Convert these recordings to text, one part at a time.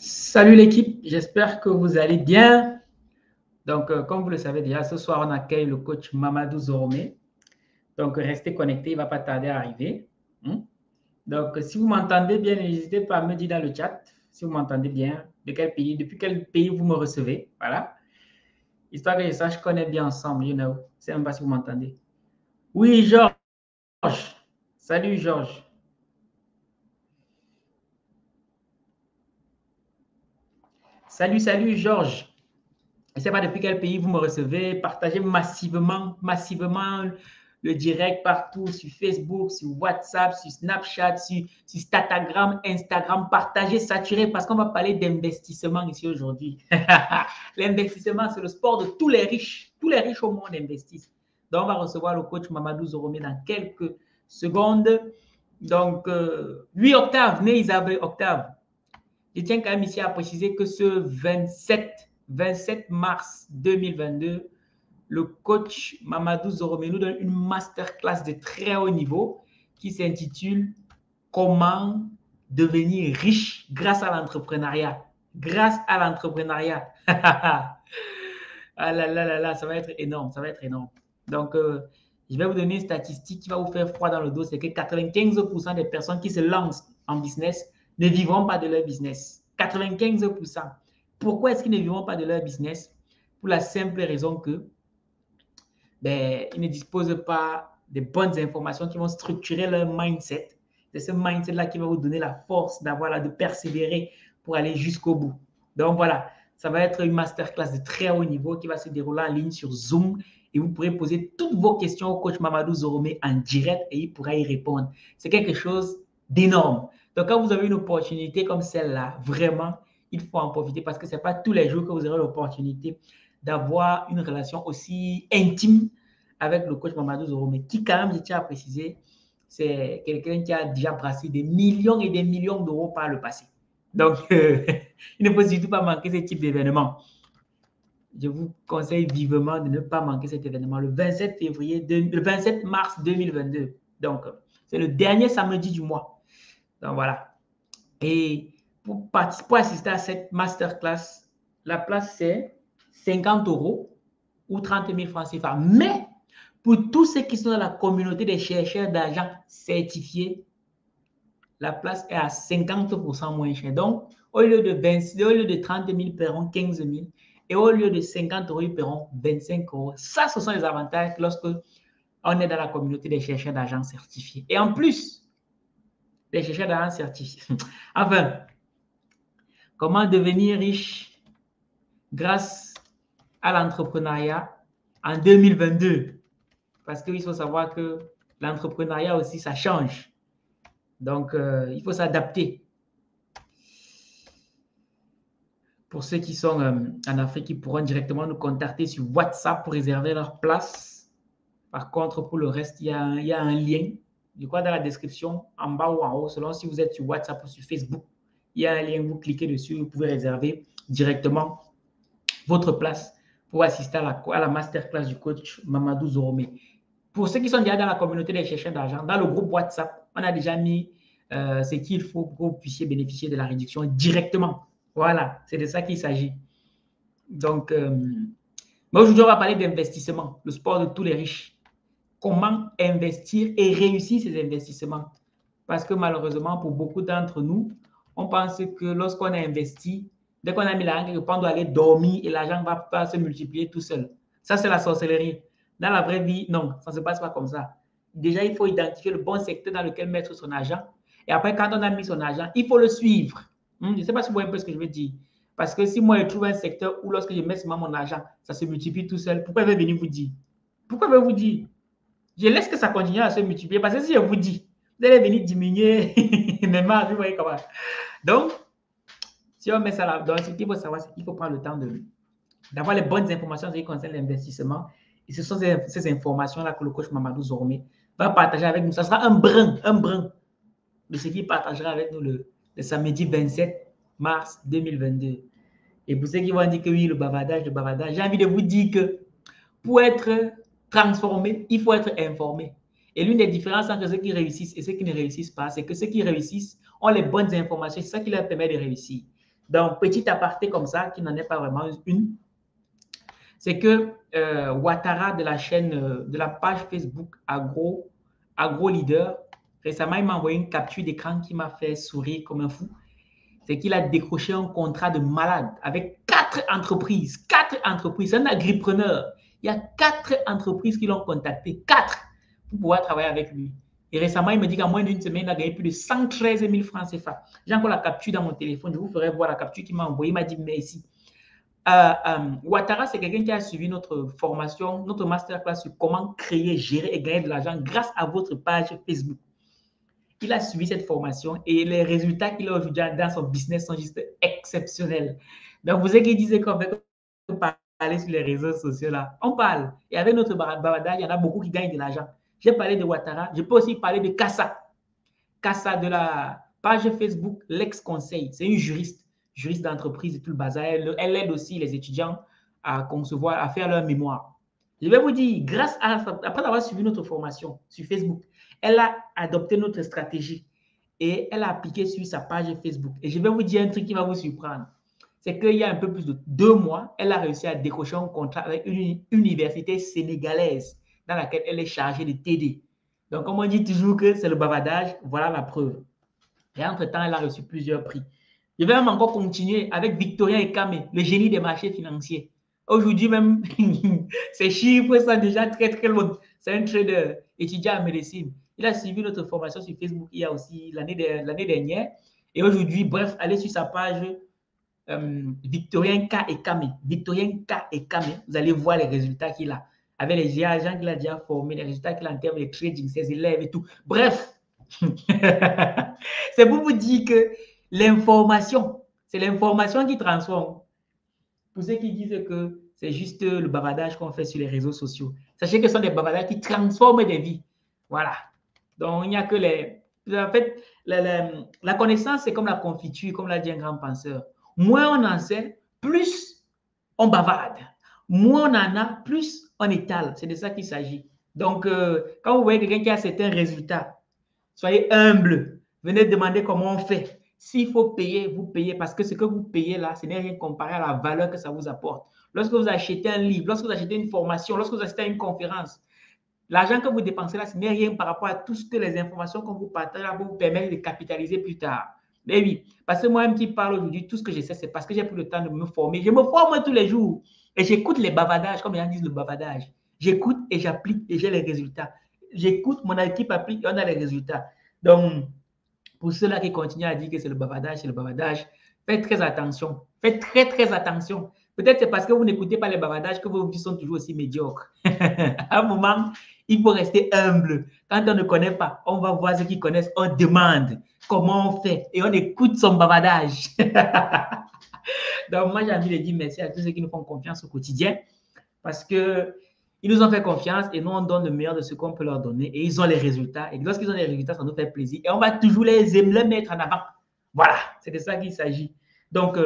Salut l'équipe, j'espère que vous allez bien. Donc, comme vous le savez déjà, ce soir, on accueille le coach Mamadou Zoromé. Donc, restez connectés, il ne va pas tarder à arriver. Donc, si vous m'entendez bien, n'hésitez pas à me dire dans le chat si vous m'entendez bien, de quel pays, depuis quel pays vous me recevez. Voilà. Histoire que je sache qu'on est bien ensemble, you know. Je ne sais même pas si vous m'entendez. Oui, Georges. Salut, Georges. Salut, Georges. Je ne sais pas depuis quel pays vous me recevez. Partagez massivement le direct partout sur Facebook, sur WhatsApp, sur Snapchat, sur Instagram. Partagez, saturez parce qu'on va parler d'investissement ici aujourd'hui. L'investissement, c'est le sport de tous les riches. Tous les riches au monde investissent. Donc, on va recevoir le coach Mamadou Zoromé dans quelques secondes. Donc, oui, Octave, né Isabelle, Octave. Je tiens quand même ici à préciser que ce 27 mars 2022, le coach Mamadou Zoromé nous donne une masterclass de très haut niveau qui s'intitule « Comment devenir riche grâce à l'entrepreneuriat ». Grâce à l'entrepreneuriat. Ah là là là là, ça va être énorme, ça va être énorme. Donc, je vais vous donner une statistique qui va vous faire froid dans le dos, c'est que 95% des personnes qui se lancent en business ne vivront pas de leur business. 95%. Pourquoi est-ce qu'ils ne vivront pas de leur business? Pour la simple raison que ils ne disposent pas des bonnes informations qui vont structurer leur mindset. C'est ce mindset-là qui va vous donner la force d'avoir, de persévérer pour aller jusqu'au bout. Donc voilà, ça va être une masterclass de très haut niveau qui va se dérouler en ligne sur Zoom et vous pourrez poser toutes vos questions au coach Mamadou Zoromé en direct et il pourra y répondre. C'est quelque chose d'énorme. Donc quand vous avez une opportunité comme celle-là, vraiment, il faut en profiter parce que ce n'est pas tous les jours que vous aurez l'opportunité d'avoir une relation aussi intime avec le coach Mamadou Zoromé, qui quand même, je tiens à préciser, c'est quelqu'un qui a déjà brassé des millions et des millions d'euros par le passé. Donc, il ne faut surtout pas manquer ce type d'événement. Je vous conseille vivement de ne pas manquer cet événement le 27 mars 2022. Donc, c'est le dernier samedi du mois. Donc, voilà. Et pour assister à cette masterclass, la place, c'est 50 € ou 30 000 francs CFA. Mais pour tous ceux qui sont dans la communauté des chercheurs d'argent certifiés, la place est à 50% moins chère. Donc, au lieu de 30 000, ils paieront 15 000. Et au lieu de 50 €, ils paieront 25 €. Ça, ce sont les avantages lorsque on est dans la communauté des chercheurs d'argent certifiés. Et en plus, les chercheurs d'argent certifiés. Enfin, comment devenir riche grâce à l'entrepreneuriat en 2022? Parce qu'il faut savoir que l'entrepreneuriat aussi, ça change. Donc, il faut s'adapter. Pour ceux qui sont en Afrique, ils pourront directement nous contacter sur WhatsApp pour réserver leur place. Par contre, pour le reste, il y a un lien. Je crois dans la description, en bas ou en haut, selon si vous êtes sur WhatsApp ou sur Facebook, il y a un lien, vous cliquez dessus, vous pouvez réserver directement votre place pour assister à la masterclass du coach Mamadou Zoromé. Pour ceux qui sont déjà dans la communauté des chercheurs d'argent, dans le groupe WhatsApp, on a déjà mis ce qu'il faut pour que vous puissiez bénéficier de la réduction directement. Voilà, c'est de ça qu'il s'agit. Donc, aujourd'hui, on va parler d'investissement, le sport de tous les riches. Comment investir et réussir ces investissements? Parce que malheureusement, pour beaucoup d'entre nous, on pense que lorsqu'on a investi, dès qu'on a mis l'argent quelque part, on doit aller dormir et l'argent va pas se multiplier tout seul. Ça, c'est la sorcellerie. Dans la vraie vie, non, ça ne se passe pas comme ça. Déjà, il faut identifier le bon secteur dans lequel mettre son argent. Et après, quand on a mis son argent, il faut le suivre. Je ne sais pas si vous voyez un peu ce que je veux dire. Parce que si moi, je trouve un secteur où lorsque je mets seulement mon argent, ça se multiplie tout seul, pourquoi je vais venir vous dire? Pourquoi je vais vous dire? Je laisse que ça continue à se multiplier. Parce que si je vous dis, vous allez venir diminuer mes marges, vous voyez comment. Donc, si on met ça là, donc ce qu'il faut savoir, c'est qu'il faut prendre le temps d'avoir les bonnes informations qui concernent l'investissement. Et ce sont ces informations-là que le coach Mamadou Zoromé va partager avec nous. Ça sera un brin de ce qu'il partagera avec nous le samedi 27 mars 2022. Et pour ceux qui vont dire que oui, le bavardage, j'ai envie de vous dire que pour être transformé, il faut être informé. Et l'une des différences entre ceux qui réussissent et ceux qui ne réussissent pas, c'est que ceux qui réussissent ont les bonnes informations. C'est ça qui leur permet de réussir. Donc, petit aparté comme ça, qui n'en est pas vraiment une, c'est que Ouattara de la chaîne, de la page Facebook Agro Leader, récemment, il m'a envoyé une capture d'écran qui m'a fait sourire comme un fou. C'est qu'il a décroché un contrat de malade avec 4 entreprises. 4 entreprises. C'est un agripreneur. Il y a 4 entreprises qui l'ont contacté. 4 pour pouvoir travailler avec lui. Et récemment, il me dit qu'en moins d'une semaine, il a gagné plus de 113 000 francs CFA. J'ai encore la capture dans mon téléphone. Je vous ferai voir la capture qu'il m'a envoyée. Il m'a dit merci. Ouattara, c'est quelqu'un qui a suivi notre formation, notre masterclass sur comment créer, gérer et gagner de l'argent grâce à votre page Facebook. Il a suivi cette formation et les résultats qu'il a aujourd'hui dans son business sont juste exceptionnels. Donc, vous savez qu'il disait qu'on fait parler sur les réseaux sociaux là. On parle. Et avec notre bavardage, il y en a beaucoup qui gagnent de l'argent. J'ai parlé de Ouattara. Je peux aussi parler de Kassa. Kassa de la page Facebook L'ex-Conseil. C'est une juriste d'entreprise et tout le bazar. Elle aide aussi les étudiants à concevoir, à faire leur mémoire. Je vais vous dire, après avoir suivi notre formation sur Facebook, elle a adopté notre stratégie et elle a appliqué sur sa page Facebook. Et je vais vous dire un truc qui va vous surprendre. C'est qu'il y a un peu plus de 2 mois, elle a réussi à décrocher un contrat avec une université sénégalaise dans laquelle elle est chargée de TD. Donc, comme on dit toujours que c'est le bavardage, voilà la preuve. Et entre-temps, elle a reçu plusieurs prix. Je vais même encore continuer avec Victorien Ekame, le génie des marchés financiers. Aujourd'hui même, ses chiffres sont déjà très, très loin. C'est un trader étudiant en médecine. Il a suivi notre formation sur Facebook il y a aussi l'année dernière. Et aujourd'hui, bref, allez sur sa page Victorien K. Ekame. Victorien K. Ekame, vous allez voir les résultats qu'il a. Avec les agents qu'il a déjà formés, les résultats qu'il a en termes de trading, ses élèves et tout. Bref, c'est pour vous dire que l'information, c'est l'information qui transforme. Pour ceux qui disent que c'est juste le bavardage qu'on fait sur les réseaux sociaux, sachez que ce sont des bavardages qui transforment des vies. Voilà. Donc, il n'y a que les... En fait, la connaissance, c'est comme la confiture, comme l'a dit un grand penseur. Moins on en sait, plus on bavarde. Moins on en a, plus on étale. C'est de ça qu'il s'agit. Donc, quand vous voyez quelqu'un qui a certains résultats, soyez humble. Venez demander comment on fait. S'il faut payer, vous payez parce que ce que vous payez là, ce n'est rien comparé à la valeur que ça vous apporte. Lorsque vous achetez un livre, lorsque vous achetez une formation, lorsque vous achetez une conférence, l'argent que vous dépensez là, ce n'est rien par rapport à tout ce que les informations qu'on vous partage là vous permettent de capitaliser plus tard. Mais oui, parce que moi-même qui parle aujourd'hui, tout ce que je sais, c'est parce que j'ai pris le temps de me former. Je me forme tous les jours et j'écoute les bavardages, comme les gens disent le bavardage. J'écoute et j'applique et j'ai les résultats. J'écoute, mon équipe applique et on a les résultats. Donc, pour ceux-là qui continuent à dire que c'est le bavardage, faites très attention. Faites très, très attention. Peut-être c'est parce que vous n'écoutez pas les bavardages que vos vies sont toujours aussi médiocres. À un moment, il faut rester humble. Quand on ne connaît pas, on va voir ceux qui connaissent, on demande comment on fait et on écoute son bavardage. Donc, moi, j'ai envie de dire merci à tous ceux qui nous font confiance au quotidien parce que ils nous ont fait confiance et nous, on donne le meilleur de ce qu'on peut leur donner et ils ont les résultats. Et lorsqu'ils ont les résultats, ça nous fait plaisir. Et on va toujours les mettre en avant. Voilà, c'est de ça qu'il s'agit. Donc,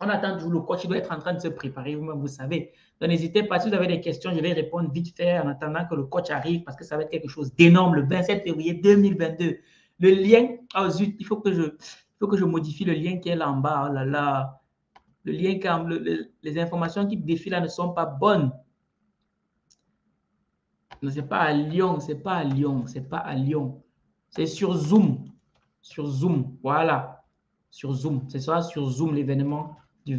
on attend toujours le coach. Il doit être en train de se préparer, vous-même, vous savez. Donc, n'hésitez pas. Si vous avez des questions, je vais répondre vite fait en attendant que le coach arrive parce que ça va être quelque chose d'énorme le 27 février 2022. Le lien, oh zut, il faut que je modifie le lien qui est là en bas. Oh là là. Le lien, les informations qui défilent là ne sont pas bonnes. Non, c'est pas à Lyon, c'est pas à Lyon, c'est pas à Lyon. C'est sur Zoom. Sur Zoom, voilà. Sur Zoom. Ce sera sur Zoom l'événement du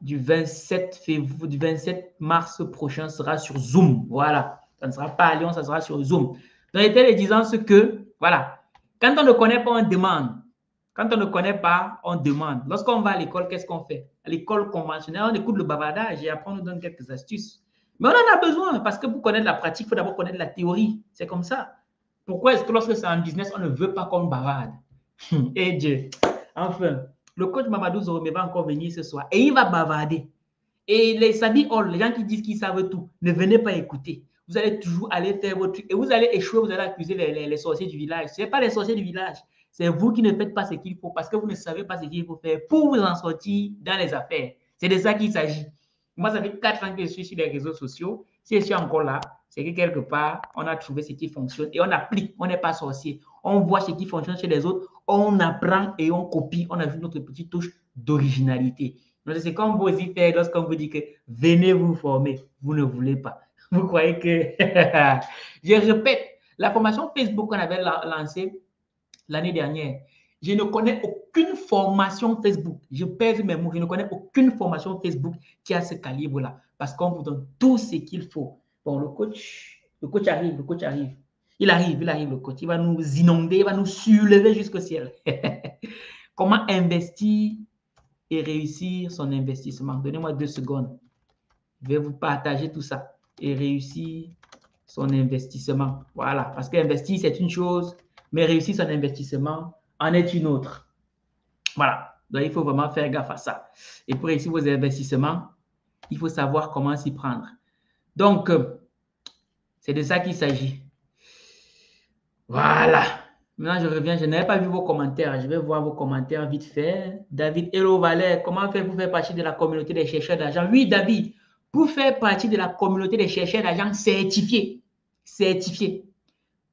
27 février, du 27 mars prochain sera sur Zoom. Voilà. Ça ne sera pas à Lyon, ça sera sur Zoom. Donc, j'étais disant ce que, voilà. Quand on ne connaît pas, on demande. Quand on ne connaît pas, on demande. Lorsqu'on va à l'école, qu'est-ce qu'on fait? À l'école conventionnelle, on écoute le bavardage et après, on nous donne quelques astuces. Mais on en a besoin parce que pour connaître la pratique, il faut d'abord connaître la théorie. C'est comme ça. Pourquoi est-ce que lorsque c'est en business, on ne veut pas qu'on bavarde? Et Dieu. Enfin, le coach Mamadou Zorome va encore venir ce soir et il va bavarder. Et les Sabi Hall, les gens qui disent qu'ils savent tout, ne venez pas écouter. Vous allez toujours aller faire votre truc et vous allez échouer, vous allez accuser les sorciers du village. Ce n'est pas les sorciers du village, c'est vous qui ne faites pas ce qu'il faut parce que vous ne savez pas ce qu'il faut faire pour vous en sortir dans les affaires. C'est de ça qu'il s'agit. Moi, ça fait 4 ans que je suis sur les réseaux sociaux. Si je suis encore là, C'est que quelque part, on a trouvé ce qui fonctionne et on applique. On n'est pas sorcier. On voit ce qui fonctionne chez les autres, on apprend et on copie. On ajoute notre petite touche d'originalité. Donc, c'est comme vous y faites lorsqu'on vous dit que venez vous former. Vous ne voulez pas. Vous croyez que... Je répète, la formation Facebook qu'on avait lancée l'année dernière, je ne connais aucune formation Facebook. Je pèse mes mots. Je ne connais aucune formation Facebook qui a ce calibre-là. Parce qu'on vous donne tout ce qu'il faut. Bon, le coach arrive, le coach arrive. Il arrive, le coach. Il va nous inonder, il va nous soulever jusqu'au ciel. Comment investir et réussir son investissement? Donnez-moi 2 secondes. Je vais vous partager tout ça. Et réussir son investissement. Voilà. Parce qu'investir, c'est une chose, mais réussir son investissement en est une autre. Voilà. Donc, il faut vraiment faire gaffe à ça. Et pour réussir vos investissements, il faut savoir comment s'y prendre. Donc, c'est de ça qu'il s'agit. Voilà. Maintenant, je reviens. Je n'avais pas vu vos commentaires. Je vais voir vos commentaires vite fait. David, hello Valère. Comment faire pour faire partie de la communauté des chercheurs d'argent? Oui, David. Pour faire partie de la communauté des chercheurs d'argent certifiés,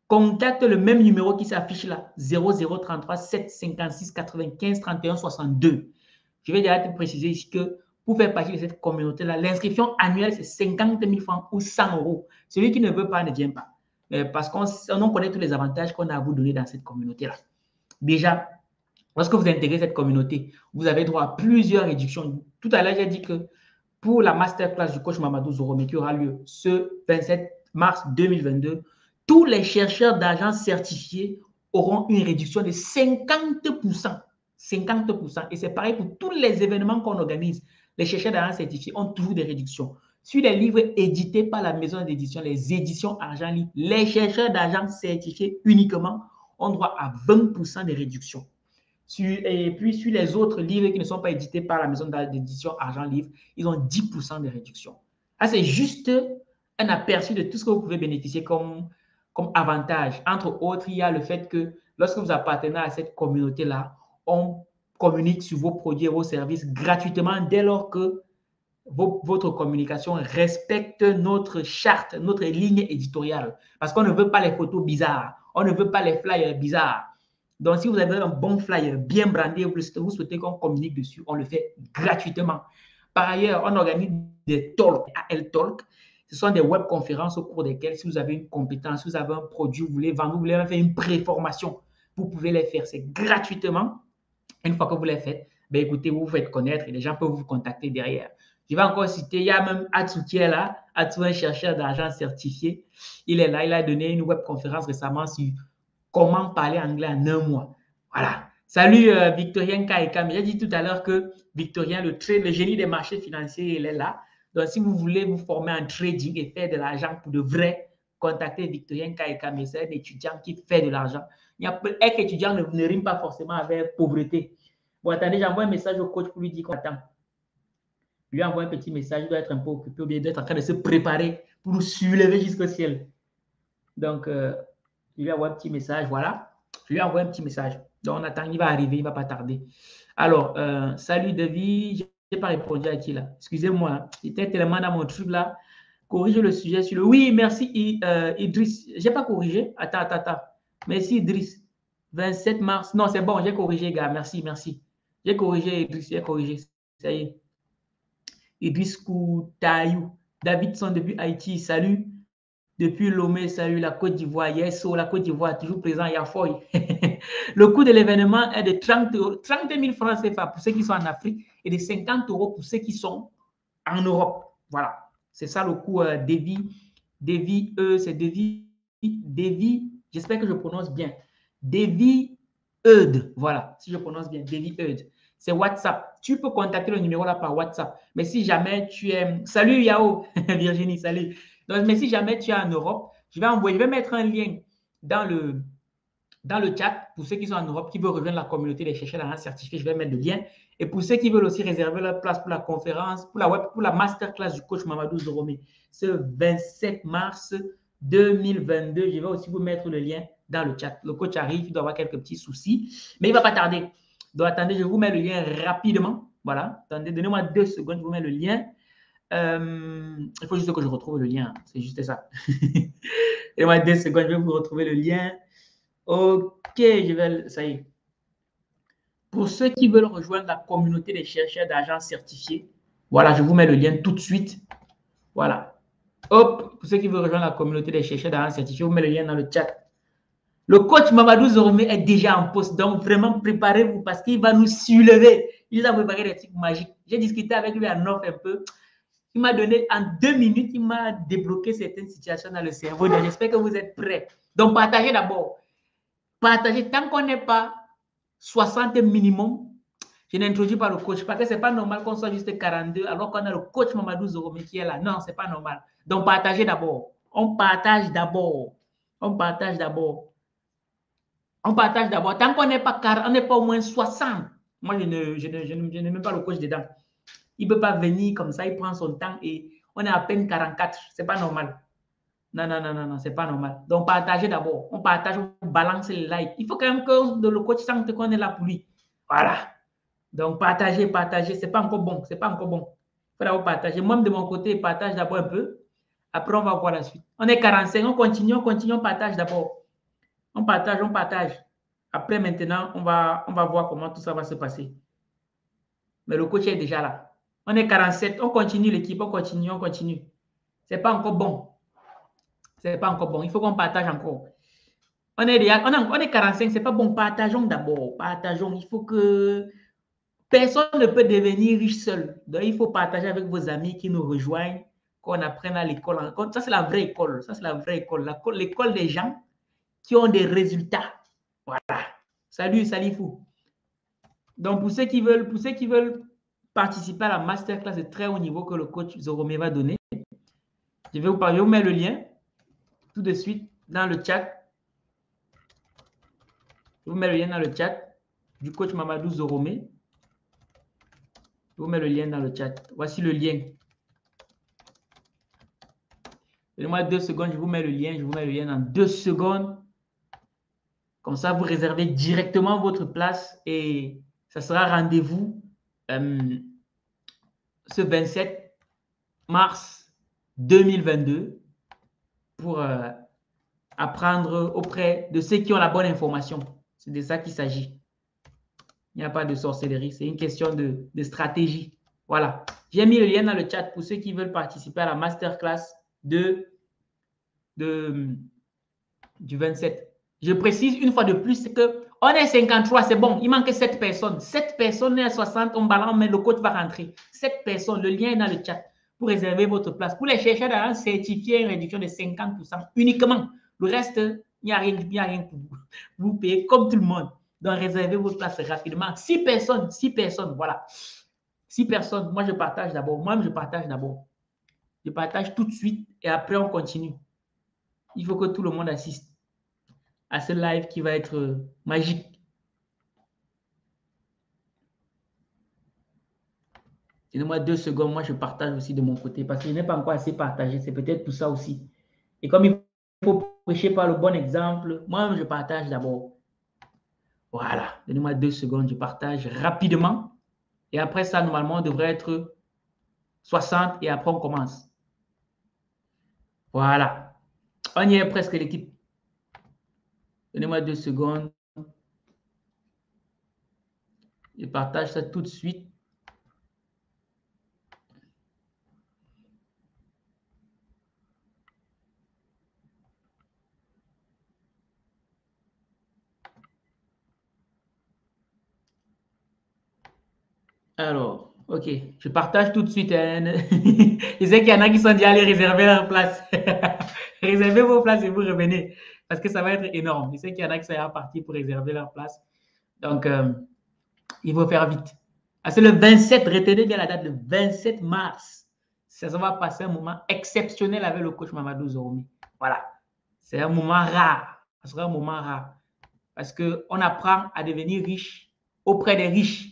contacte le même numéro qui s'affiche là, 0033 756 95 31 62. Je vais déjà te préciser ici que pour faire partie de cette communauté-là, l'inscription annuelle, c'est 50 000 francs ou 100 euros. Celui qui ne veut pas ne vient pas. Parce qu'on connaît tous les avantages qu'on a à vous donner dans cette communauté-là. Déjà, lorsque vous intégrez cette communauté, vous avez droit à plusieurs réductions. Tout à l'heure, j'ai dit que pour la masterclass du coach Mamadou Zoromé qui aura lieu ce 27 mars 2022, tous les chercheurs d'argent certifiés auront une réduction de 50%. 50%. Et c'est pareil pour tous les événements qu'on organise. Les chercheurs d'argent certifiés ont toujours des réductions. Sur les livres édités par la maison d'édition, les éditions Argent Libre, les chercheurs d'argent certifiés uniquement ont droit à 20% de réduction. Et puis, sur les autres livres qui ne sont pas édités par la maison d'édition Argent Livre, ils ont 10% de réduction. Ah, c'est juste un aperçu de tout ce que vous pouvez bénéficier comme avantage. Entre autres, il y a le fait que lorsque vous appartenez à cette communauté-là, on communique sur vos produits et vos services gratuitement dès lors que votre communication respecte notre charte, notre ligne éditoriale. Parce qu'on ne veut pas les photos bizarres, on ne veut pas les flyers bizarres. Donc, si vous avez un bon flyer bien brandé, vous souhaitez qu'on communique dessus, on le fait gratuitement. Par ailleurs, on organise des talks, AL Talk. Ce sont des webconférences au cours desquelles, si vous avez une compétence, si vous avez un produit, vous voulez vendre, vous voulez faire une préformation, vous pouvez les faire. C'est gratuitement. Une fois que vous les faites, ben écoutez, vous vous faites connaître et les gens peuvent vous contacter derrière. Je vais encore citer, il y a même Atsu qui est là, Atsu, un chercheur d'argent certifié. Il est là, il a donné une webconférence récemment sur comment parler anglais en 1 mois. Voilà. Salut Victorien Kaikam. J'ai dit tout à l'heure que Victorien, le génie des marchés financiers, il est là. Donc, si vous voulez vous former en trading et faire de l'argent pour de vrai, contactez Victorien Kaikam. C'est un étudiant qui fait de l'argent. Être étudiant ne rime pas forcément avec pauvreté. Bon, attendez, j'envoie un message au coach pour lui dire qu'on attend. Je lui envoie un petit message, il doit être un peu occupé ou bien il doit être en train de se préparer pour nous soulever jusqu'au ciel. Donc, je lui envoie un petit message, voilà. Je lui envoie un petit message. Donc, on attend, il va arriver, il ne va pas tarder. Alors, salut David, je n'ai pas répondu à qui là? Excusez-moi, j'étais tellement dans mon truc là. Corrige le sujet sur le... Oui, merci Idriss. Je n'ai pas corrigé. Attends. Merci Idriss. 27 mars. Non, c'est bon, j'ai corrigé, gars. Merci. J'ai corrigé Idriss, j'ai corrigé. Ça y est. Idriss Koutayou. Davidson depuis Haïti, salut. Depuis Lomé, salut. La Côte d'Ivoire, yes, la Côte d'Ivoire, toujours présent, Yafoy. Le coût de l'événement est de 30 000 francs CFA pour ceux qui sont en Afrique et de 50 € pour ceux qui sont en Europe. Voilà. C'est ça le coût Devi, c'est Devi, j'espère que je prononce bien. Devi Eud. Voilà, si je prononce bien, Devi Eud. C'est WhatsApp. Tu peux contacter le numéro là par WhatsApp. Mais si jamais tu es... Salut Yao, Virginie, salut. Donc, mais si jamais tu es en Europe, je vais mettre un lien dans le chat pour ceux qui sont en Europe, qui veulent rejoindre la communauté des chercheurs d'argent certifiés. Je vais mettre le lien. Et pour ceux qui veulent aussi réserver leur place pour la conférence, pour la masterclass du coach Mamadou Zoromé, ce 27 mars 2022, je vais aussi vous mettre le lien dans le chat. Le coach arrive, il doit avoir quelques petits soucis, mais il ne va pas tarder. Donc, attendez, je vous mets le lien rapidement. Voilà, attendez, donnez-moi 2 secondes, je vous mets le lien. Il faut juste que je retrouve le lien. C'est juste ça. Et moi, 2 secondes, je vais vous retrouver le lien. OK, ça y est. Pour ceux qui veulent rejoindre la communauté des chercheurs d'argent certifiés, voilà, je vous mets le lien tout de suite. Voilà. Hop, pour ceux qui veulent rejoindre la communauté des chercheurs d'argent certifiés, je vous mets le lien dans le chat. Le coach Mamadou Zoromé est déjà en poste, donc vraiment préparez-vous parce qu'il va nous soulever. Il a préparé des trucs magiques. J'ai discuté avec lui en off un peu. Il m'a donné, en 2 minutes, il m'a débloqué certaines situations dans le cerveau. Donc, j'espère que vous êtes prêts. Donc, partagez d'abord. Partagez. Tant qu'on n'est pas 60 minimum, je n'introduis pas le coach parce que ce n'est pas normal qu'on soit juste 42 alors qu'on a le coach Mamadou Zoromé qui est là. Non, ce n'est pas normal. Donc, partagez d'abord. On partage d'abord. On partage d'abord. On partage d'abord. Tant qu'on n'est pas, au moins 60, moi, je n'ai même pas le coach dedans. Il ne peut pas venir comme ça, il prend son temps et on est à peine 44. Ce n'est pas normal. Non, non, non, non, non, ce n'est pas normal. Donc, partagez d'abord. On partage, on balance les likes. Il faut quand même que le coach sente qu'on est là pour lui. Voilà. Donc, partagez, partagez. Ce n'est pas encore bon. Ce n'est pas encore bon. Il faut d'abord partager. Moi, de mon côté, partage d'abord un peu. Après, on va voir la suite. On est 45. On continue, on partage d'abord. On partage, on partage. Après, maintenant, on va voir comment tout ça va se passer. Mais le coach est déjà là. On est 47. On continue l'équipe. On continue, on continue. Ce n'est pas encore bon. Ce n'est pas encore bon. Il faut qu'on partage encore. On est 45. Ce n'est pas bon. Partageons d'abord. Partageons. Il faut que personne ne peut devenir riche seul. Donc, il faut partager avec vos amis qui nous rejoignent, qu'on apprenne à l'école. Ça, c'est la vraie école. Ça, c'est la vraie école. L'école des gens qui ont des résultats. Voilà. Salut, Salifou. Donc, pour ceux qui veulent participer à la masterclass de très haut niveau que le coach Zoromé va donner, je vais vous mettre le lien tout de suite dans le chat. Je vous mets le lien dans le chat du coach Mamadou Zoromé. Je vous mets le lien dans le chat. Voici le lien. Donnez-moi 2 secondes, je vous mets le lien. Je vous mets le lien dans 2 secondes. Comme ça, vous réservez directement votre place et ça sera rendez-vous ce 27 mars 2022 pour apprendre auprès de ceux qui ont la bonne information. C'est de ça qu'il s'agit. Il n'y a pas de sorcellerie, c'est une question de stratégie. Voilà. J'ai mis le lien dans le chat pour ceux qui veulent participer à la masterclass du 27. Je précise une fois de plus qu'on est 53, c'est bon. Il manque 7 personnes. 7 personnes, on est à 60, on balance, mais le coach va rentrer. 7 personnes, le lien est dans le chat pour réserver votre place. Pour les chercheurs d'argent certifiés, une réduction de 50% uniquement. Le reste, il n'y a rien pour vous. Vous payez comme tout le monde. Donc, réservez votre place rapidement. 6 personnes, voilà. 6 personnes, moi je partage d'abord. Moi-même, je partage d'abord. Je partage tout de suite et après, on continue. Il faut que tout le monde assiste à ce live qui va être magique. Donnez-moi 2 secondes, moi je partage aussi de mon côté parce que je n'ai pas encore assez partagé. C'est peut-être pour ça aussi. Et comme il faut prêcher par le bon exemple, moi je partage d'abord. Voilà, donnez-moi 2 secondes, je partage rapidement. Et après ça, normalement, on devrait être 60 et après on commence. Voilà. On y est presque l'équipe. Donnez-moi 2 secondes. Je partage ça tout de suite. Alors, ok, je partage tout de suite. Je sais qu'il y en a qui sont déjà allés réserver leur place. Réservez vos places et vous revenez parce que ça va être énorme. Je sais qu'il y en a qui sont partis pour réserver leur place. Donc, il faut faire vite. C'est le 27, retenez bien la date, le 27 mars. Ça va passer un moment exceptionnel avec le coach Mamadou Zoromé. Voilà. C'est un moment rare. Ce sera un moment rare. Parce qu'on apprend à devenir riche auprès des riches.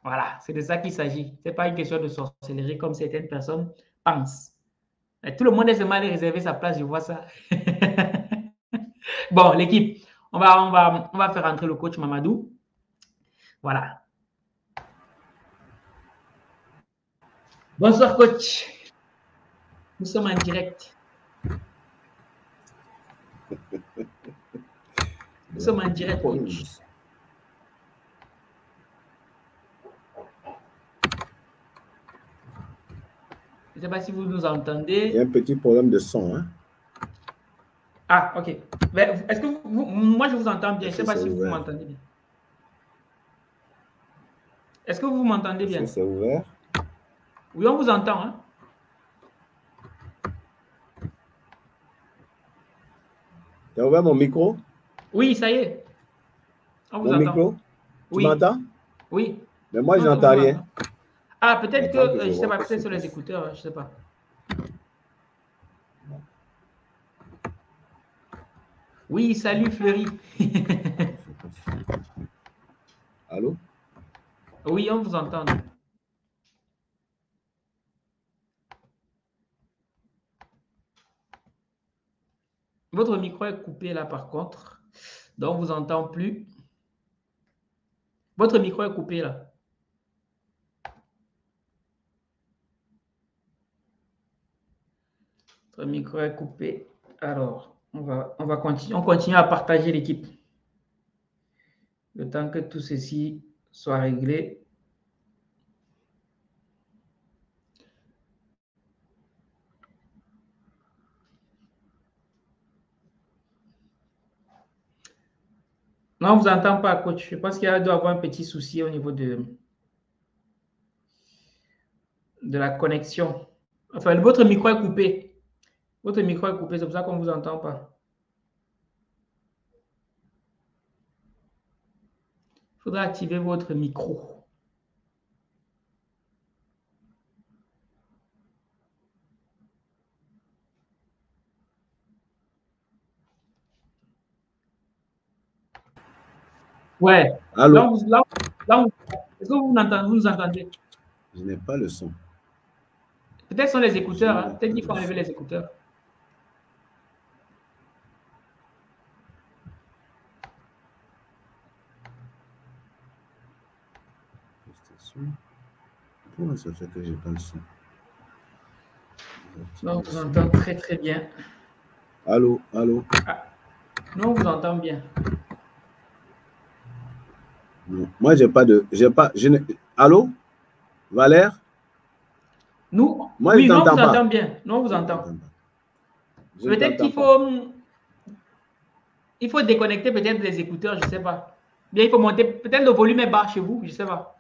Voilà, c'est de ça qu'il s'agit. Ce n'est pas une question de sorcellerie comme certaines personnes pensent. Et tout le monde est seulement allé réserver sa place, je vois ça. Bon, l'équipe, on va faire entrer le coach Mamadou. Voilà. Bonsoir, coach. Nous sommes en direct. Nous sommes en direct, coach. Je ne sais pas si vous nous entendez. Il y a un petit problème de son. Hein? Ah, ok. Est-ce que moi, je vous entends bien. Je ne sais pas si vous m'entendez bien. Est-ce que vous m'entendez bien? C'est ouvert. Oui, on vous entend. Hein? Tu as ouvert mon micro? Oui, ça y est. On vous mon entend. Micro? Oui. Tu m'entends? Oui. Mais moi, je n'entends rien. Ah, peut-être que, je ne sais pas, peut-être sur les écouteurs, je ne sais pas. Oui, salut Fleury. Allô? Oui, on vous entend. Votre micro est coupé là par contre, donc on ne vous entend plus. Votre micro est coupé là. Votre micro est coupé. Alors, on continue à partager l'équipe. Le temps que tout ceci soit réglé. Non, on ne vous entend pas, coach. Je pense qu'il doit y avoir un petit souci au niveau de la connexion. Enfin, votre micro est coupé. Votre micro est coupé, c'est pour ça qu'on ne vous entend pas. Il faudra activer votre micro. Ouais. Allô? Est-ce que vous nous entendez? Je n'ai pas le son. Peut-être sont les écouteurs. Hein? Peut-être qu'il faut enlever les écouteurs. Comment ça fait que je n'ai pas le son? Non, on vous entend très très bien. Allô? Allô? Ah. Non, on vous entend bien. Non. Moi, Allô? Valère? Nous? Moi, oui, je non, on vous pas. entend bien. Non, on vous entend. Peut-être qu'il faut... Il faut déconnecter peut-être les écouteurs, je ne sais pas. Bien, il faut monter... Peut-être le volume est bas chez vous, je ne sais pas.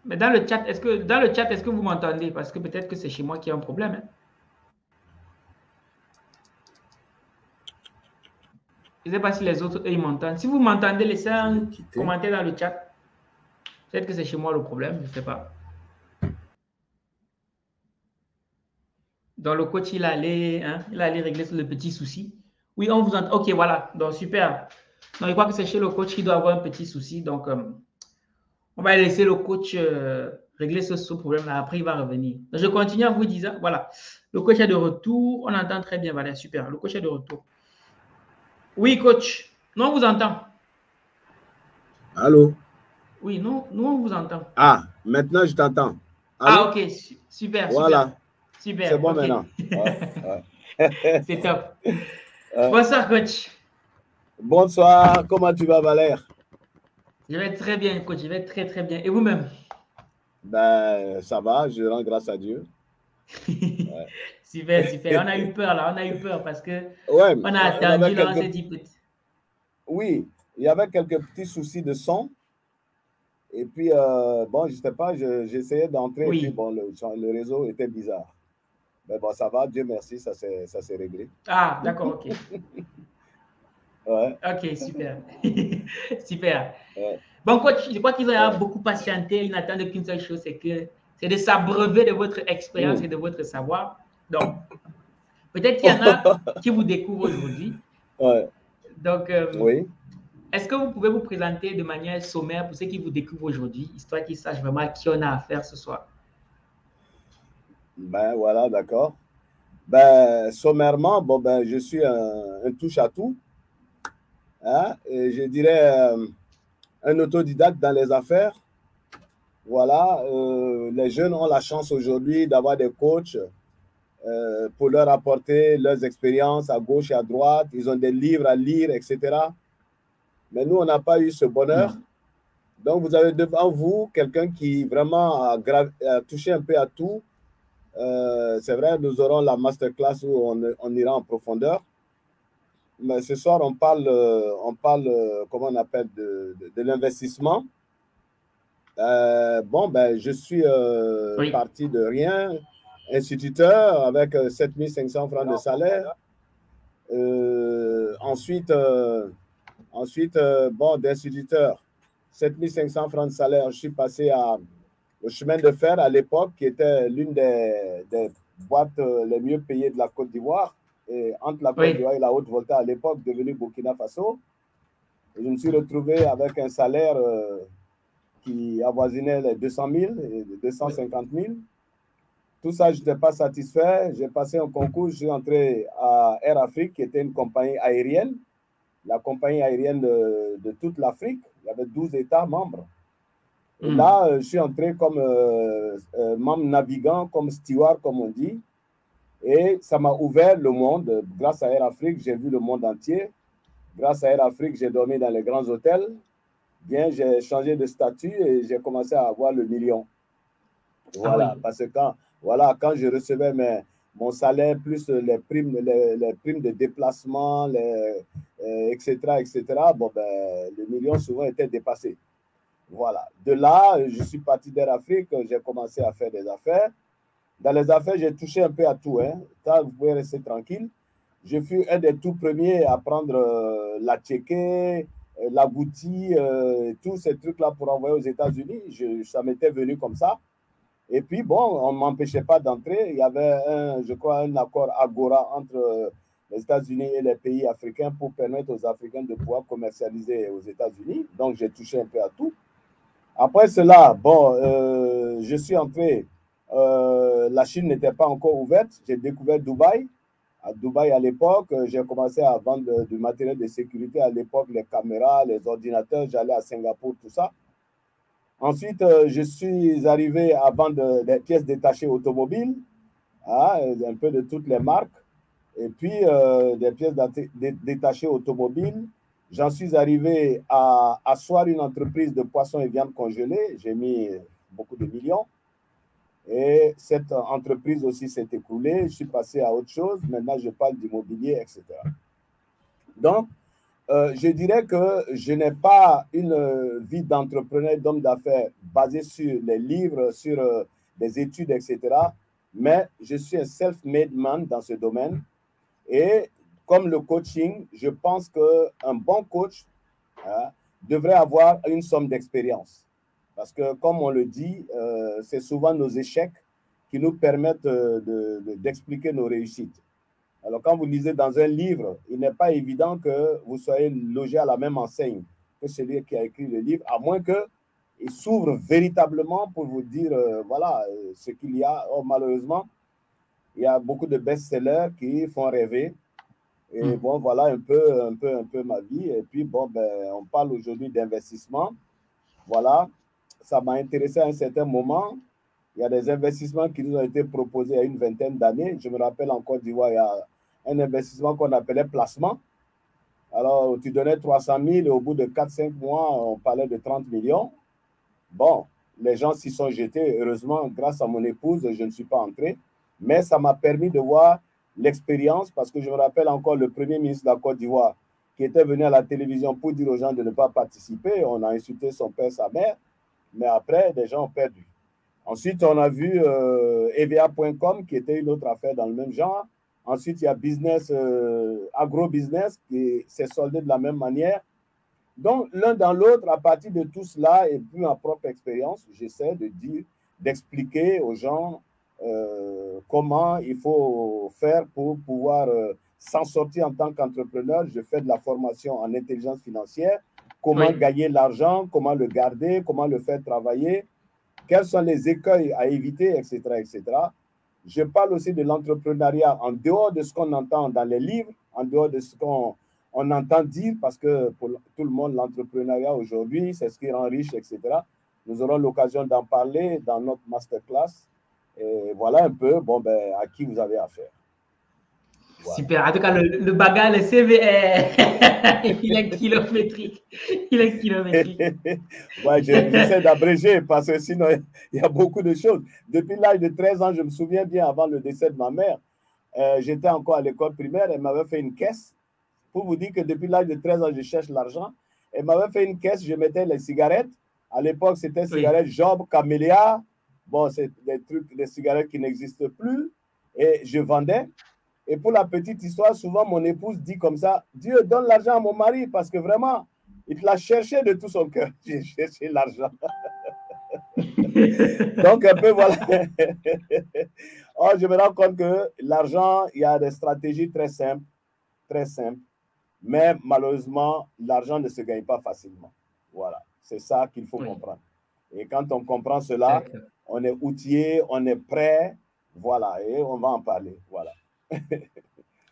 Mais dans le chat, est-ce que vous m'entendez? Parce que peut-être que c'est chez moi qui a un problème. Hein? Je ne sais pas si les autres, eux, ils m'entendent. Si vous m'entendez, laissez un commentaire dans le chat. Peut-être que c'est chez moi le problème, je ne sais pas. Donc, le coach, il allait régler le petit souci. Oui, on vous entend. OK, voilà. Donc, super. Donc, je crois que c'est chez le coach qui doit avoir un petit souci. Donc, on va laisser le coach régler ce problème-là. Après, il va revenir. Donc, je continue en vous disant, voilà. Le coach est de retour. On entend très bien, Valérie. Super. Le coach est de retour. Oui, coach. Nous, on vous entend. Allô? Oui, nous, on vous entend. Ah, maintenant, je t'entends. Ah, OK. Super, voilà. Super. C'est bon okay. maintenant. Ouais. C'est top. Bonsoir, coach. Bonsoir. Comment tu vas, Valère? Je vais très bien, coach. Je vais très, très bien. Et vous-même? Ben, ça va. Je rends grâce à Dieu. Ouais. Super, super. On a eu peur, là. On a eu peur parce que ouais, on a attendu, là, on s'est dit... Oui, il y avait quelques petits soucis de son. Et puis, bon, je ne sais pas, j'essayais d'entrer. Oui. Et puis, bon, le réseau était bizarre. Mais bon, ça va, Dieu merci, ça s'est réglé. Ah, d'accord, OK. Ouais. OK, super. Super. Ouais. Bon, coach, je crois qu'ils ont beaucoup patienté. Ils n'attendent qu'une seule chose, c'est de s'abreuver de votre expérience et de votre savoir. Donc, peut-être qu'il y en a qui vous découvrent aujourd'hui. Ouais. Donc, oui. Est-ce que vous pouvez vous présenter de manière sommaire pour ceux qui vous découvrent aujourd'hui, histoire qu'ils sachent vraiment à qui on a affaire ce soir? Ben voilà, d'accord. Ben, sommairement, bon, ben, je suis un touche-à-tout. Hein, et je dirais un autodidacte dans les affaires. voilà, les jeunes ont la chance aujourd'hui d'avoir des coachs pour leur apporter leurs expériences à gauche et à droite. Ils ont des livres à lire, etc. Mais nous, on n'a pas eu ce bonheur. Non. Donc, vous avez devant vous quelqu'un qui vraiment a touché un peu à tout. C'est vrai, nous aurons la masterclass où on ira en profondeur. Mais ce soir, on parle comment on appelle, de l'investissement. Bon, ben, je suis Oui. parti de rien, instituteur avec 7500 francs de salaire. Ensuite, bon, d'instituteur, 7500 francs de salaire, je suis passé au chemin de fer à l'époque, qui était l'une des boîtes les mieux payées de la Côte d'Ivoire. Et entre la Côte d'Ivoire et la Haute-Volta à l'époque, devenue Burkina Faso. Et je me suis retrouvé avec un salaire qui avoisinait les 200 000 et 250 000. Tout ça, je n'étais pas satisfait. J'ai passé un concours, je suis entré à Air Afrique, qui était une compagnie aérienne, la compagnie aérienne de toute l'Afrique. Il y avait 12 États membres. Et là, je suis entré comme membre navigant, comme steward, comme on dit. Et ça m'a ouvert le monde. Grâce à Air Afrique, j'ai vu le monde entier. Grâce à Air Afrique, j'ai dormi dans les grands hôtels. Bien, j'ai changé de statut et j'ai commencé à avoir le million. Voilà, parce que quand je recevais mon salaire plus les primes de déplacement, etc., bon, ben, le million souvent était dépassé. Voilà. De là, je suis parti d'Air Afrique, j'ai commencé à faire des affaires. Dans les affaires, j'ai touché un peu à tout. Hein. Ça, vous pouvez rester tranquille. Je fus un des tout premiers à prendre la tchéké, la boutie, tous ces trucs-là pour envoyer aux États-Unis. Ça m'était venu comme ça. Et puis, bon, on ne m'empêchait pas d'entrer. Il y avait, je crois, un accord Agora entre les États-Unis et les pays africains pour permettre aux Africains de pouvoir commercialiser aux États-Unis. Donc, j'ai touché un peu à tout. Après cela, bon, je suis entré. La Chine n'était pas encore ouverte. J'ai découvert Dubaï. À Dubaï, à l'époque, j'ai commencé à vendre du matériel de sécurité. À l'époque, les caméras, les ordinateurs. J'allais à Singapour, tout ça. Ensuite, je suis arrivé à vendre des pièces détachées automobiles, un peu de toutes les marques. Et puis, des pièces détachées automobiles. J'en suis arrivé à asseoir une entreprise de poissons et viande congelée. J'ai mis beaucoup de millions. Et cette entreprise aussi s'est écroulée. Je suis passé à autre chose. Maintenant, je parle d'immobilier, etc. Donc, je dirais que je n'ai pas une vie d'entrepreneur, d'homme d'affaires basée sur les livres, sur des études, etc. Mais je suis un self-made man dans ce domaine. Et comme le coaching, je pense qu'un bon coach devrait avoir une somme d'expérience. Parce que, comme on le dit, c'est souvent nos échecs qui nous permettent d'expliquer nos réussites. Alors, quand vous lisez dans un livre, il n'est pas évident que vous soyez logé à la même enseigne que celui qui a écrit le livre, à moins qu'il s'ouvre véritablement pour vous dire, voilà, ce qu'il y a. Or, malheureusement, il y a beaucoup de best-sellers qui font rêver. Et bon, voilà un peu ma vie. Et puis, bon, ben, on parle aujourd'hui d'investissement. Voilà, ça m'a intéressé à un certain moment. Il y a des investissements qui nous ont été proposés il y a une vingtaine d'années. Je me rappelle en Côte d'Ivoire, il y a un investissement qu'on appelait placement. Alors, tu donnais 300 000 et au bout de 4-5 mois, on parlait de 30 millions. Bon, les gens s'y sont jetés. Heureusement, grâce à mon épouse, je ne suis pas entré. Mais ça m'a permis de voir l'expérience parce que je me rappelle encore le premier ministre de la Côte d'Ivoire qui était venu à la télévision pour dire aux gens de ne pas participer. On a insulté son père, sa mère. Mais après, des gens ont perdu. Ensuite, on a vu EVA.com qui était une autre affaire dans le même genre. Ensuite, il y a Business, Agro-Business qui s'est soldé de la même manière. Donc, l'un dans l'autre, à partir de tout cela et puis ma propre expérience, j'essaie d'expliquer aux gens comment il faut faire pour pouvoir s'en sortir en tant qu'entrepreneur. Je fais de la formation en intelligence financière, comment gagner l'argent, comment le garder, comment le faire travailler, quels sont les écueils à éviter, etc., etc. Je parle aussi de l'entrepreneuriat en dehors de ce qu'on entend dans les livres, en dehors de ce qu'on entend dire, parce que pour tout le monde, l'entrepreneuriat aujourd'hui, c'est ce qui rend riche, etc. Nous aurons l'occasion d'en parler dans notre masterclass. Et voilà un peu à qui vous avez affaire. Voilà. Super. En tout cas, le bagage, le CV, il est kilométrique. Il est kilométrique. Ouais, j'essaie d'abréger parce que sinon, il y a beaucoup de choses. Depuis l'âge de 13 ans, je me souviens bien, avant le décès de ma mère, j'étais encore à l'école primaire. Elle m'avait fait une caisse. Pour vous dire que depuis l'âge de 13 ans, je cherche l'argent. Elle m'avait fait une caisse, je mettais les cigarettes. À l'époque, c'était cigarettes Job, Camélia. Bon, c'est des cigarettes qui n'existent plus. Et je vendais. Et pour la petite histoire, souvent mon épouse dit comme ça, Dieu donne l'argent à mon mari parce que vraiment, il l'a cherché de tout son cœur. J'ai cherché l'argent. Donc un peu voilà. Oh, je me rends compte que l'argent, il y a des stratégies très simples, mais malheureusement, l'argent ne se gagne pas facilement. Voilà, c'est ça qu'il faut comprendre. Et quand on comprend cela, on est outillé, on est prêt, voilà, et on va en parler, voilà.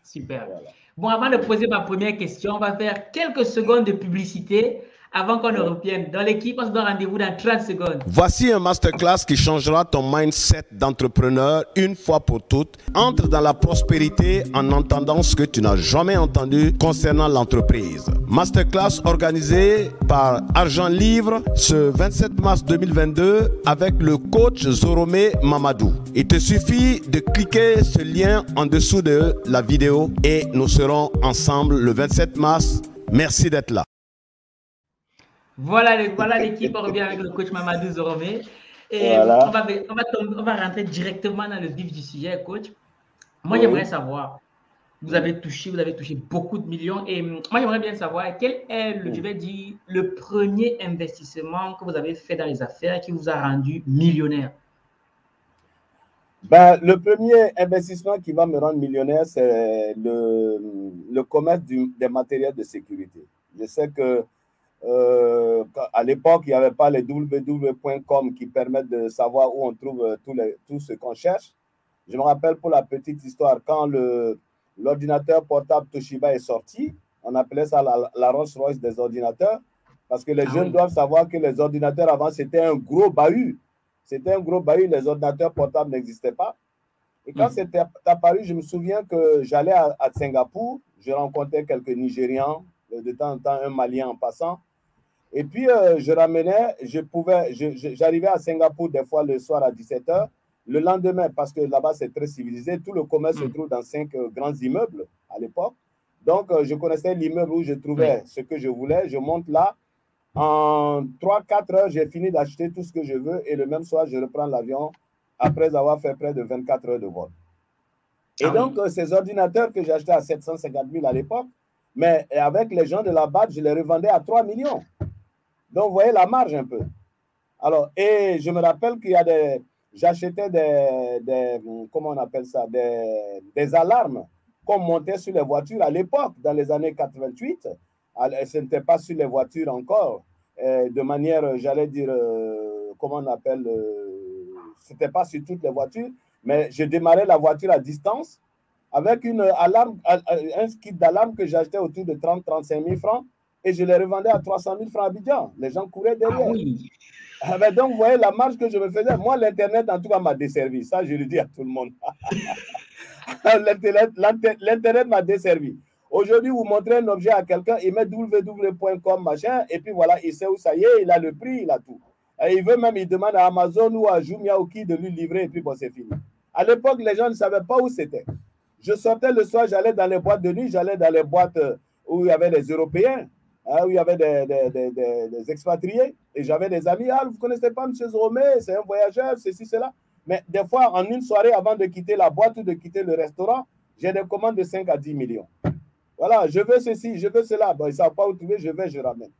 Super. Voilà. Bon, avant de poser ma première question, on va faire quelques secondes de publicité avant qu'on ne revienne. Dans l'équipe, on se donne rendez-vous dans 30 secondes. Voici un masterclass qui changera ton mindset d'entrepreneur une fois pour toutes. Entre dans la prospérité en entendant ce que tu n'as jamais entendu concernant l'entreprise. Masterclass organisé par Argent Livre ce 27 mars 2022 avec le coach Zoromé Mamadou. Il te suffit de cliquer ce lien en dessous de la vidéo et nous serons ensemble le 27 mars. Merci d'être là. Voilà l'équipe, on revient avec le coach Mamadou Zoromé. Et voilà. on va rentrer directement dans le vif du sujet, coach. Moi, j'aimerais savoir, vous avez touché beaucoup de millions. Et moi, j'aimerais bien savoir quel est, le premier investissement que vous avez fait dans les affaires qui vous a rendu millionnaire. Le premier investissement qui va me rendre millionnaire, c'est le commerce des matériels de sécurité. Je sais que à l'époque, il n'y avait pas les www.com qui permettent de savoir où on trouve tout ce qu'on cherche. Je me rappelle pour la petite histoire, quand l'ordinateur portable Toshiba est sorti, on appelait ça la Rolls-Royce des ordinateurs, parce que les jeunes doivent savoir que les ordinateurs avant, c'était un gros bahut. C'était un gros bahut, les ordinateurs portables n'existaient pas. Et quand c'était apparu, je me souviens que j'allais à Singapour, je rencontrais quelques Nigérians, de temps en temps un Malien en passant. Et puis, je ramenais, j'arrivais à Singapour des fois le soir à 17h. Le lendemain, parce que là-bas, c'est très civilisé, tout le commerce se trouve dans 5 grands immeubles à l'époque. Donc, je connaissais l'immeuble où je trouvais ce que je voulais. Je monte là. En 3-4 heures, j'ai fini d'acheter tout ce que je veux. Et le même soir, je reprends l'avion après avoir fait près de 24 heures de vol. Et donc, ces ordinateurs que j'ai achetés à 750 000 à l'époque, mais avec les gens de la BAD, je les revendais à 3 millions. Donc, vous voyez la marge un peu. Alors, et je me rappelle qu'il y a j'achetais comment on appelle ça, des alarmes qu'on montait sur les voitures à l'époque, dans les années 88. Ce n'était pas sur les voitures encore, de manière, j'allais dire, comment on appelle, ce n'était pas sur toutes les voitures, mais je démarrais la voiture à distance avec une alarme, un kit d'alarme que j'achetais autour de 30-35 000 francs et je les revendais à 300 000 francs à Abidjan. Les gens couraient derrière. Donc, vous voyez la marge que je me faisais. Moi, l'Internet, en tout cas, m'a desservi. Ça, je le dis à tout le monde. L'Internet m'a desservi. Aujourd'hui, vous montrez un objet à quelqu'un, il met www.com, machin, et puis voilà, il sait où ça y est, il a le prix, il a tout. Et il veut même, il demande à Amazon ou à Jumia ou qui de lui livrer, et puis bon, c'est fini. À l'époque, les gens ne savaient pas où c'était. Je sortais le soir, j'allais dans les boîtes de nuit, j'allais dans les boîtes où il y avait des Européens, où il y avait des expatriés, et j'avais des amis, vous ne connaissez pas M. Zoromé, c'est un voyageur, ceci, cela. Mais des fois, en une soirée, avant de quitter la boîte ou de quitter le restaurant, j'ai des commandes de 5 à 10 millions. Voilà, je veux ceci, je veux cela. Bon, ils ne savent pas où trouver, je ramène.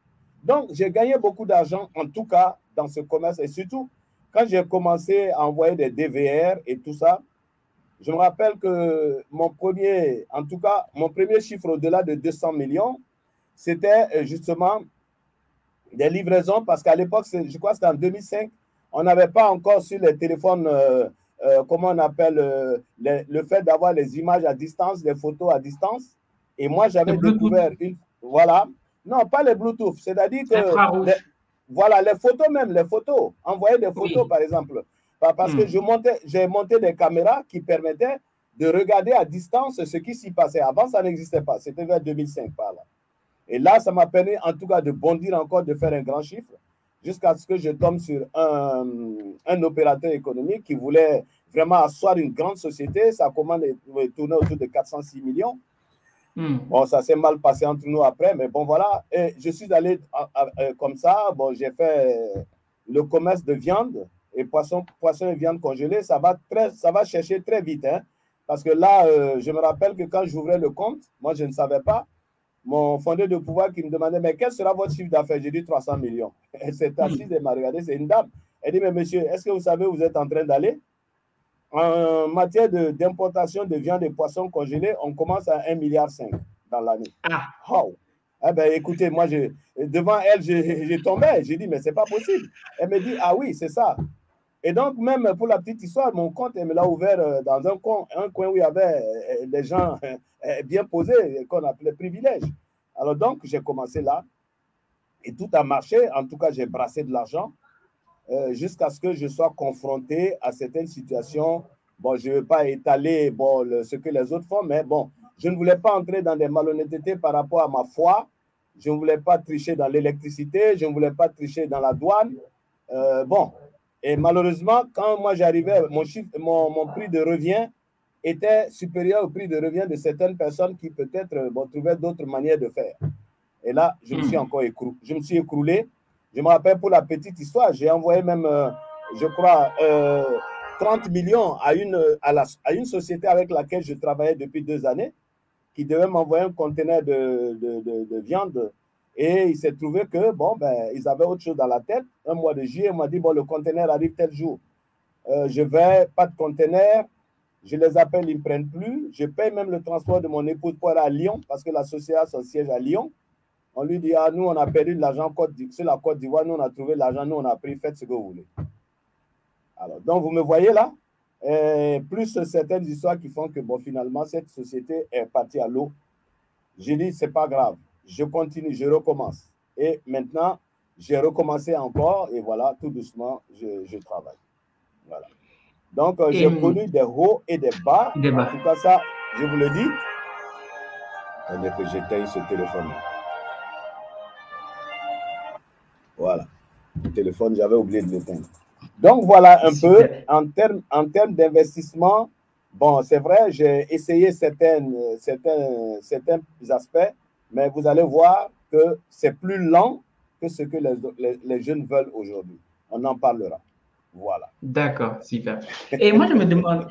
Donc, j'ai gagné beaucoup d'argent, en tout cas, dans ce commerce. Et surtout, quand j'ai commencé à envoyer des DVR et tout ça, je me rappelle que mon premier chiffre au-delà de 200 millions, c'était justement des livraisons, parce qu'à l'époque, je crois que c'était en 2005, on n'avait pas encore sur les téléphones, comment on appelle, le fait d'avoir les images à distance, les photos à distance. Et moi, j'avais découvert voilà. Non, pas les Bluetooth. C'est-à-dire que Voilà, les photos même, les photos. Envoyer des photos, Oui. par exemple. Parce que j'ai monté des caméras qui permettaient de regarder à distance ce qui s'y passait. Avant, ça n'existait pas. C'était vers 2005 par là. Et là, ça m'a permis en tout cas de bondir encore, de faire un grand chiffre, jusqu'à ce que je tombe sur un opérateur économique qui voulait vraiment asseoir une grande société. Sa commande tournait autour de 406 millions. Bon, ça s'est mal passé entre nous après, mais bon, voilà. Et je suis allé comme ça. Bon, j'ai fait le commerce de viande et poisson et viande congelée. Ça va chercher très vite, hein, parce que là, je me rappelle que quand j'ouvrais le compte, moi, je ne savais pas. Mon fondé de pouvoir qui me demandait, mais quel sera votre chiffre d'affaires? J'ai dit 300 millions. Elle s'est assise et m'a regardé, c'est une dame. Elle dit, mais monsieur, est-ce que vous savez où vous êtes en train d'aller? En matière d'importation de viande et poissons congelés, on commence à 1,5 milliard dans l'année. Ah. Oh. Eh bien, écoutez, moi, devant elle, j'ai tombé. J'ai dit, mais c'est pas possible. Elle me dit, ah oui, c'est ça. Et donc, même pour la petite histoire, mon compte, elle me l'a ouvert dans un coin où il y avait des gens bien posés, qu'on appelait privilèges. Alors donc, j'ai commencé là. Et tout a marché. En tout cas, j'ai brassé de l'argent jusqu'à ce que je sois confronté à certaines situations. Bon, je ne vais pas étaler ce que les autres font, mais bon, je ne voulais pas entrer dans des malhonnêtetés par rapport à ma foi. Je ne voulais pas tricher dans l'électricité. Je ne voulais pas tricher dans la douane. Bon. Et malheureusement, quand moi j'arrivais, mon prix de revient était supérieur au prix de revient de certaines personnes qui peut-être trouvaient d'autres manières de faire. Et là, je me suis écroulé. Je me rappelle pour la petite histoire, j'ai envoyé même, je crois, 30 millions à une société avec laquelle je travaillais depuis 2 années, qui devait m'envoyer un conteneur de viande. Et il s'est trouvé que, ils avaient autre chose dans la tête. Un mois de juillet, on m'a dit, le conteneur arrive tel jour. Je vais, pas de conteneur. Je les appelle, ils ne me prennent plus. Je paye même le transport de mon épouse pour aller à Lyon, parce que la société a son siège à Lyon. On lui dit, nous, on a perdu de l'argent sur la Côte d'Ivoire. Nous, on a trouvé l'argent. Nous, on a pris. Faites ce que vous voulez. Alors, donc, vous me voyez là, plus certaines histoires qui font que, finalement, cette société est partie à l'eau. J'ai dit, c'est pas grave. Je continue, je recommence. Et maintenant, j'ai recommencé encore et voilà, tout doucement, je travaille. Voilà. Donc, j'ai connu des hauts et des bas. En tout cas, ça, je vous le dis. Attendez que j'éteigne ce téléphone. Voilà. Le téléphone, j'avais oublié de l'éteindre. Donc, voilà un peu, en termes d'investissement, c'est vrai, j'ai essayé certains aspects, mais vous allez voir que c'est plus lent que ce que les jeunes veulent aujourd'hui. On en parlera. Voilà. D'accord, super. Et moi, je me demande,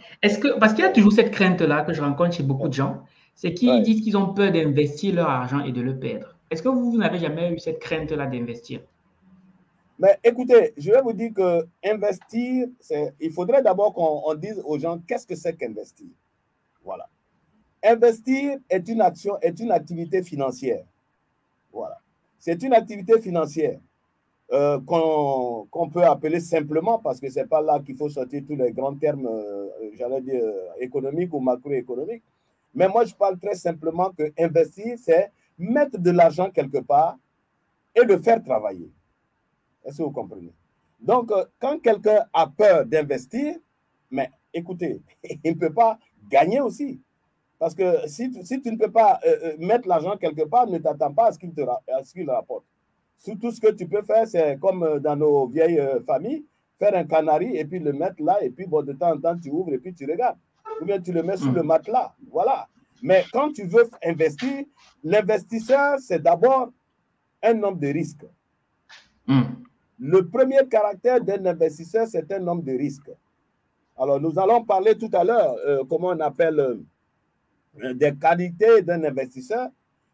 parce qu'il y a toujours cette crainte-là que je rencontre chez beaucoup de gens, c'est qu'ils disent qu'ils ont peur d'investir leur argent et de le perdre. Est-ce que vous n'avez jamais eu cette crainte-là d'investir? Mais écoutez, je vais vous dire que investir, il faudrait d'abord qu'on dise aux gens qu'est-ce que c'est qu'investir. Voilà. Investir est une action, est une activité financière. Voilà. C'est une activité financière qu'on peut appeler simplement, parce que ce n'est pas là qu'il faut sortir tous les grands termes, j'allais dire, économiques ou macroéconomiques. Mais moi, je parle très simplement que investir, c'est mettre de l'argent quelque part et le faire travailler. Est-ce que vous comprenez? Donc, quand quelqu'un a peur d'investir, mais écoutez, il ne peut pas gagner aussi. Parce que si tu ne peux pas mettre l'argent quelque part, ne t'attends pas à ce qu'il rapporte. Tout ce que tu peux faire, c'est comme dans nos vieilles familles, faire un canari et puis le mettre là, et puis de temps en temps, tu ouvres et puis tu regardes. Ou bien tu le mets sous le matelas. Voilà. Mais quand tu veux investir, l'investisseur, c'est d'abord un homme de risque. Le premier caractère d'un investisseur, c'est un homme de risque. Alors, nous allons parler tout à l'heure, comment on appelle des qualités d'un investisseur,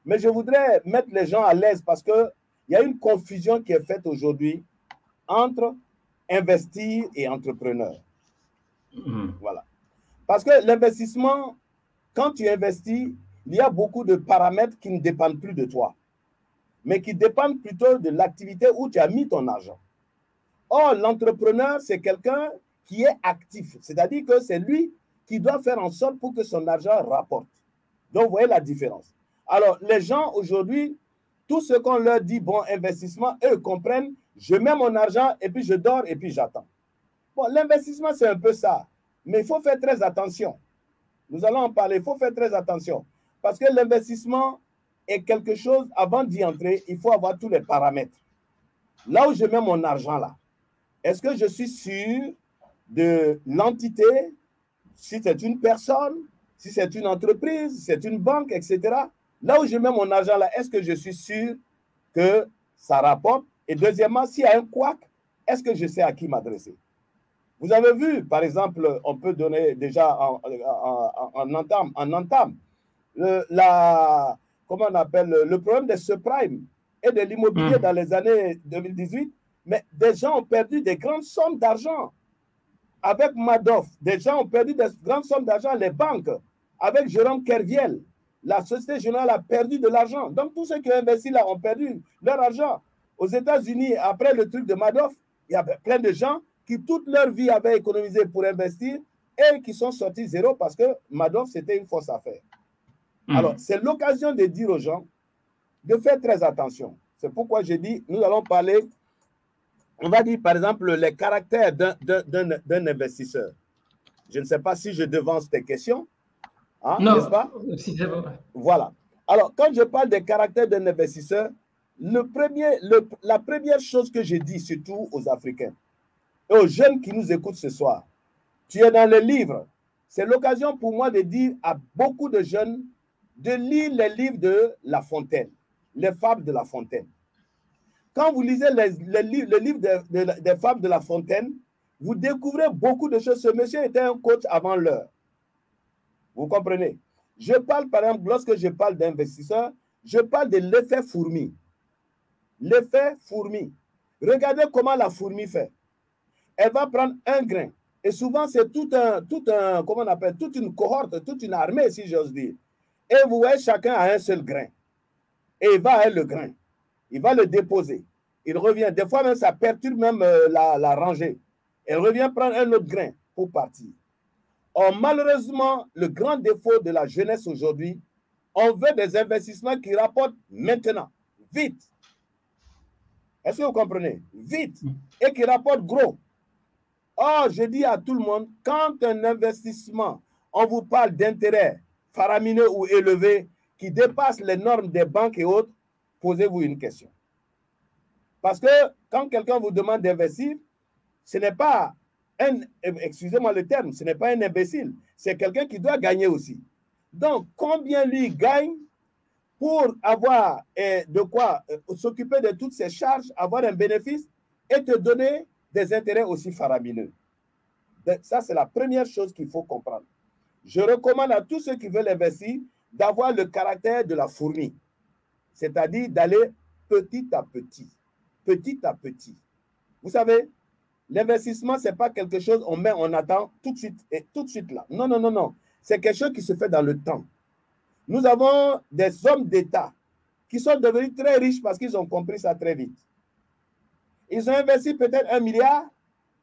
mais je voudrais mettre les gens à l'aise parce qu'il y a une confusion qui est faite aujourd'hui entre investir et entrepreneur. Voilà. Parce que l'investissement, quand tu investis, il y a beaucoup de paramètres qui ne dépendent plus de toi, mais qui dépendent plutôt de l'activité où tu as mis ton argent. Or, l'entrepreneur, c'est quelqu'un qui est actif, c'est-à-dire que c'est lui qui doit faire en sorte pour que son argent rapporte. Donc, vous voyez la différence. Alors, les gens aujourd'hui, tout ce qu'on leur dit, bon, investissement, eux comprennent, je mets mon argent et puis je dors et puis j'attends. Bon, l'investissement, c'est un peu ça. Mais il faut faire très attention. Nous allons en parler, il faut faire très attention. Parce que l'investissement est quelque chose, avant d'y entrer, il faut avoir tous les paramètres. Là où je mets mon argent là, est-ce que je suis sûr de l'entité, si c'est une personne, si c'est une entreprise, si c'est une banque, etc. Là où je mets mon argent là, est-ce que je suis sûr que ça rapporte? Et deuxièmement, s'il y a un couac, est-ce que je sais à qui m'adresser? Vous avez vu, par exemple, on peut donner déjà en entame, comment on appelle, le problème des subprimes et de l'immobilier dans les années 2018, mais des gens ont perdu des grandes sommes d'argent. Avec Madoff, des gens ont perdu des grandes sommes d'argent, les banques. Avec Jérôme Kerviel, la Société Générale a perdu de l'argent. Donc, tous ceux qui ont investi là ont perdu leur argent. Aux États-Unis, après le truc de Madoff, il y a plein de gens qui toute leur vie avaient économisé pour investir et qui sont sortis zéro parce que Madoff, c'était une fausse affaire. Alors, c'est l'occasion de dire aux gens de faire très attention. C'est pourquoi j'ai dit, nous allons parler, on va dire par exemple les caractères d'un investisseur. Je ne sais pas si je devance tes questions, hein, n'est-ce pas? Si c'est bon. Voilà. Alors, quand je parle des caractères d'un investisseur, la première chose que je dis surtout aux Africains et aux jeunes qui nous écoutent ce soir, tu es dans le livre. C'est l'occasion pour moi de dire à beaucoup de jeunes de lire les livres de La Fontaine, les fables de La Fontaine. Quand vous lisez le livre des fables de La Fontaine, vous découvrez beaucoup de choses. Ce monsieur était un coach avant l'heure. Vous comprenez? Je parle, par exemple, lorsque je parle d'investisseurs, je parle de l'effet fourmi. L'effet fourmi. Regardez comment la fourmi fait. Elle va prendre un grain. Et souvent, c'est comment on appelle, toute une cohorte, toute une armée, si j'ose dire. Et vous voyez, chacun a un seul grain. Et il va avec le grain. Il va le déposer. Il revient. Des fois, même, ça perturbe même la rangée. Elle revient prendre un autre grain pour partir. Or, malheureusement, le grand défaut de la jeunesse aujourd'hui, on veut des investissements qui rapportent maintenant, vite. Est-ce que vous comprenez? Vite. Et qui rapportent gros. Or, je dis à tout le monde, quand un investissement, on vous parle d'intérêts faramineux ou élevés qui dépassent les normes des banques et autres, posez-vous une question. Parce que quand quelqu'un vous demande d'investir, ce n'est pas excusez-moi le terme, ce n'est pas un imbécile, c'est quelqu'un qui doit gagner aussi. Donc, combien lui gagne pour avoir de quoi s'occuper de toutes ses charges, avoir un bénéfice et te donner des intérêts aussi faramineux. Donc, ça, c'est la première chose qu'il faut comprendre. Je recommande à tous ceux qui veulent investir d'avoir le caractère de la fourmi, c'est-à-dire d'aller petit à petit, petit à petit. Vous savez, l'investissement, ce n'est pas quelque chose on met, on attend tout de suite et tout de suite là. Non, non, non, non. C'est quelque chose qui se fait dans le temps. Nous avons des hommes d'État qui sont devenus très riches parce qu'ils ont compris ça très vite. Ils ont investi peut-être 1 milliard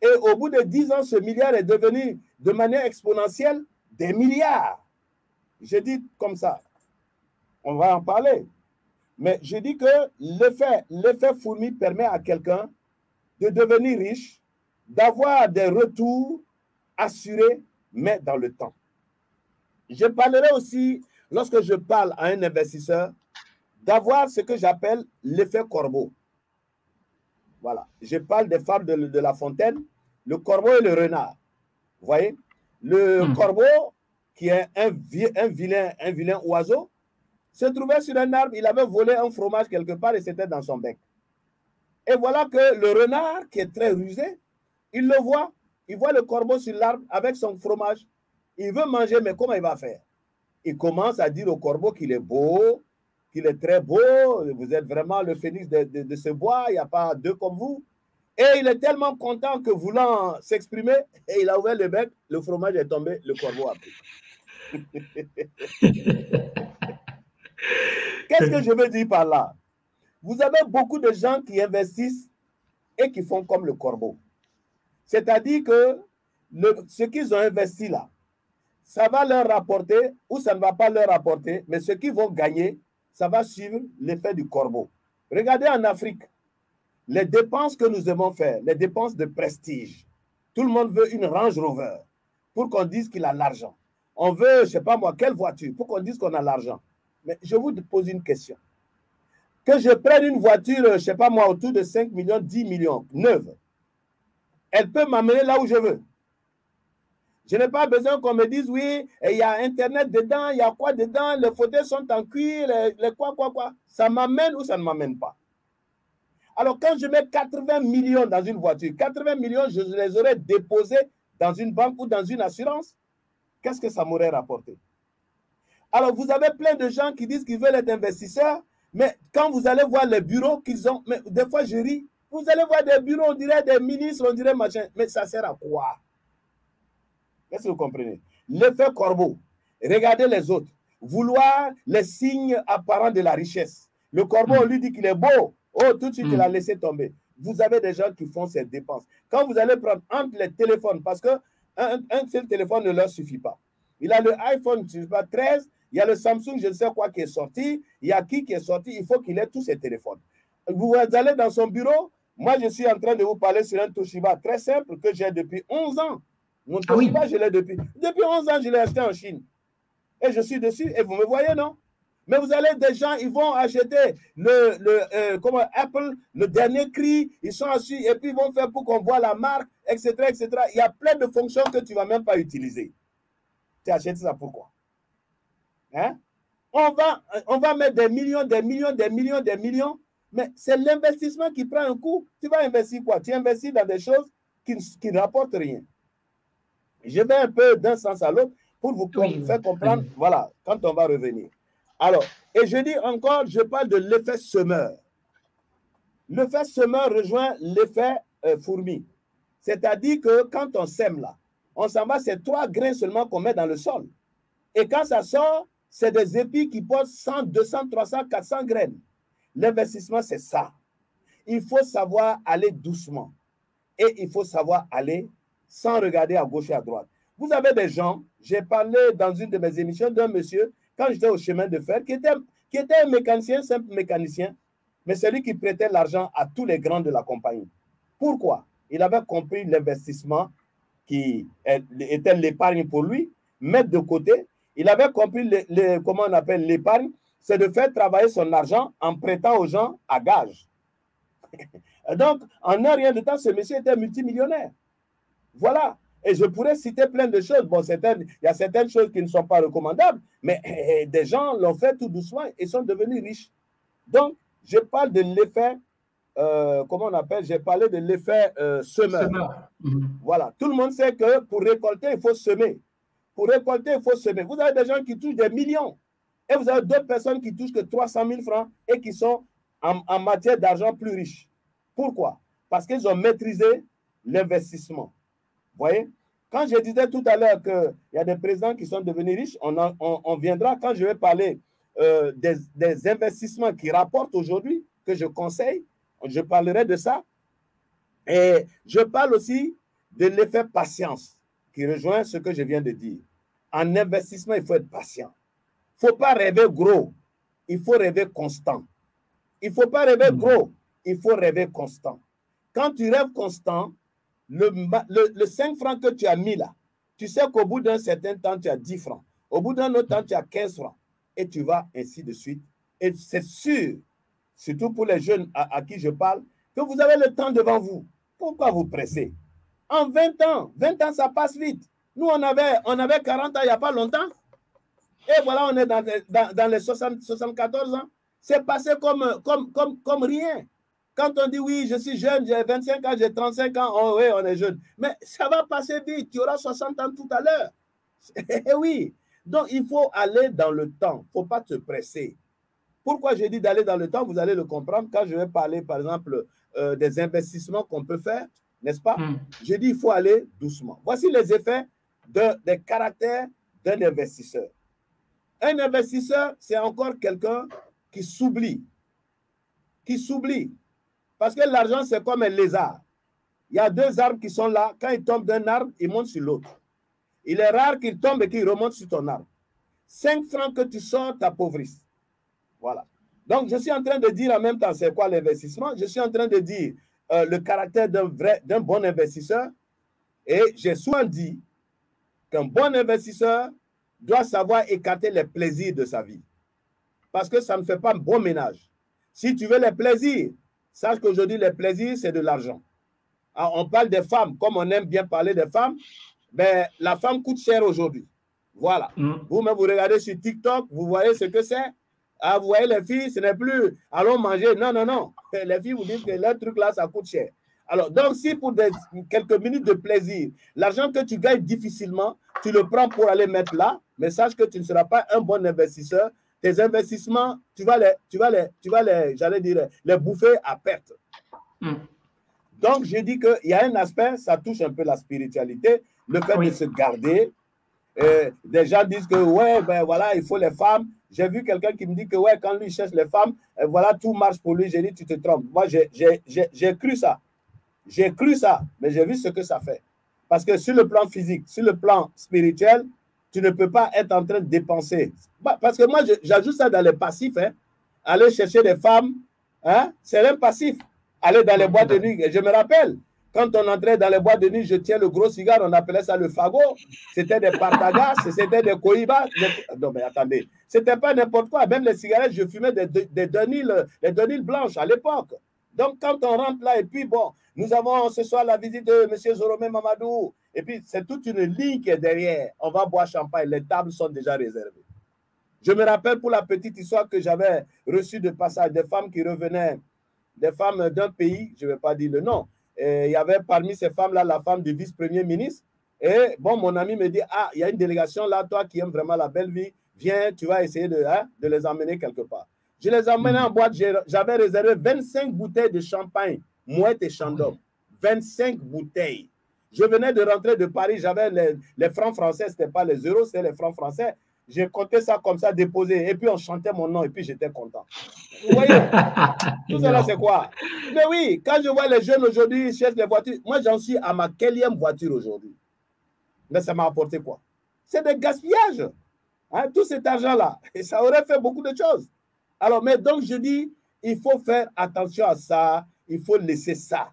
et au bout de 10 ans, ce milliard est devenu de manière exponentielle des milliards. Je dis comme ça. On va en parler. Mais je dis que l'effet fourmi permet à quelqu'un de devenir riche, d'avoir des retours assurés, mais dans le temps. Je parlerai aussi, lorsque je parle à un investisseur, d'avoir ce que j'appelle l'effet corbeau. Voilà. Je parle des fables de La Fontaine, le corbeau et le renard. Vous voyez? Le corbeau, qui est un vilain oiseau, se trouvait sur un arbre, il avait volé un fromage quelque part et c'était dans son bec. Et voilà que le renard, qui est très rusé, il le voit, il voit le corbeau sur l'arbre avec son fromage. Il veut manger, mais comment il va faire? Il commence à dire au corbeau qu'il est beau, qu'il est très beau, vous êtes vraiment le phénix de ce bois, il n'y a pas deux comme vous. Et il est tellement content que voulant s'exprimer, et il a ouvert le bec, le fromage est tombé, le corbeau a pris. Qu'est-ce que je veux dire par là? Vous avez beaucoup de gens qui investissent et qui font comme le corbeau. C'est-à-dire que ce qu'ils ont investi là, ça va leur rapporter ou ça ne va pas leur rapporter, mais ce qu'ils vont gagner, ça va suivre l'effet du corbeau. Regardez en Afrique, les dépenses que nous aimons faire, les dépenses de prestige. Tout le monde veut une Range Rover pour qu'on dise qu'il a l'argent. On veut, je ne sais pas moi, quelle voiture pour qu'on dise qu'on a l'argent. Mais je vous pose une question. Que je prenne une voiture, je ne sais pas moi, autour de 5 millions, 10 millions, neuve, elle peut m'amener là où je veux. Je n'ai pas besoin qu'on me dise, oui, il y a Internet dedans, il y a quoi dedans, les fauteuils sont en cuir, les quoi. Ça m'amène ou ça ne m'amène pas. Alors, quand je mets 80 millions dans une voiture, 80 millions, je les aurais déposés dans une banque ou dans une assurance, qu'est-ce que ça m'aurait rapporté? Alors, vous avez plein de gens qui disent qu'ils veulent être investisseurs, mais quand vous allez voir les bureaux qu'ils ont, mais des fois je ris, vous allez voir des bureaux, on dirait des ministres, on dirait machin, mais ça sert à quoi? Est-ce que vous comprenez? L'effet corbeau. Regardez les autres. Vouloir les signes apparents de la richesse. Le corbeau, on lui dit qu'il est beau. Oh, tout de suite, il a laissé tomber. Vous avez des gens qui font ces dépenses. Quand vous allez prendre entre les téléphones, parce qu'un seul téléphone ne leur suffit pas. Il a le iPhone, je ne sais pas, 13, il y a le Samsung, je ne sais quoi, qui est sorti, il y a qui est sorti, il faut qu'il ait tous ses téléphones. Vous allez dans son bureau, moi, je suis en train de vous parler sur un Toshiba très simple que j'ai depuis 11 ans. Mon Toshiba, je l'ai depuis 11 ans, je l'ai acheté en Chine. Et je suis dessus, et vous me voyez, non? Mais vous allez, des gens, ils vont acheter comment, Apple, le dernier cri, ils sont assis, et puis ils vont faire pour qu'on voit la marque, etc., etc. Il y a plein de fonctions que tu ne vas même pas utiliser. Tu achètes ça pourquoi? Hein? On va mettre des millions, mais c'est l'investissement qui prend un coup. Tu vas investir quoi? Tu investis dans des choses qui ne rapportent rien. Je vais un peu d'un sens à l'autre pour vous faire comprendre, voilà, quand on va revenir. Alors, et je dis encore, je parle de l'effet semeur. L'effet semeur rejoint l'effet fourmi. C'est-à-dire que quand on sème là, on s'en va, c'est 3 grains seulement qu'on met dans le sol. Et quand ça sort, c'est des épis qui portent 100, 200, 300, 400 graines. L'investissement, c'est ça. Il faut savoir aller doucement. Et il faut savoir aller sans regarder à gauche et à droite. Vous avez des gens, j'ai parlé dans une de mes émissions d'un monsieur, quand j'étais au chemin de fer, qui était un mécanicien, simple mécanicien, mais celui qui prêtait l'argent à tous les grands de la compagnie. Pourquoi? Il avait compris l'investissement qui était l'épargne pour lui, mettre de côté. Il avait compris comment on appelle l'épargne, c'est de faire travailler son argent en prêtant aux gens à gage. Donc, en un rien de temps, ce monsieur était multimillionnaire. Voilà. Et je pourrais citer plein de choses. Bon, il y a certaines choses qui ne sont pas recommandables, mais des gens l'ont fait tout doucement et sont devenus riches. Donc, je parle de l'effet, comment on appelle? J'ai parlé de l'effet semeur. Voilà. Tout le monde sait que pour récolter, il faut semer. Pour récolter, il faut semer. Vous avez des gens qui touchent des millions. Et vous avez d'autres personnes qui touchent que 300 000 francs et qui sont en matière d'argent plus riches. Pourquoi? Parce qu'ils ont maîtrisé l'investissement. Vous voyez? Quand je disais tout à l'heure qu'il y a des présidents qui sont devenus riches, on viendra quand je vais parler des investissements qui rapportent aujourd'hui, que je conseille, je parlerai de ça. Et je parle aussi de l'effet patience, qui rejoint ce que je viens de dire. En investissement, il faut être patient. Il ne faut pas rêver gros, il faut rêver constant. Il ne faut pas rêver gros, il faut rêver constant. Quand tu rêves constant, le 5 francs que tu as mis là, tu sais qu'au bout d'un certain temps, tu as 10 francs. Au bout d'un autre temps, tu as 15 francs. Et tu vas ainsi de suite. Et c'est sûr, surtout pour les jeunes à qui je parle, que vous avez le temps devant vous. Pourquoi vous pressez? En 20 ans, ça passe vite. Nous, on avait 40 ans il n'y a pas longtemps. Et voilà, on est dans les 74 ans. C'est passé comme rien. Quand on dit oui, je suis jeune, j'ai 25 ans, j'ai 35 ans, oh oui, on est jeune. Mais ça va passer vite, tu auras 60 ans tout à l'heure. Eh oui. Donc, il faut aller dans le temps. Il ne faut pas te presser. Pourquoi j'ai dit d'aller dans le temps? Vous allez le comprendre quand je vais parler, par exemple, des investissements qu'on peut faire, n'est-ce pas? J'ai dit il faut aller doucement. Voici les effets des caractères d'un investisseur. Un investisseur, c'est encore quelqu'un qui s'oublie. Qui s'oublie. Parce que l'argent, c'est comme un lézard. Il y a 2 arbres qui sont là. Quand ils tombent d'un arbre, ils montent sur l'autre. Il est rare qu'ils tombent et qu'ils remontent sur ton arbre. 5 francs que tu sors t'appauvrissent. Voilà. Donc, je suis en train de dire en même temps, c'est quoi l'investissement? Je suis en train de dire le caractère d'un bon investisseur. Et j'ai souvent dit qu'un bon investisseur doit savoir écarter les plaisirs de sa vie. Parce que ça ne fait pas un bon ménage. Si tu veux les plaisirs, sache qu'aujourd'hui, les plaisirs, c'est de l'argent. On parle des femmes, comme on aime bien parler des femmes, mais la femme coûte cher aujourd'hui. Voilà. Vous-même, vous regardez sur TikTok, vous voyez ce que c'est. Ah, vous voyez les filles, ce n'est plus allons manger. Non, non, non. Les filles vous disent que leur truc là, ça coûte cher. Alors, donc, si pour quelques minutes de plaisir, l'argent que tu gagnes difficilement, tu le prends pour aller mettre là, mais sache que tu ne seras pas un bon investisseur. Tes investissements, tu vas les j'allais dire, les bouffer à perte. Donc, je dis qu'il y a un aspect, ça touche un peu la spiritualité, le fait de se garder. Des gens disent que, ouais, ben voilà, il faut les femmes. J'ai vu quelqu'un qui me dit que, ouais, quand lui cherche les femmes, voilà, tout marche pour lui. J'ai dit, tu te trompes. Moi, j'ai cru ça. J'ai cru ça, mais j'ai vu ce que ça fait. Parce que sur le plan physique, sur le plan spirituel, tu ne peux pas être en train de dépenser. Parce que moi, j'ajoute ça dans les passifs. Hein. Aller chercher des femmes, hein, c'est un passif. Aller dans les boîtes de nuit. Et je me rappelle, quand on entrait dans les boîtes de nuit, je tiens le gros cigare, on appelait ça le fagot. C'était des partagas, c'était des cohibas. Non, mais attendez, c'était pas n'importe quoi. Même les cigarettes, je fumais des Dunhill blanches à l'époque. Donc, quand on rentre là, et puis bon, nous avons ce soir la visite de M. Zoromé Mamadou, et puis c'est toute une ligne qui est derrière. On va boire champagne, les tables sont déjà réservées. Je me rappelle pour la petite histoire que j'avais reçue de passage des femmes qui revenaient, des femmes d'un pays, je ne vais pas dire le nom. Et il y avait parmi ces femmes-là la femme du vice-premier ministre. Et bon, mon ami me dit, ah, il y a une délégation là, toi qui aimes vraiment la belle vie, viens, tu vas essayer de les emmener quelque part. Je les emmenais en boîte, j'avais réservé 25 bouteilles de champagne, Mouette et Chandon. 25 bouteilles. Je venais de rentrer de Paris, j'avais les francs français, ce n'était pas les euros, c'était les francs français. J'ai compté ça comme ça, déposé, et puis on chantait mon nom, et puis j'étais content. Vous voyez, tout cela c'est quoi? Mais oui, quand je vois les jeunes aujourd'hui, ils cherchent les voitures, moi j'en suis à ma quatrième voiture aujourd'hui. Mais ça m'a apporté quoi? C'est des gaspillages. Hein, tout cet argent-là, et ça aurait fait beaucoup de choses. Alors, mais donc je dis, il faut faire attention à ça, il faut laisser ça.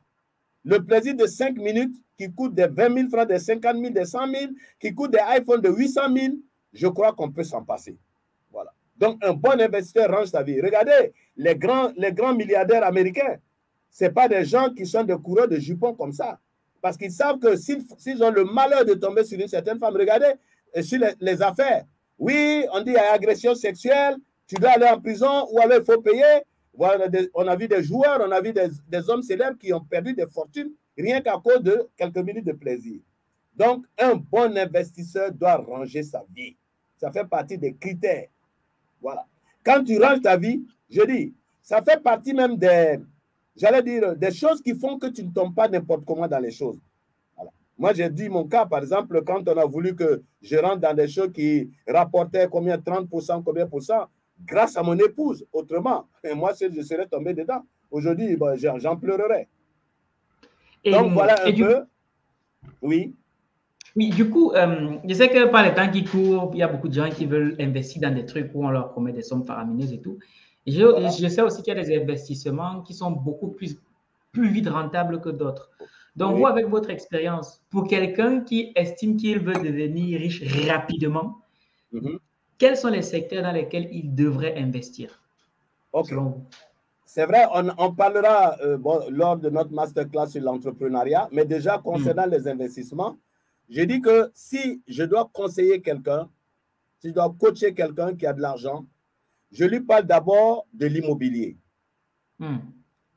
Le plaisir de 5 minutes qui coûte des 20 000 francs, des 50 000, des 100 000, qui coûte des iPhones de 800 000, je crois qu'on peut s'en passer. Voilà. Donc, un bon investisseur range sa vie. Regardez, les grands milliardaires américains, ce n'est pas des gens qui sont des coureurs de jupons comme ça. Parce qu'ils savent que s'ils ont le malheur de tomber sur une certaine femme, regardez, sur les affaires. Oui, on dit agression sexuelle, tu dois aller en prison ou alors il faut payer. Voilà, on a vu des joueurs, on a vu des hommes célèbres qui ont perdu des fortunes rien qu'à cause de quelques minutes de plaisir. Donc, un bon investisseur doit ranger sa vie. Ça fait partie des critères. Voilà. Quand tu ranges ta vie, je dis, ça fait partie même des choses qui font que tu ne tombes pas n'importe comment dans les choses. Voilà. Moi, j'ai dit mon cas, par exemple, quand on a voulu que je rentre dans des choses qui rapportaient combien, 30%, combien pour cent, grâce à mon épouse, autrement. Et moi, je serais tombé dedans. Aujourd'hui, ben, j'en pleurerais. Donc, voilà un peu. Oui. Oui, du coup, je sais que par les temps qui courent, il y a beaucoup de gens qui veulent investir dans des trucs où on leur promet des sommes faramineuses et tout. Et je sais aussi qu'il y a des investissements qui sont beaucoup plus vite rentables que d'autres. Donc, vous, avec votre expérience, pour quelqu'un qui estime qu'il veut devenir riche rapidement, quels sont les secteurs dans lesquels il devrait investir, selon vous? C'est vrai, on parlera lors de notre masterclass sur l'entrepreneuriat, mais déjà concernant les investissements, je dis que si je dois conseiller quelqu'un, si je dois coacher quelqu'un qui a de l'argent, je lui parle d'abord de l'immobilier.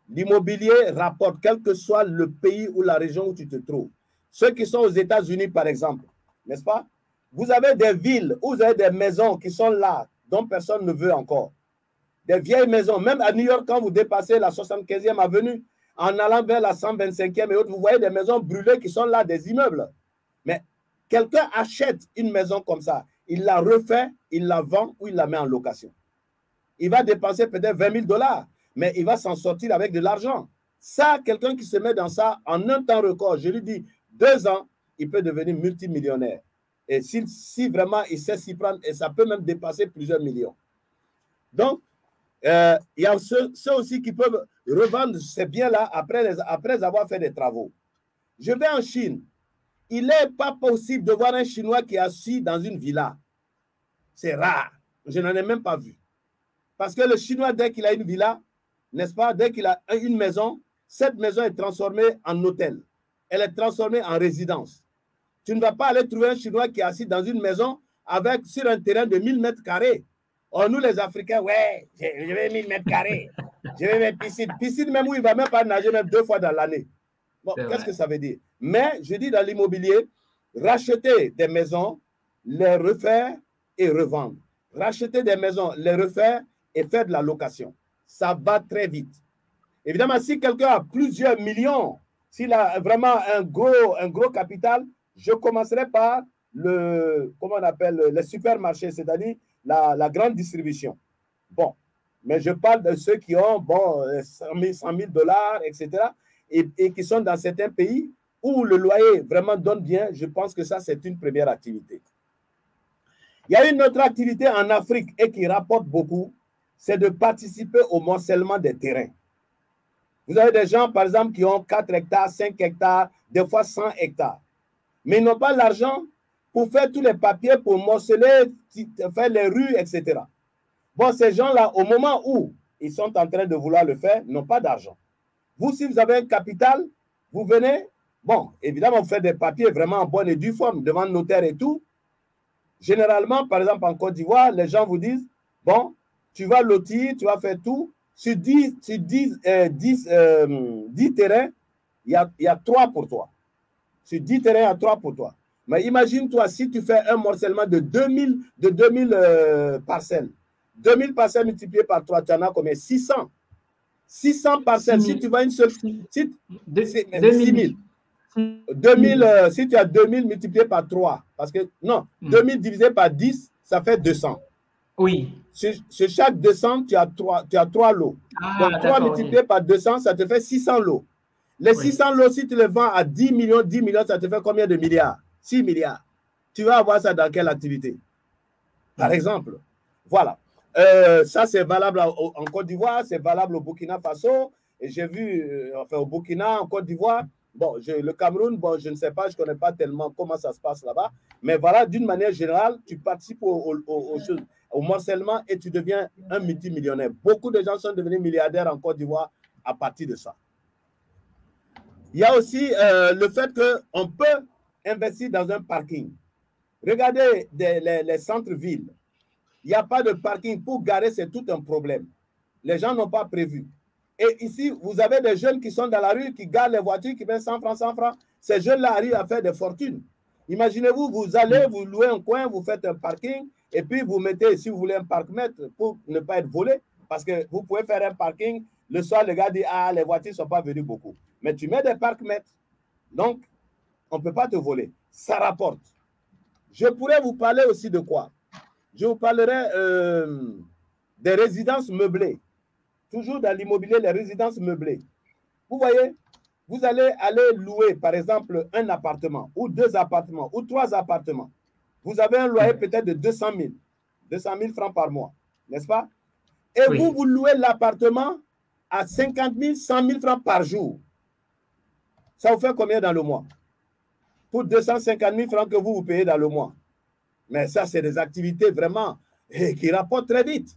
L'immobilier rapporte, quel que soit le pays ou la région où tu te trouves. Ceux qui sont aux États-Unis, par exemple, n'est-ce pas? Vous avez des villes où vous avez des maisons qui sont là, dont personne ne veut encore. Des vieilles maisons. Même à New York, quand vous dépassez la 75e avenue, en allant vers la 125e et autres, vous voyez des maisons brûlées qui sont là, des immeubles. Mais quelqu'un achète une maison comme ça, il la refait, il la vend ou il la met en location. Il va dépenser peut-être 20 000 $, mais il va s'en sortir avec de l'argent. Ça, quelqu'un qui se met dans ça, en un temps record, je lui dis, 2 ans, il peut devenir multimillionnaire. Et si vraiment il sait s'y prendre, et ça peut même dépasser plusieurs millions. Donc, Il y a ceux aussi qui peuvent revendre ces biens-là après avoir fait des travaux. Je vais en Chine. Il n'est pas possible de voir un Chinois qui est assis dans une villa. C'est rare. Je n'en ai même pas vu. Parce que le Chinois, dès qu'il a une villa, n'est-ce pas, dès qu'il a une maison, cette maison est transformée en hôtel. Elle est transformée en résidence. Tu ne vas pas aller trouver un Chinois qui est assis dans une maison sur un terrain de 1000 mètres carrés. Oh, nous, les Africains, ouais, je vais 1000 mètres carrés. Je vais mettre piscine. Piscine même où il ne va même pas nager même 2 fois dans l'année. Bon, qu'est-ce que ça veut dire? Mais je dis dans l'immobilier, racheter des maisons, les refaire et revendre. Racheter des maisons, les refaire et faire de la location. Ça va très vite. Évidemment, si quelqu'un a plusieurs millions, s'il a vraiment un gros capital, je commencerai par comment on appelle, les supermarchés, c'est-à-dire la grande distribution. Bon, mais je parle de ceux qui ont 100 000 $, etc., et qui sont dans certains pays où le loyer vraiment donne bien. Je pense que ça, c'est une première activité. Il y a une autre activité en Afrique et qui rapporte beaucoup, c'est de participer au morcellement des terrains. Vous avez des gens, par exemple, qui ont 4 hectares, 5 hectares, des fois 100 hectares. Mais ils n'ont pas l'argent pour faire tous les papiers, pour morceler, faire les rues, etc. Bon, ces gens-là, au moment où ils sont en train de vouloir le faire, n'ont pas d'argent. Vous, si vous avez un capital, vous venez, bon, évidemment, vous faites des papiers vraiment en bonne et due forme, devant le notaire et tout. Généralement, par exemple, en Côte d'Ivoire, les gens vous disent, bon, tu vas lotir, tu vas faire tout. Sur 10 terrains, il y a 3 pour toi. Sur 10 terrains, il y a 3 pour toi. Mais imagine-toi, si tu fais un morcellement de 2000 parcelles, 2000 parcelles multipliées par 3, tu en as combien? 600. 600 parcelles. Si tu vas une seule... 6 000. 2000, si tu as 2000 multiplié par 3, parce que, non, 2000 divisé par 10, ça fait 200. Oui. Sur chaque 200, tu as 3 lots. Donc, 3 multiplié par 200, ça te fait 600 lots. Les 600 lots, si tu les vends à 10 millions, ça te fait combien de milliards? 6 milliards. Tu vas avoir ça dans quelle activité? Par exemple. Voilà. Ça, c'est valable en Côte d'Ivoire, c'est valable au Burkina Faso. Et j'ai vu, enfin, au Burkina, en Côte d'Ivoire, bon, le Cameroun, bon, je ne sais pas, je ne connais pas tellement comment ça se passe là-bas. Mais voilà, d'une manière générale, tu participes au morcellement et tu deviens un multimillionnaire. Beaucoup de gens sont devenus milliardaires en Côte d'Ivoire à partir de ça. Il y a aussi le fait qu'on peut investir dans un parking. Regardez les centres-villes. Il n'y a pas de parking. Pour garer, c'est tout un problème. Les gens n'ont pas prévu. Et ici, vous avez des jeunes qui sont dans la rue, qui garent les voitures, qui paient 100 francs, 100 francs. Ces jeunes-là arrivent à faire des fortunes. Imaginez-vous, vous allez, vous louez un coin, vous faites un parking, et puis vous mettez, si vous voulez, un parc-mètre pour ne pas être volé, parce que vous pouvez faire un parking. Le soir, le gars dit, ah, les voitures ne sont pas venues beaucoup. Mais tu mets des parcs-mètres. Donc, on ne peut pas te voler. Ça rapporte. Je pourrais vous parler aussi de quoi? Je vous parlerai des résidences meublées. Toujours dans l'immobilier, les résidences meublées. Vous voyez, vous allez louer, par exemple, un appartement, ou 2 appartements, ou 3 appartements. Vous avez un loyer peut-être de 200 000 francs par mois, n'est-ce pas? Et vous louez l'appartement à 50 000, 100 000 francs par jour. Ça vous fait combien dans le mois? Pour 250 000 francs que vous payez dans le mois. Mais ça, c'est des activités vraiment qui rapportent très vite.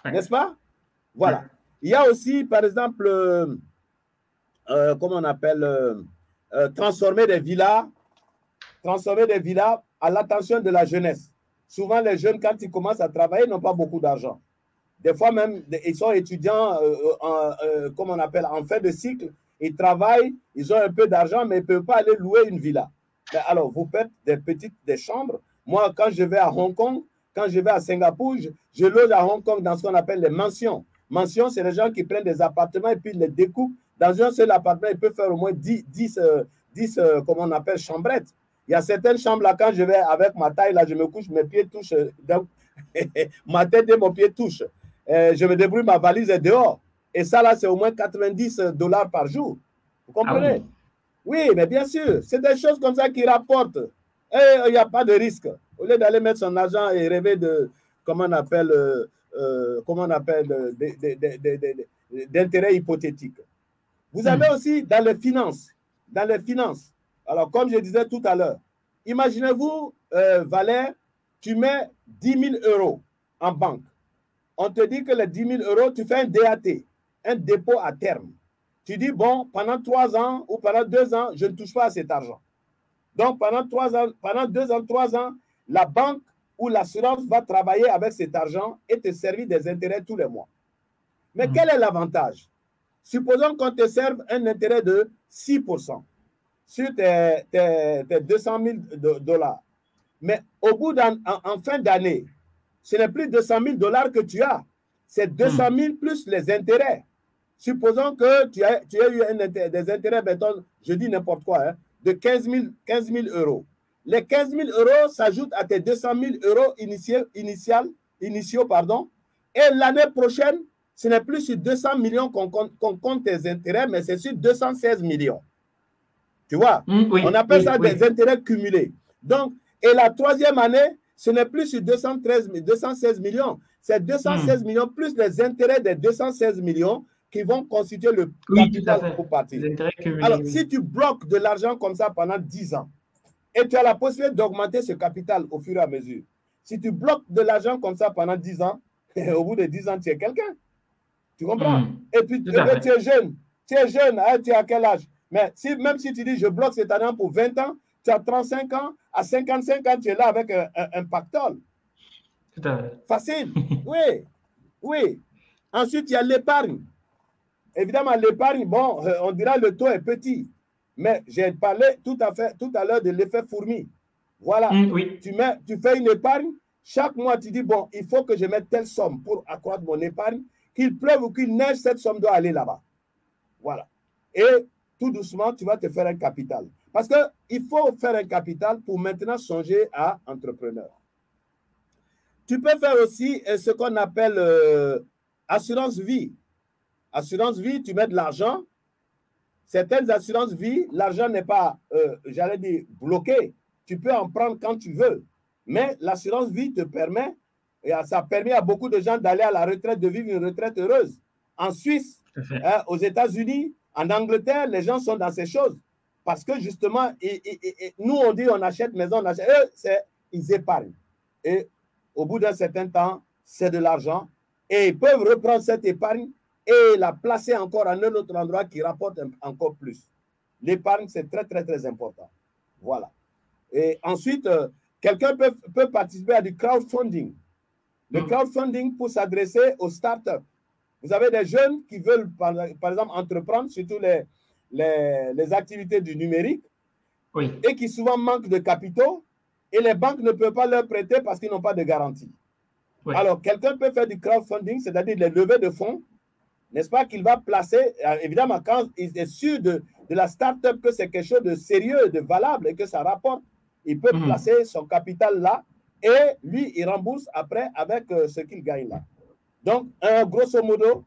N'est-ce pas? Voilà. Il y a aussi, par exemple, comment on appelle, transformer des villas à l'attention de la jeunesse. Souvent, les jeunes, quand ils commencent à travailler, n'ont pas beaucoup d'argent. Des fois même, ils sont étudiants, comment on appelle, en fin de cycle. Ils travaillent, ils ont un peu d'argent, mais ils ne peuvent pas aller louer une villa. Mais alors, vous faites des chambres. Moi, quand je vais à Hong Kong, quand je vais à Singapour, je loge à Hong Kong dans ce qu'on appelle les mansions. Mansions, c'est les gens qui prennent des appartements et puis ils les découpent. Dans un seul appartement, ils peuvent faire au moins 10 comment on appelle, chambrettes. Il y a certaines chambres là, quand je vais avec ma taille, là, je me couche, mes pieds touchent, ma tête et mon pied touchent. Je me débrouille, ma valise est dehors. Et ça, là, c'est au moins 90 $ par jour. Vous comprenez? Oui, mais bien sûr, c'est des choses comme ça qui rapportent. Et il n'y a pas de risque. Au lieu d'aller mettre son argent et rêver de, comment on appelle, comment on appelle, d'intérêts hypothétiques. Vous avez aussi dans les finances, alors comme je disais tout à l'heure, imaginez-vous, Valère, tu mets 10 000 euros en banque. On te dit que les 10 000 euros, tu fais un DAT, un dépôt à terme. Tu dis, bon, pendant 3 ans ou pendant 2 ans, je ne touche pas à cet argent. Donc, pendant 2 ans, 3 ans, la banque ou l'assurance va travailler avec cet argent et te servir des intérêts tous les mois. Mais quel est l'avantage? Supposons qu'on te serve un intérêt de 6% sur tes 200 000 $. Mais au bout en fin d'année, ce n'est plus 200 000 $ que tu as, c'est 200 000 plus les intérêts. Supposons que tu as eu des intérêts, mettons, je dis n'importe quoi, hein, de 15 000 euros. Les 15 000 euros s'ajoutent à tes 200 000 euros initiaux, et l'année prochaine, ce n'est plus sur 200 millions qu'on compte tes intérêts, mais c'est sur 216 millions. Tu vois, on appelle ça des intérêts cumulés. Donc, et la troisième année, ce n'est plus sur 216 millions, c'est 216 millions plus les intérêts des 216 millions qui vont constituer le capital pour partir. Alors, si tu bloques de l'argent comme ça pendant 10 ans, et tu as la possibilité d'augmenter ce capital au fur et à mesure, si tu bloques de l'argent comme ça pendant 10 ans, au bout de 10 ans, tu es quelqu'un. Tu comprends? Et puis, tu es jeune. Tu es jeune, hein, tu es à quel âge? Mais même si tu dis, je bloque cet argent pour 20 ans, tu as 35 ans, à 55 ans, tu es là avec un pactole. Tout à fait. Facile. Oui. Ensuite, il y a l'épargne. Évidemment, l'épargne, bon, on dira le taux est petit. Mais j'ai parlé tout à l'heure de l'effet fourmi. Voilà. Tu fais une épargne. Chaque mois, tu dis, bon, il faut que je mette telle somme pour accroître mon épargne. Qu'il pleuve ou qu'il neige, cette somme doit aller là-bas. Voilà. Et tout doucement, tu vas te faire un capital. Parce qu'il faut faire un capital pour maintenant songer à entrepreneur. Tu peux faire aussi ce qu'on appelle assurance vie. Assurance vie, tu mets de l'argent. Certaines assurances vie, l'argent n'est pas, j'allais dire, bloqué. Tu peux en prendre quand tu veux. Mais l'assurance vie te permet, et ça permet à beaucoup de gens d'aller à la retraite, de vivre une retraite heureuse. En Suisse, aux États-Unis, en Angleterre, les gens sont dans ces choses. Parce que justement, nous, on dit on achète maison, on achète. Eux, ils épargnent. Et au bout d'un certain temps, c'est de l'argent. Et ils peuvent reprendre cette épargne et la placer encore à un autre endroit qui rapporte encore plus. L'épargne, c'est très, très, très important. Voilà. Et ensuite, quelqu'un peut participer à du crowdfunding. Le crowdfunding pour s'adresser aux startups. Vous avez des jeunes qui veulent, par exemple, entreprendre, surtout les activités du numérique, et qui souvent manquent de capitaux, et les banques ne peuvent pas leur prêter parce qu'ils n'ont pas de garantie. Alors, quelqu'un peut faire du crowdfunding, c'est-à-dire les levées de fonds, n'est-ce pas, qu'il va placer, évidemment, quand il est sûr de la start-up que c'est quelque chose de sérieux, de valable et que ça rapporte, il peut placer son capital là et lui, il rembourse après avec ce qu'il gagne là. Donc, grosso modo,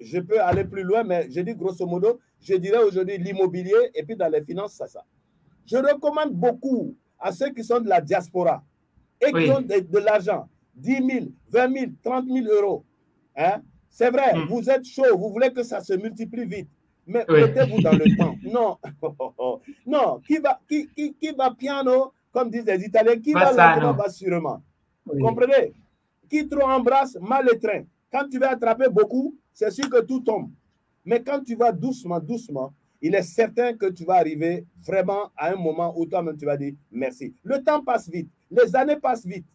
je peux aller plus loin, mais je dis grosso modo, je dirais aujourd'hui l'immobilier et puis dans les finances, ça. Je recommande beaucoup à ceux qui sont de la diaspora et qui ont de l'argent, 10 000, 20 000, 30 000 euros. Hein? C'est vrai, vous êtes chaud, vous voulez que ça se multiplie vite, mais mettez-vous dans le temps. Non, qui va piano, comme disent les Italiens, qui va lentement, va sûrement. Vous comprenez? Qui trop embrasse, mal le train. Quand tu vas attraper beaucoup, c'est sûr que tout tombe. Mais quand tu vas doucement, il est certain que tu vas arriver vraiment à un moment où toi-même tu vas dire merci. Le temps passe vite, les années passent vite.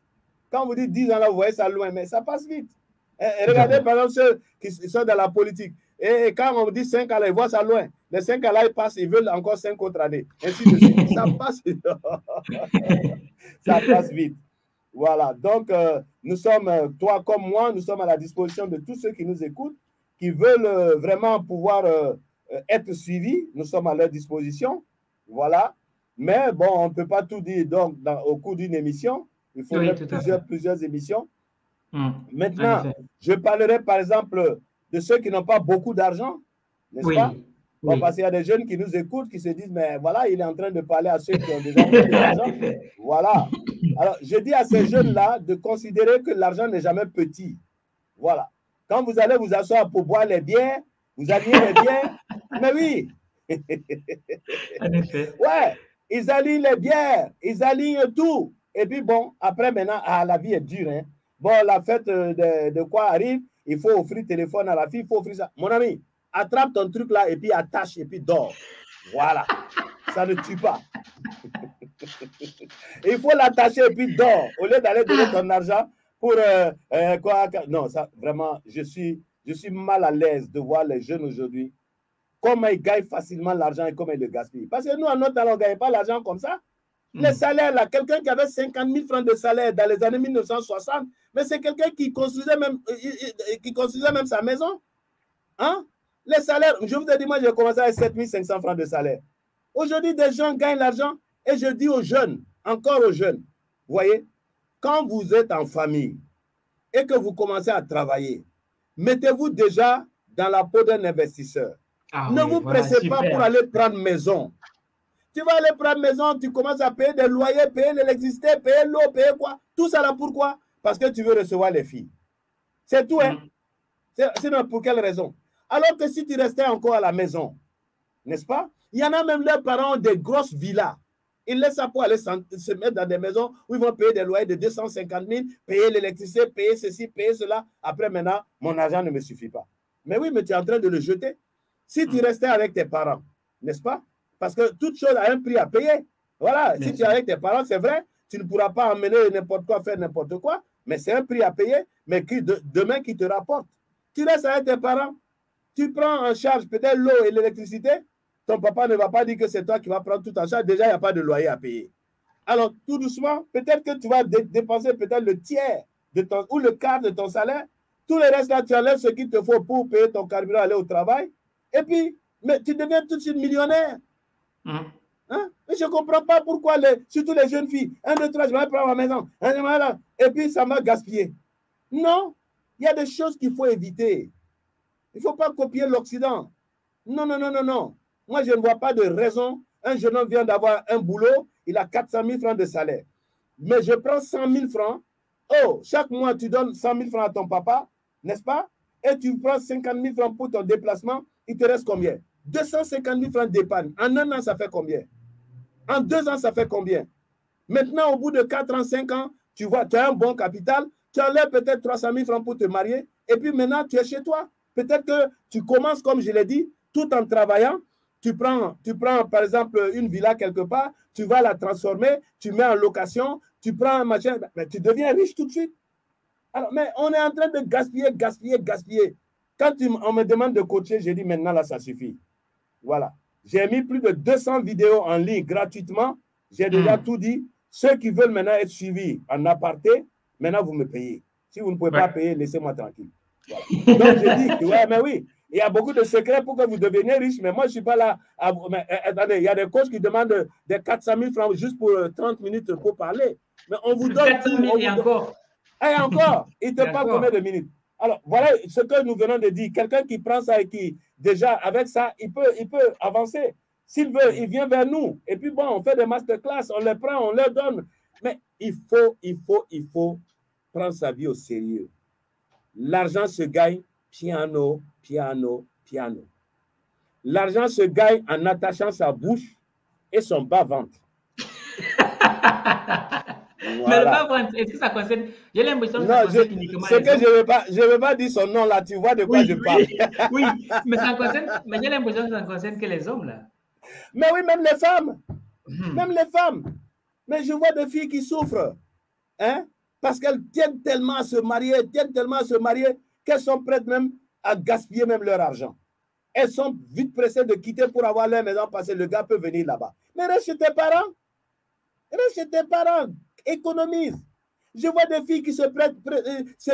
Quand vous dites 10 ans là, vous voyez ça loin, mais ça passe vite. Et regardez par exemple ceux qui sont dans la politique. Et quand on dit 5 ans là, ils voient ça loin. Les 5 ans là, ils passent, ils veulent encore 5 autres années. Ainsi de suite. Ça passe vite. Ça passe vite. Voilà. Donc, nous sommes, toi comme moi, nous sommes à la disposition de tous ceux qui nous écoutent, qui veulent vraiment pouvoir être suivis. Nous sommes à leur disposition. Voilà. Mais bon, on ne peut pas tout dire donc, au cours d'une émission. Il faudrait plusieurs émissions. Maintenant, je parlerai par exemple de ceux qui n'ont pas beaucoup d'argent, n'est-ce pas? Bon, parce qu'il y a des jeunes qui nous écoutent, qui se disent, mais voilà, il est en train de parler à ceux qui ont déjà beaucoup d'argent. Voilà. Alors, je dis à ces jeunes-là de considérer que l'argent n'est jamais petit. Voilà. Quand vous allez vous asseoir pour boire les bières, vous alignez les bières, mais oui. En effet. Ouais, ils alignent les bières, ils alignent tout. Et puis bon, après maintenant, la vie est dure. Hein. Bon, la fête de quoi arrive, il faut offrir téléphone à la fille, il faut offrir ça. Mon ami, attrape ton truc là et puis attache et puis dors. Voilà. Ça ne tue pas. Il faut l'attacher et puis dors. Au lieu d'aller donner ton argent pour quoi. Non, ça vraiment, je suis mal à l'aise de voir les jeunes aujourd'hui, comment ils gagnent facilement l'argent et comment ils le gaspillent. Parce que nous, à notre temps, on ne gagne pas l'argent comme ça. Les salaires, là, quelqu'un qui avait 50 000 francs de salaire dans les années 1960, mais c'est quelqu'un qui construisait même sa maison. Hein? Les salaires, je vous ai dit, moi, j'ai commencé avec 7 500 francs de salaire. Aujourd'hui, des gens gagnent l'argent et je dis aux jeunes, encore aux jeunes, vous voyez, quand vous êtes en famille et que vous commencez à travailler, mettez-vous déjà dans la peau d'un investisseur. Ne vous pressez pas pour aller prendre maison. Tu vas aller prendre maison, tu commences à payer des loyers, payer l'électricité, payer l'eau, payer quoi. Tout ça là, pourquoi? Parce que tu veux recevoir les filles. C'est tout, hein? Sinon, pour quelle raison? Alors que si tu restais encore à la maison, n'est-ce pas? Il y en a même leurs parents ont des grosses villas. Ils laissent ça pour aller se mettre dans des maisons où ils vont payer des loyers de 250 000, payer l'électricité, payer ceci, payer cela. Après, maintenant, mon argent ne me suffit pas. Mais oui, mais tu es en train de le jeter. Si tu restais avec tes parents, n'est-ce pas? Parce que toute chose a un prix à payer. Voilà, si tu es avec tes parents, c'est vrai, tu ne pourras pas emmener n'importe quoi, faire n'importe quoi, mais c'est un prix à payer, mais demain qui te rapporte. Tu restes avec tes parents, tu prends en charge peut-être l'eau et l'électricité, ton papa ne va pas dire que c'est toi qui vas prendre tout en charge, déjà il n'y a pas de loyer à payer. Alors, tout doucement, peut-être que tu vas dépenser peut-être le tiers ou le quart de ton salaire, tout le reste là, tu enlèves ce qu'il te faut pour payer ton carburant, aller au travail, et puis, mais tu deviens tout de suite millionnaire. Hein? Mais je ne comprends pas pourquoi, surtout les jeunes filles, 1, 2, 3, je vais prendre ma maison, et puis ça m'a gaspillé. Non, il y a des choses qu'il faut éviter. Il ne faut pas copier l'Occident. Non, non, non, non, non. Moi, je ne vois pas de raison. Un jeune homme vient d'avoir un boulot, il a 400 000 francs de salaire. Mais je prends 100 000 francs. Oh, chaque mois, tu donnes 100 000 francs à ton papa, n'est-ce pas? Et tu prends 50 000 francs pour ton déplacement, il te reste combien? 250 000 francs d'épargne. En un an, ça fait combien? En 2 ans, ça fait combien? Maintenant, au bout de 4 ans, 5 ans, tu vois, tu as un bon capital, tu enlèves peut-être 300 000 francs pour te marier, et puis maintenant, tu es chez toi. Peut-être que tu commences, comme je l'ai dit, tout en travaillant. Tu prends, par exemple, une villa quelque part, tu vas la transformer, tu mets en location, tu prends un machin, mais tu deviens riche tout de suite. Alors, mais on est en train de gaspiller, gaspiller, gaspiller. Quand on me demande de coacher, j'ai dit maintenant, là, ça suffit. Voilà. J'ai mis plus de 200 vidéos en ligne gratuitement. J'ai déjà tout dit. Ceux qui veulent maintenant être suivis en aparté, maintenant, vous me payez. Si vous ne pouvez pas payer, laissez-moi tranquille. Voilà. Donc, je dis, ouais, mais oui, il y a beaucoup de secrets pour que vous deveniez riche, mais moi, je ne suis pas là. Attendez, il y a des coachs qui demandent des 400 000 francs juste pour 30 minutes pour parler. Mais on vous donne tout. Et encore. Et encore, il te parle combien de minutes? Alors, voilà ce que nous venons de dire. Quelqu'un qui prend ça et qui, déjà, avec ça, il peut avancer. S'il veut, il vient vers nous. Et puis, bon, on fait des masterclass, on les prend, on leur donne. Mais il faut prendre sa vie au sérieux. L'argent se gagne piano, piano, piano. L'argent se gagne en attachant sa bouche et son bas-ventre. Voilà. Mais le bas-ventre, est-ce que ça concerne... J'ai l'impression que ça concerne uniquement... C'est que je ne veux pas dire son nom là, tu vois de quoi je parle. Oui, mais ça concerne... Mais j'ai l'impression que ça ne concerne que les hommes là. Mais oui, même les femmes. Même les femmes. Mais je vois des filles qui souffrent. Hein? Parce qu'elles tiennent tellement à se marier, qu'elles sont prêtes même à gaspiller même leur argent. Elles sont vite pressées de quitter pour avoir leur maison parce que le gars peut venir là-bas. Mais reste chez tes parents. Reste chez tes parents. Économise. Je vois des filles qui se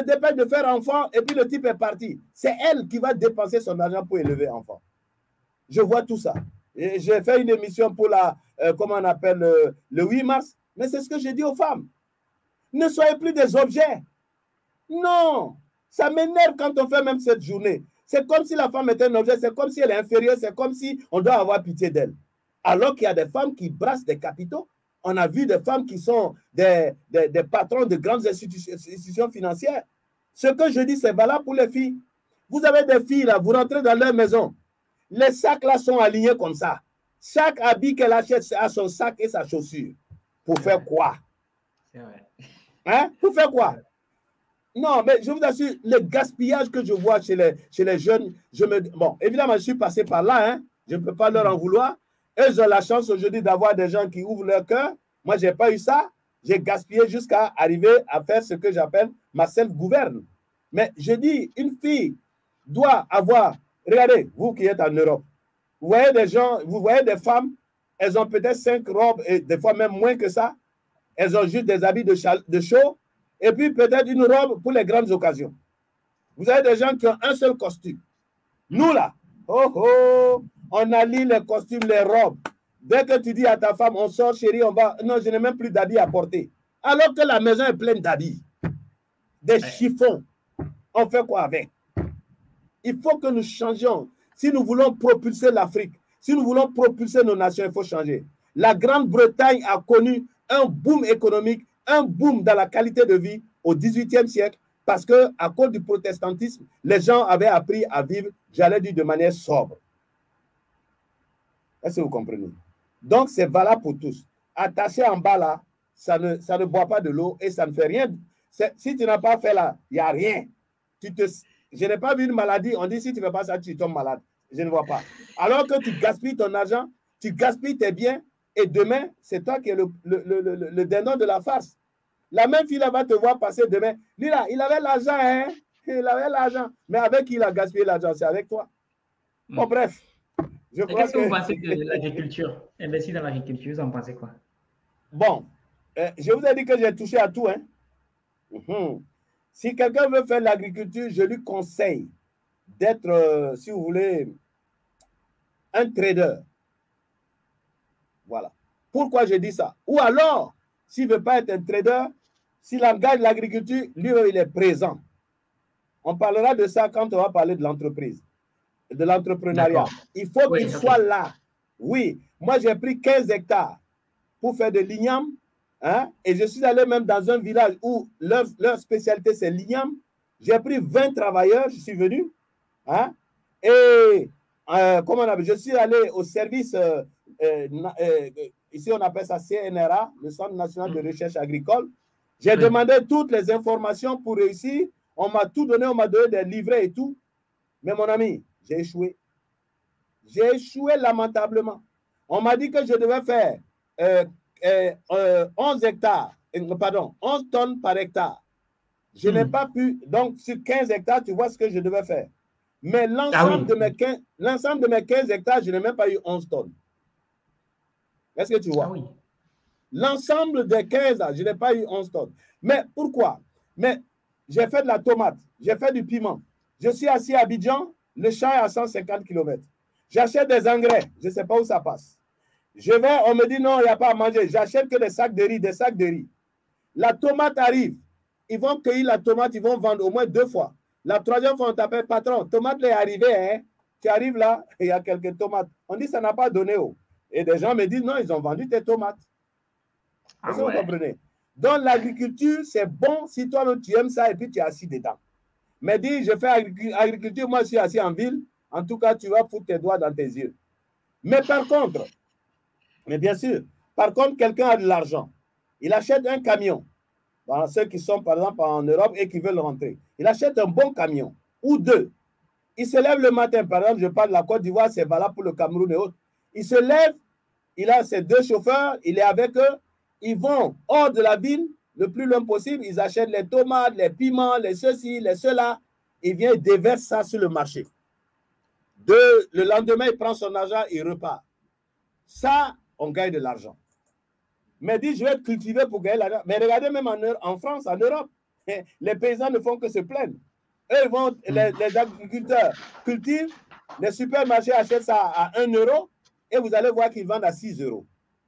dépêchent de faire enfant et puis le type est parti. C'est elle qui va dépenser son argent pour élever enfant. Je vois tout ça. J'ai fait une émission pour comment on appelle, le 8 mars. Mais c'est ce que j'ai dit aux femmes. Ne soyez plus des objets. Non. Ça m'énerve quand on fait même cette journée. C'est comme si la femme était un objet, c'est comme si elle est inférieure, c'est comme si on doit avoir pitié d'elle. Alors qu'il y a des femmes qui brassent des capitaux. On a vu des femmes qui sont des patrons de grandes institutions financières. Ce que je dis, c'est valable pour les filles. Vous avez des filles, là, vous rentrez dans leur maison. Les sacs, là, sont alignés comme ça. Chaque habit qu'elle achète a son sac et sa chaussure. Pour faire quoi? C'est vrai. Hein? Pour faire quoi? Non, mais je vous assure, le gaspillage que je vois chez les jeunes, bon, évidemment, je suis passé par là, hein, je ne peux pas leur en vouloir. Eux, ils ont la chance aujourd'hui d'avoir des gens qui ouvrent leur cœur. Moi, je n'ai pas eu ça. J'ai gaspillé jusqu'à arriver à faire ce que j'appelle ma self-gouverne. Mais je dis, une fille doit avoir, regardez, vous qui êtes en Europe, vous voyez des gens, vous voyez des femmes, elles ont peut-être 5 robes et des fois même moins que ça. Elles ont juste des habits de chaud et puis peut-être une robe pour les grandes occasions. Vous avez des gens qui ont un seul costume. Nous là, on allie les costumes, les robes. Dès que tu dis à ta femme, on sort chérie, on va... Non, je n'ai même plus d'habits à porter. Alors que la maison est pleine d'habits. Des chiffons. On fait quoi avec? Il faut que nous changions. Si nous voulons propulser l'Afrique, si nous voulons propulser nos nations, il faut changer. La Grande-Bretagne a connu un boom économique, un boom dans la qualité de vie au XVIIIe siècle parce qu'à cause du protestantisme, les gens avaient appris à vivre, j'allais dire, de manière sobre. Est-ce que vous comprenez? Donc, c'est valable pour tous. Attaché en bas là, ça ne boit pas de l'eau et ça ne fait rien. Si tu n'as pas fait là, il n'y a rien. Je n'ai pas vu une maladie. On dit si tu ne fais pas ça, tu tombes malade. Je ne vois pas. Alors que tu gaspilles ton argent, tu gaspilles tes biens et demain, c'est toi qui es le dindon de la farce. La même fille là va te voir passer demain. Lui là, il avait l'argent, hein? Il avait l'argent. Mais avec qui il a gaspillé l'argent? C'est avec toi. Bon, bref. Qu'est-ce que vous pensez de l'agriculture? Investir dans l'agriculture, vous en pensez quoi? Bon, je vous ai dit que j'ai touché à tout. Hein? Si quelqu'un veut faire l'agriculture, je lui conseille d'être, si vous voulez, un trader. Voilà. Pourquoi je dis ça? Ou alors, s'il ne veut pas être un trader, s'il engage l'agriculture, lui, il est présent. On parlera de ça quand on va parler de l'entreprise, de l'entrepreneuriat. Il faut qu'il soit là. Oui, moi, j'ai pris 15 hectares pour faire de l'igname. Hein? Et je suis allé même dans un village où leur spécialité, c'est l'igname. J'ai pris 20 travailleurs, je suis venu. Hein? Et comment on appelle? Je suis allé au service, ici on appelle ça CNRA, le Centre national de recherche agricole. J'ai demandé toutes les informations pour réussir. On m'a tout donné, on m'a donné des livrets et tout. Mais mon ami, j'ai échoué. J'ai échoué lamentablement. On m'a dit que je devais faire 11 hectares, pardon, 11 tonnes par hectare. Je n'ai pas pu, donc sur 15 hectares, tu vois ce que je devais faire. Mais l'ensemble de mes 15 hectares, je n'ai même pas eu 11 tonnes. Est-ce que tu vois? L'ensemble des 15, je n'ai pas eu 11 tonnes. Mais pourquoi? Mais j'ai fait de la tomate, j'ai fait du piment. Je suis assis à Abidjan, le champ est à 150 km. J'achète des engrais, je ne sais pas où ça passe. Je vais, on me dit non, il n'y a pas à manger. J'achète que des sacs de riz, des sacs de riz. La tomate arrive. Ils vont cueillir la tomate, ils vont vendre au moins 2 fois. La 3e fois, on t'appelle patron. Tomate est arrivée, hein? Tu arrives là, il y a quelques tomates. On dit ça n'a pas donné. Et des gens me disent non, ils ont vendu tes tomates. Est-ce que vous comprenez? Donc l'agriculture, c'est bon si toi-même tu aimes ça et puis tu es assis dedans. Mais dis, je fais agriculture, moi je suis assis en ville. En tout cas, tu vas foutre tes doigts dans tes yeux. Mais par contre, mais bien sûr, par contre, quelqu'un a de l'argent. Il achète un camion. Dans ceux qui sont, par exemple, en Europe et qui veulent rentrer. Il achète un bon camion ou 2. Il se lève le matin. Par exemple, je parle de la Côte d'Ivoire, c'est valable pour le Cameroun et autres. Il se lève, il a ses 2 chauffeurs, il est avec eux. Ils vont hors de la ville le plus loin possible. Ils achètent les tomates, les piments, les ceci, les cela. Il vient, il déverse ça sur le marché. Le lendemain, il prend son argent, il repart. Ça, on gagne de l'argent. Mais dit, je vais cultiver pour gagner l'argent. Mais regardez même en France, en Europe, les paysans ne font que se plaindre. Eux, ils vont, les agriculteurs cultivent, les supermarchés achètent ça à 1 euro et vous allez voir qu'ils vendent à 6 euros.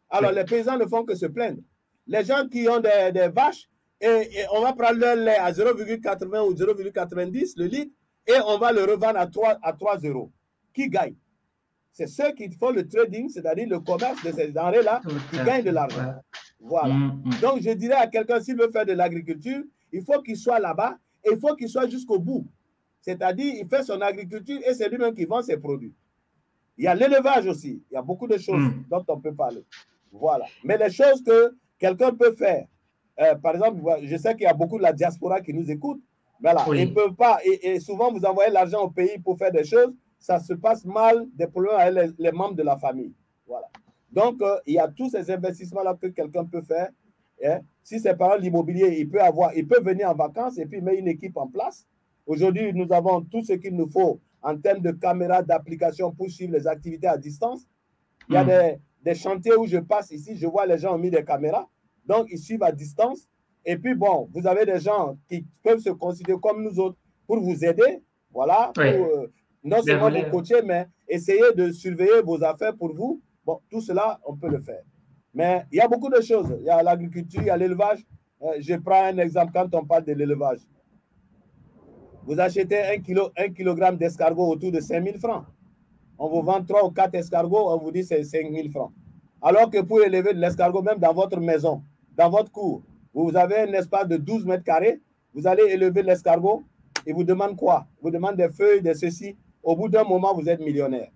Alors, les paysans ne font que se plaindre. Les gens qui ont des vaches, et on va prendre leur lait à 0,80 ou 0,90 le litre, et on va le revendre à 3 euros. Qui gagne? C'est ceux qui font le trading, c'est-à-dire le commerce de ces denrées-là, qui gagnent de l'argent. Voilà. Donc, je dirais à quelqu'un, s'il veut faire de l'agriculture, il faut qu'il soit là-bas et il faut qu'il soit jusqu'au bout. C'est-à-dire, il fait son agriculture et c'est lui-même qui vend ses produits. Il y a l'élevage aussi. Il y a beaucoup de choses dont on peut parler. Voilà. Mais les choses que quelqu'un peut faire, par exemple, je sais qu'il y a beaucoup de la diaspora qui nous écoute. Voilà. Ils ne peuvent pas, et souvent, vous envoyez l'argent au pays pour faire des choses, ça se passe mal, des problèmes avec les membres de la famille. Voilà. Donc, il y a tous ces investissements-là que quelqu'un peut faire. Hein. Si c'est par l'immobilier, il peut venir en vacances et puis mettre une équipe en place. Aujourd'hui, nous avons tout ce qu'il nous faut en termes de caméras, d'applications pour suivre les activités à distance. Il y a des chantiers où je passe ici, je vois les gens ont mis des caméras, donc ils suivent à distance. Et puis bon, vous avez des gens qui peuvent se considérer comme nous autres pour vous aider, voilà, pour non seulement vous coacher, mais essayer de surveiller vos affaires pour vous. Bon, tout cela, on peut le faire. Mais il y a beaucoup de choses. Il y a l'agriculture, il y a l'élevage. Je prends un exemple quand on parle de l'élevage. Vous achetez 1 kilogramme d'escargot autour de 5 000 francs. On vous vend 3 ou 4 escargots, on vous dit c'est 5 000 francs. Alors que pour élever de l'escargot, même dans votre maison, dans votre cour, vous avez un espace de 12 mètres carrés, vous allez élever l'escargot, et vous demande quoi? Vous demande des feuilles, de ceci. Au bout d'un moment, vous êtes millionnaire.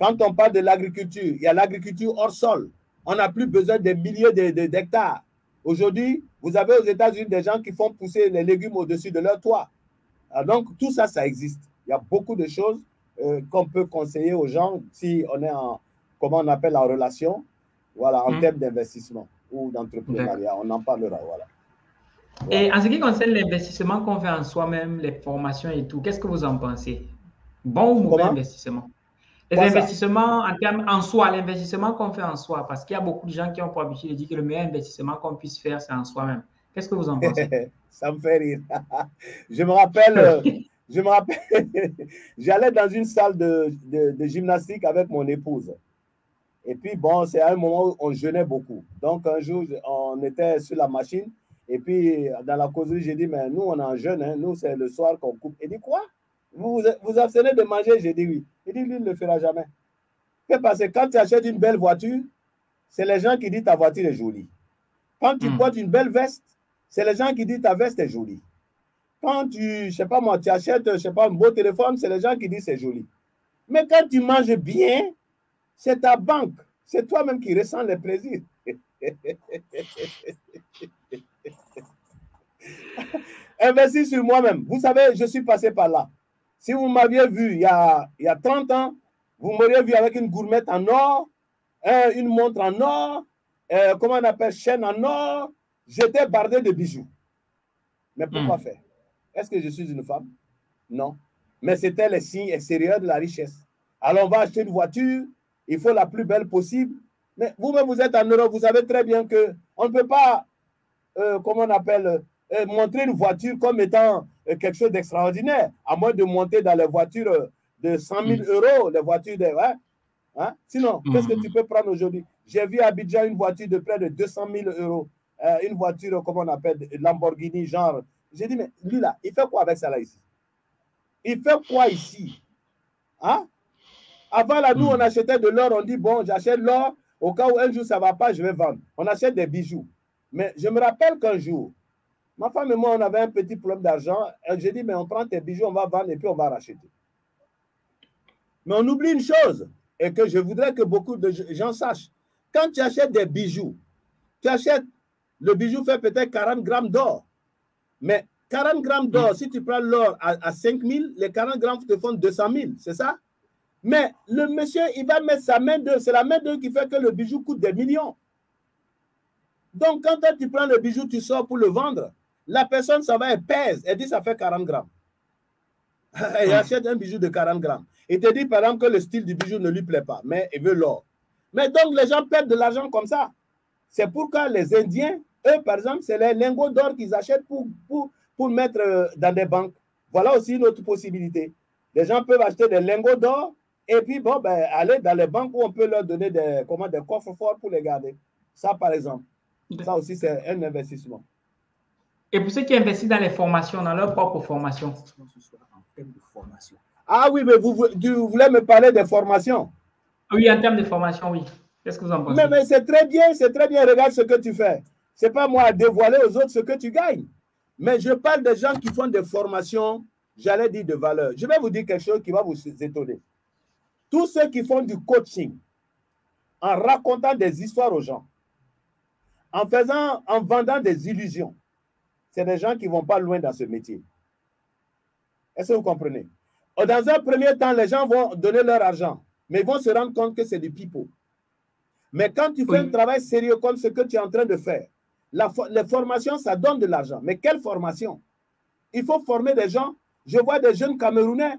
Quand on parle de l'agriculture, il y a l'agriculture hors sol. On n'a plus besoin de milliers d'hectares. Aujourd'hui, vous avez aux États-Unis des gens qui font pousser les légumes au-dessus de leur toit. Donc, tout ça, ça existe. Il y a beaucoup de choses qu'on peut conseiller aux gens si on est en, comment on appelle, en relation, voilà, en termes d'investissement ou d'entrepreneuriat. On en parlera, voilà. Et en ce qui concerne l'investissement qu'on fait en soi-même, les formations et tout, qu'est-ce que vous en pensez? Bon ou mauvais investissement? Les investissements en termes en soi, l'investissement qu'on fait en soi, parce qu'il y a beaucoup de gens qui ont pour habitude de dire que le meilleur investissement qu'on puisse faire, c'est en soi-même. Qu'est-ce que vous en pensez? Ça me fait rire. Je me rappelle, j'allais dans une salle de gymnastique avec mon épouse. Et puis, bon, c'est à un moment où on jeûnait beaucoup. Donc, un jour, on était sur la machine. Et puis, dans la causerie, j'ai dit, mais nous, on est en jeûne. Hein. Nous, c'est le soir qu'on coupe. Il dit, quoi? Vous abstenez de manger? J'ai dit oui. Il dit, lui, il ne le fera jamais. Parce que quand tu achètes une belle voiture, c'est les gens qui disent ta voiture est jolie. Quand tu portes une belle veste, c'est les gens qui disent ta veste est jolie. Quand tu, je sais pas moi, tu achètes, je sais pas, un beau téléphone, c'est les gens qui disent c'est joli. Mais quand tu manges bien, c'est ta banque. C'est toi-même qui ressens les plaisirs. Investir sur moi-même. Vous savez, je suis passé par là. Si vous m'aviez vu il y a 30 ans, vous m'auriez vu avec une gourmette en or, une montre en or, comment on appelle, chaîne en or. J'étais bardé de bijoux. Mais pourquoi faire? Est-ce que je suis une femme? Non. Mais c'était les signes extérieurs de la richesse. Alors, on va acheter une voiture, il faut la plus belle possible. Mais vous-même, vous êtes en Europe, vous savez très bien qu'on ne peut pas, comment on appelle, montrer une voiture comme étant quelque chose d'extraordinaire, à moins de monter dans les voitures de 100 000 euros, les voitures de... Hein? Sinon, qu'est-ce que tu peux prendre aujourd'hui? J'ai vu à Abidjan une voiture de près de 200 000 euros. Une voiture, comment on appelle, Lamborghini, genre. J'ai dit, mais lui là, il fait quoi avec ça là ici? Il fait quoi ici? Hein? Avant là, nous, on achetait de l'or, on dit, bon, j'achète l'or, au cas où un jour ça ne va pas, je vais vendre. On achète des bijoux. Mais je me rappelle qu'un jour, ma femme et moi, on avait un petit problème d'argent. J'ai dit, mais on prend tes bijoux, on va vendre et puis on va racheter. Mais on oublie une chose, et que je voudrais que beaucoup de gens sachent. Quand tu achètes des bijoux, tu achètes, le bijou fait peut-être 40 grammes d'or. Mais 40 grammes d'or, si tu prends l'or à 5 000, les 40 grammes te font 200 000, c'est ça? Mais le monsieur, il va mettre sa main d'œuvre. C'est la main d'œuvre qui fait que le bijou coûte des millions. Donc, quand toi, tu prends le bijou, tu sors pour le vendre, la personne, ça va, elle pèse. Elle dit, ça fait 40 grammes. Elle achète un bijou de 40 grammes. Il te dit, par exemple, que le style du bijou ne lui plaît pas, mais il veut l'or. Mais donc, les gens perdent de l'argent comme ça. C'est pourquoi les Indiens, eux, par exemple, c'est les lingots d'or qu'ils achètent pour mettre dans des banques. Voilà aussi une autre possibilité. Les gens peuvent acheter des lingots d'or et puis, bon, ben, aller dans les banques où on peut leur donner des coffres forts pour les garder. Ça, par exemple. Ça aussi, c'est un investissement. Et pour ceux qui investissent dans les formations, dans leur propre formation. Ah oui, mais vous voulez me parler des formations? Oui, en termes de formation, oui. Qu'est-ce que vous en pensez? Mais c'est très bien, c'est très bien. Regarde ce que tu fais. Ce n'est pas moi à dévoiler aux autres ce que tu gagnes. Mais je parle des gens qui font des formations, j'allais dire de valeur. Je vais vous dire quelque chose qui va vous étonner. Tous ceux qui font du coaching, en racontant des histoires aux gens, en vendant des illusions, c'est des gens qui ne vont pas loin dans ce métier. Est-ce que vous comprenez? Dans un premier temps, les gens vont donner leur argent, mais ils vont se rendre compte que c'est du pipeau. Mais quand tu fais un travail sérieux comme ce que tu es en train de faire, les formations, ça donne de l'argent. Mais quelle formation? Il faut former des gens. Je vois des jeunes Camerounais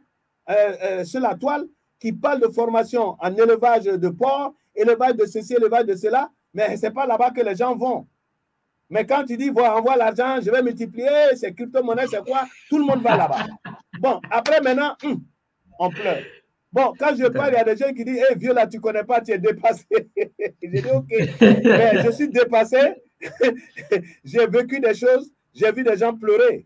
sur la toile qui parlent de formation en élevage de porc, élevage de ceci, élevage de cela, mais ce n'est pas là-bas que les gens vont. Mais quand tu dis, envoie l'argent, je vais multiplier, c'est crypto-monnaie, c'est quoi? Tout le monde va là-bas. Bon, après maintenant, on pleure. Bon, quand je parle, il y a des gens qui disent, hé, vieux là, tu ne connais pas, tu es dépassé. J'ai dit, ok, mais je suis dépassé. J'ai vécu des choses, j'ai vu des gens pleurer.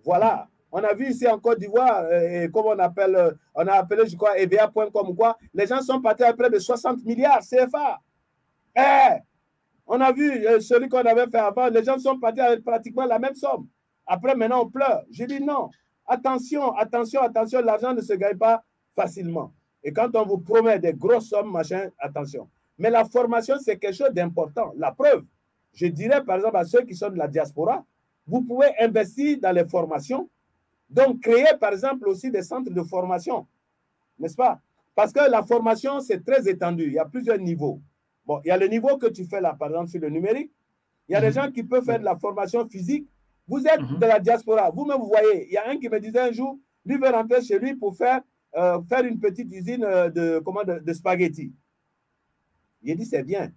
Voilà. On a vu ici en Côte d'Ivoire, comme on a appelé, je crois, EVA.com ou quoi, les gens sont partis à près de 60 milliards CFA. On a vu celui qu'on avait fait avant, les gens sont partis avec pratiquement la même somme. Après, maintenant, on pleure. J'ai dit non. Attention, attention, attention, l'argent ne se gagne pas facilement. Et quand on vous promet des grosses sommes, machin, attention. Mais la formation, c'est quelque chose d'important. La preuve, je dirais par exemple à ceux qui sont de la diaspora, vous pouvez investir dans les formations, donc créer par exemple aussi des centres de formation, n'est-ce pas? Parce que la formation, c'est très étendu. Il y a plusieurs niveaux. Bon, il y a le niveau que tu fais là, par exemple, sur le numérique. Il y a des gens qui peuvent faire de la formation physique. Vous êtes de la diaspora. Vous-même, vous voyez, il y a un qui me disait un jour, lui veut rentrer chez lui pour faire une petite usine de spaghettis. Il dit, c'est bien.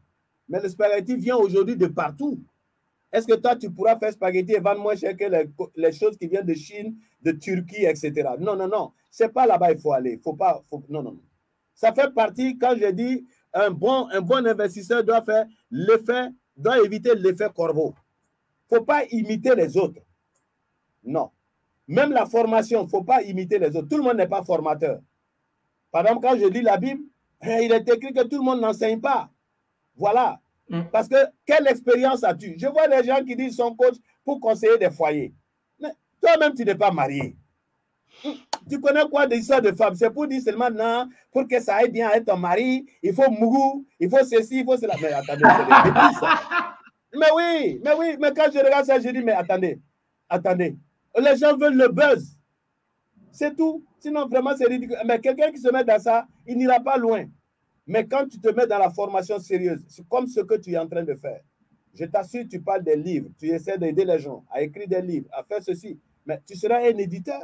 Mais le spaghetti vient aujourd'hui de partout. Est-ce que toi, tu pourras faire spaghetti et vendre moins cher que les choses qui viennent de Chine, de Turquie, etc. Non, non, non. Ce n'est pas là-bas il faut aller. Non, non. Ça fait partie, quand je dis, un bon investisseur doit éviter l'effet corbeau. Il ne faut pas imiter les autres. Non. Même la formation, il ne faut pas imiter les autres. Tout le monde n'est pas formateur. Par exemple, quand je lis la Bible, il est écrit que tout le monde n'enseigne pas. Voilà. Parce que quelle expérience as-tu? Je vois des gens qui disent qu'ils sont coach pour conseiller des foyers. Mais toi-même, tu n'es pas marié. Tu connais quoi des histoires de femmes? C'est pour dire seulement non, pour que ça aille bien avec ton mari, il faut mougou, il faut ceci, il faut cela. Mais attendez, c'est des bêtises, ça. Mais oui, mais quand je regarde ça, je dis, mais attendez. Les gens veulent le buzz. C'est tout. Sinon, vraiment, c'est ridicule. Mais quelqu'un qui se met dans ça, il n'ira pas loin. Mais quand tu te mets dans la formation sérieuse, c'est comme ce que tu es en train de faire. Je t'assure, tu parles des livres, tu essaies d'aider les gens à écrire des livres, à faire ceci. Mais tu seras un éditeur.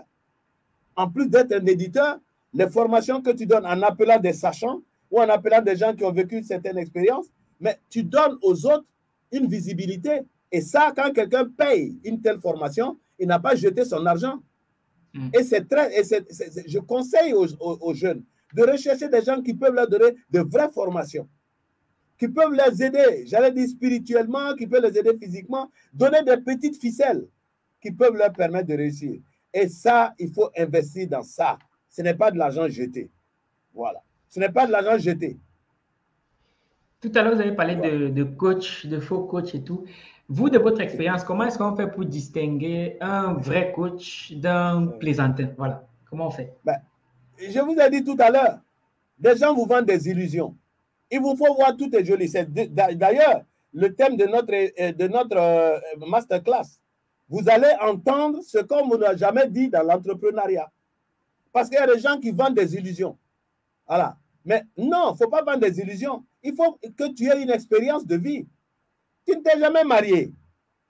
En plus d'être un éditeur, les formations que tu donnes en appelant des sachants ou en appelant des gens qui ont vécu une certaine expérience, mais tu donnes aux autres une visibilité. Et ça, quand quelqu'un paye une telle formation, il n'a pas jeté son argent. Et je conseille aux jeunes de rechercher des gens qui peuvent leur donner de vraies formations, qui peuvent les aider, j'allais dire spirituellement, qui peuvent les aider physiquement, donner des petites ficelles qui peuvent leur permettre de réussir. Et ça, il faut investir dans ça. Ce n'est pas de l'argent jeté. Voilà. Ce n'est pas de l'argent jeté. Tout à l'heure, vous avez parlé de coach, de faux coach et tout. Vous, de votre expérience, comment est-ce qu'on fait pour distinguer un vrai coach d'un plaisantin? Voilà. Comment on fait? Je vous ai dit tout à l'heure, des gens vous vendent des illusions. Il vous faut voir tout est joli. D'ailleurs, le thème de notre masterclass. Vous allez entendre ce qu'on ne n'a jamais dit dans l'entrepreneuriat. Parce qu'il y a des gens qui vendent des illusions. Voilà. Mais non, il ne faut pas vendre des illusions. Il faut que tu aies une expérience de vie. Tu ne t'es jamais marié. Tu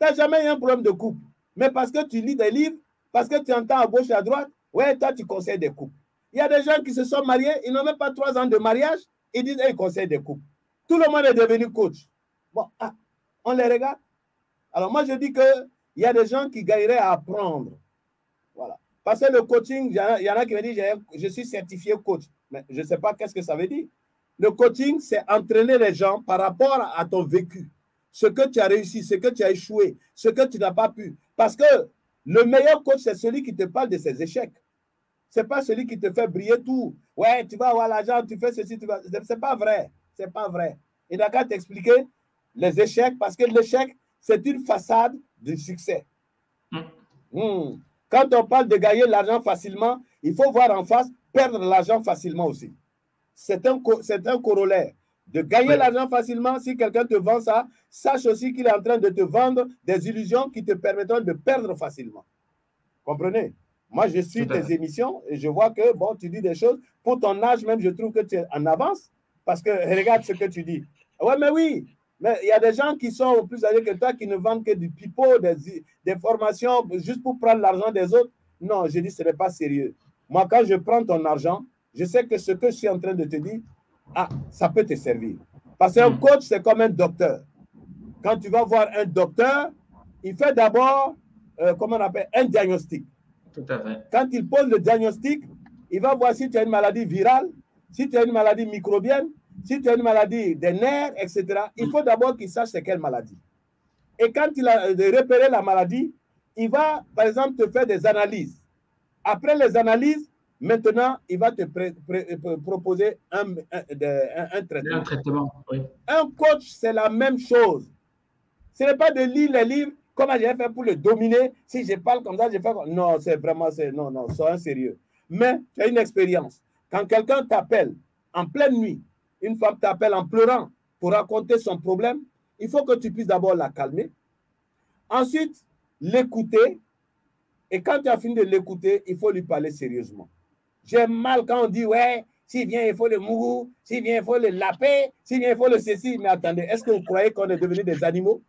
n'as jamais eu un problème de couple. Mais parce que tu lis des livres, parce que tu entends à gauche et à droite, ouais, toi, tu conseilles des couples. Il y a des gens qui se sont mariés, ils n'ont même pas 3 ans de mariage, ils disent, ils conseillent des couples. Tout le monde est devenu coach. Bon, on les regarde. Alors, moi, je dis qu'il y a des gens qui gagneraient à apprendre. Voilà. Parce que le coaching, il y en a qui me disent, je suis certifié coach. Mais je ne sais pas qu'est-ce que ça veut dire. Le coaching, c'est entraîner les gens par rapport à ton vécu. Ce que tu as réussi, ce que tu as échoué, ce que tu n'as pas pu. Parce que le meilleur coach, c'est celui qui te parle de ses échecs. Ce n'est pas celui qui te fait briller tout. Ouais, tu vas avoir l'argent, tu fais ceci, tu vas... C'est pas vrai. C'est pas vrai. Il n'a qu'à t'expliquer les échecs, parce que l'échec, c'est une façade du succès. Quand on parle de gagner l'argent facilement, il faut voir en face perdre l'argent facilement aussi. C'est un corollaire. De gagner l'argent facilement, si quelqu'un te vend ça, sache aussi qu'il est en train de te vendre des illusions qui te permettront de perdre facilement. Comprenez? Moi, je suis tes émissions et je vois que, bon, tu dis des choses. Pour ton âge même, je trouve que tu es en avance parce que regarde ce que tu dis. Ouais, mais oui, mais il y a des gens qui sont plus âgés que toi qui ne vendent que du pipeau, des formations juste pour prendre l'argent des autres. Non, je dis, ce n'est pas sérieux. Moi, quand je prends ton argent, je sais que ce que je suis en train de te dire, ah, ça peut te servir. Parce qu'un coach, c'est comme un docteur. Quand tu vas voir un docteur, il fait d'abord, comment on appelle, un diagnostic. Tout à fait. Quand il pose le diagnostic, il va voir si tu as une maladie virale, si tu as une maladie microbienne, si tu as une maladie des nerfs, etc. Il faut d'abord qu'il sache c'est quelle maladie. Et quand il a repéré la maladie, il va, par exemple, te faire des analyses. Après les analyses, maintenant, il va te proposer un traitement. Un traitement, oui. Un coach, c'est la même chose. Ce n'est pas de lire les livres, comment je vais faire pour le dominer. Si je parle comme ça, je fais comme... Non, c'est vraiment... Non, sois sérieux. Mais tu as une expérience. Quand quelqu'un t'appelle en pleine nuit, une femme t'appelle en pleurant pour raconter son problème, il faut que tu puisses d'abord la calmer. Ensuite, l'écouter. Et quand tu as fini de l'écouter, il faut lui parler sérieusement. J'ai mal quand on dit, ouais, s'il vient, il faut le mourou, s'il vient, il faut le laper, s'il vient, il faut le ceci. Mais attendez, est-ce que vous croyez qu'on est devenus des animaux?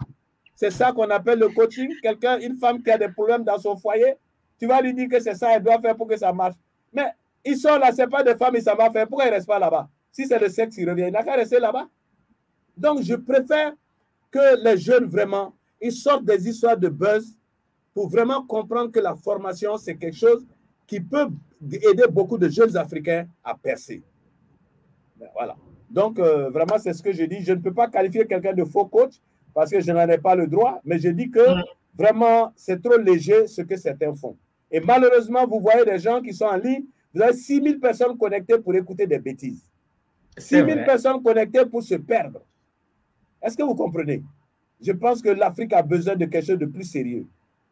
C'est ça qu'on appelle le coaching. Quelqu'un, une femme qui a des problèmes dans son foyer, tu vas lui dire que c'est ça, elle doit faire pour que ça marche. Mais ils sont là, ce n'est pas des femmes, ils savent pas faire. Pourquoi ils ne restent pas là-bas? Si c'est le sexe qui revient, il n'a qu'à rester là-bas. Donc, je préfère que les jeunes, vraiment, ils sortent des histoires de buzz pour vraiment comprendre que la formation, c'est quelque chose qui peut aider beaucoup de jeunes Africains à percer. Ben, voilà. Donc, vraiment, c'est ce que je dis. Je ne peux pas qualifier quelqu'un de faux coach parce que je n'en ai pas le droit, mais je dis que vraiment, c'est trop léger ce que certains font. Et malheureusement, vous voyez des gens qui sont en ligne, vous avez 6000 personnes connectées pour écouter des bêtises. 6000 personnes connectées pour se perdre. Est-ce que vous comprenez? Je pense que l'Afrique a besoin de quelque chose de plus sérieux.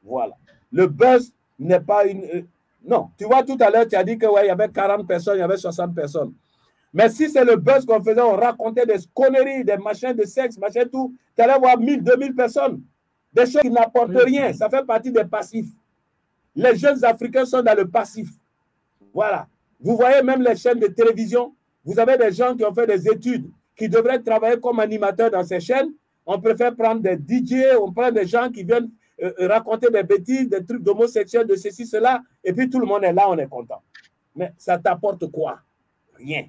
Voilà. Le buzz n'est pas une... non, tu vois, tout à l'heure, tu as dit qu'il ouais, y avait 40 personnes, il y avait 60 personnes. Mais si c'est le buzz qu'on faisait, on racontait des conneries, des machins de sexe, machin, tout, tu allais voir 1000, 2000 personnes. Des choses qui n'apportent rien. Ça fait partie des passifs. Les jeunes Africains sont dans le passif. Voilà. Vous voyez même les chaînes de télévision, vous avez des gens qui ont fait des études, qui devraient travailler comme animateurs dans ces chaînes. On préfère prendre des DJ, on prend des gens qui viennent raconter des bêtises, des trucs d'homosexuels, de ceci, cela, et puis tout le monde est là, on est content. Mais ça t'apporte quoi? Rien.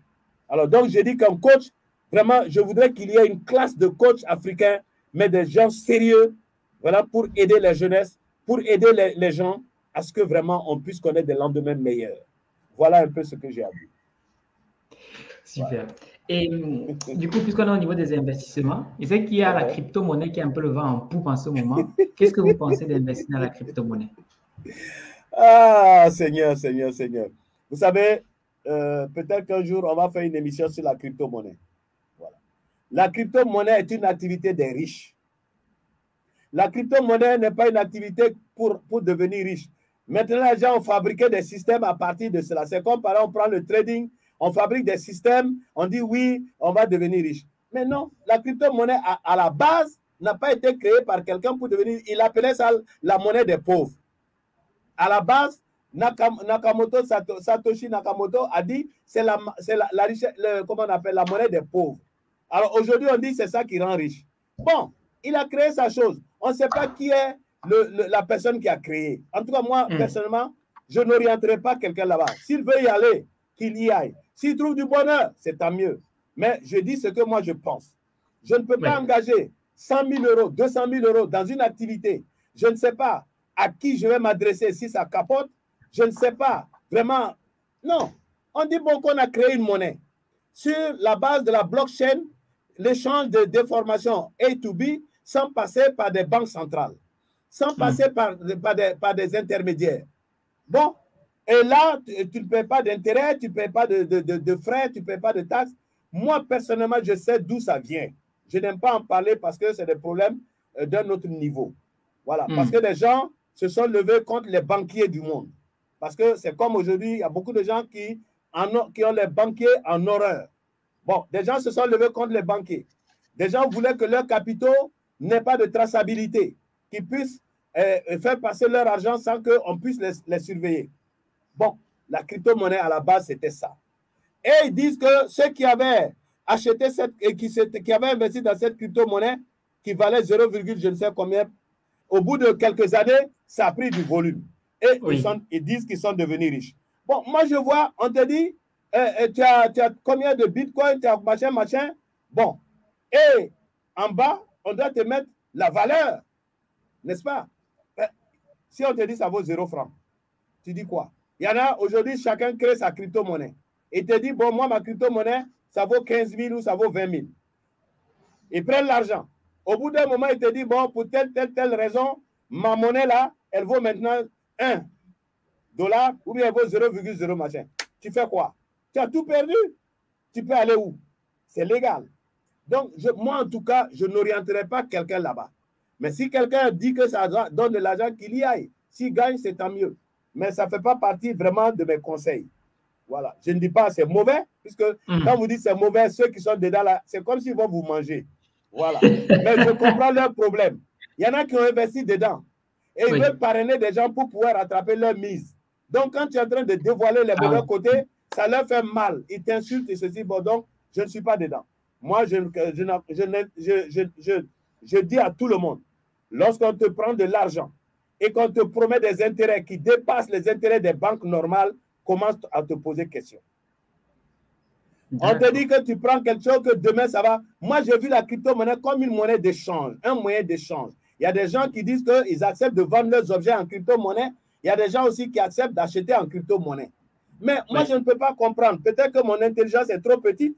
Alors donc, je dis qu'un coach, vraiment, je voudrais qu'il y ait une classe de coachs africains, mais des gens sérieux, voilà, pour aider la jeunesse, pour aider les gens à ce que vraiment on puisse connaître des lendemains meilleurs. Voilà un peu ce que j'ai à dire. Super. Voilà. Et du coup, puisqu'on est au niveau des investissements, je sais qu'il y a la crypto-monnaie qui est un peu le vent en poupe en ce moment. Qu'est-ce que vous pensez d'investir dans la crypto-monnaie? Ah, Seigneur, Seigneur, Seigneur. Vous savez, peut-être qu'un jour, on va faire une émission sur la crypto-monnaie. Voilà. La crypto-monnaie est une activité des riches. La crypto-monnaie n'est pas une activité pour devenir riche. Maintenant, les gens ont fabriqué des systèmes à partir de cela. C'est comme, par exemple, on prend le trading, on fabrique des systèmes, on dit oui, on va devenir riche. Mais non, la crypto-monnaie, à la base, n'a pas été créée par quelqu'un pour devenir... Il appelait ça la monnaie des pauvres. À la base, Satoshi Nakamoto a dit c'est la richesse, comment on appelle, la monnaie des pauvres. Alors aujourd'hui, on dit c'est ça qui rend riche. Bon, il a créé sa chose. On ne sait pas qui est la personne qui a créé. En tout cas, moi, personnellement, je n'orienterai pas quelqu'un là-bas. S'il veut y aller, qu'il y aille. S'il trouve du bonheur, c'est tant mieux. Mais je dis ce que moi je pense. Je ne peux pas engager 100 000 euros, 200 000 euros dans une activité. Je ne sais pas à qui je vais m'adresser si ça capote. Je ne sais pas. Vraiment, non. On dit bon qu'on a créé une monnaie. Sur la base de la blockchain, l'échange de déformations A to B sans passer par des banques centrales. sans passer par des intermédiaires. Bon, et là, tu ne paies pas d'intérêt, tu ne paies pas de frais, tu ne paies pas de taxes. Moi, personnellement, je sais d'où ça vient. Je n'aime pas en parler parce que c'est des problèmes d'un autre niveau. Voilà, parce que les gens se sont levés contre les banquiers du monde. Parce que c'est comme aujourd'hui, il y a beaucoup de gens qui ont les banquiers en horreur. Bon, des gens se sont levés contre les banquiers. Des gens voulaient que leurs capitaux n'aient pas de traçabilité, qu'ils puissent faire passer leur argent sans qu'on puisse les surveiller. Bon, la crypto-monnaie à la base, c'était ça. Et ils disent que ceux qui avaient acheté qui avaient investi dans cette crypto-monnaie qui valait 0, je ne sais combien, au bout de quelques années, ça a pris du volume. Et ils disent qu'ils sont devenus riches. Bon, moi je vois, on te dit, tu as combien de bitcoin, tu as machin. Bon, et en bas, on doit te mettre la valeur, n'est-ce pas? Si on te dit ça vaut 0 francs, tu dis quoi? Il y en a aujourd'hui, chacun crée sa crypto-monnaie. Et te dit, bon, moi, ma crypto-monnaie, ça vaut 15 000 ou ça vaut 20 000. Ils prennent l'argent. Au bout d'un moment, ils te disent, bon, pour telle raison, ma monnaie là, elle vaut maintenant $1 ou bien elle vaut 0,0 machin. Tu fais quoi? Tu as tout perdu. Tu peux aller où? C'est légal. Donc, moi, en tout cas, je n'orienterai pas quelqu'un là-bas. Mais si quelqu'un dit que ça donne de l'argent, qu'il y aille. S'il gagne, c'est tant mieux. Mais ça ne fait pas partie vraiment de mes conseils. Voilà. Je ne dis pas c'est mauvais, puisque quand vous dites c'est mauvais, ceux qui sont dedans là, c'est comme s'ils vont vous manger. Voilà. Mais je comprends leur problème. Il y en a qui ont investi dedans. Et ils veulent parrainer des gens pour pouvoir rattraper leur mise. Donc, quand tu es en train de dévoiler les mauvais côtés, ça leur fait mal. Ils t'insultent et se disent, bon, donc, je ne suis pas dedans. Moi, je dis à tout le monde, lorsqu'on te prend de l'argent et qu'on te promet des intérêts qui dépassent les intérêts des banques normales, commence à te poser question. On te dit que tu prends quelque chose, que demain ça va. Moi, j'ai vu la crypto-monnaie comme une monnaie d'échange, un moyen d'échange. Il y a des gens qui disent qu'ils acceptent de vendre leurs objets en crypto-monnaie. Il y a des gens aussi qui acceptent d'acheter en crypto-monnaie. Mais moi, je ne peux pas comprendre. Peut-être que mon intelligence est trop petite,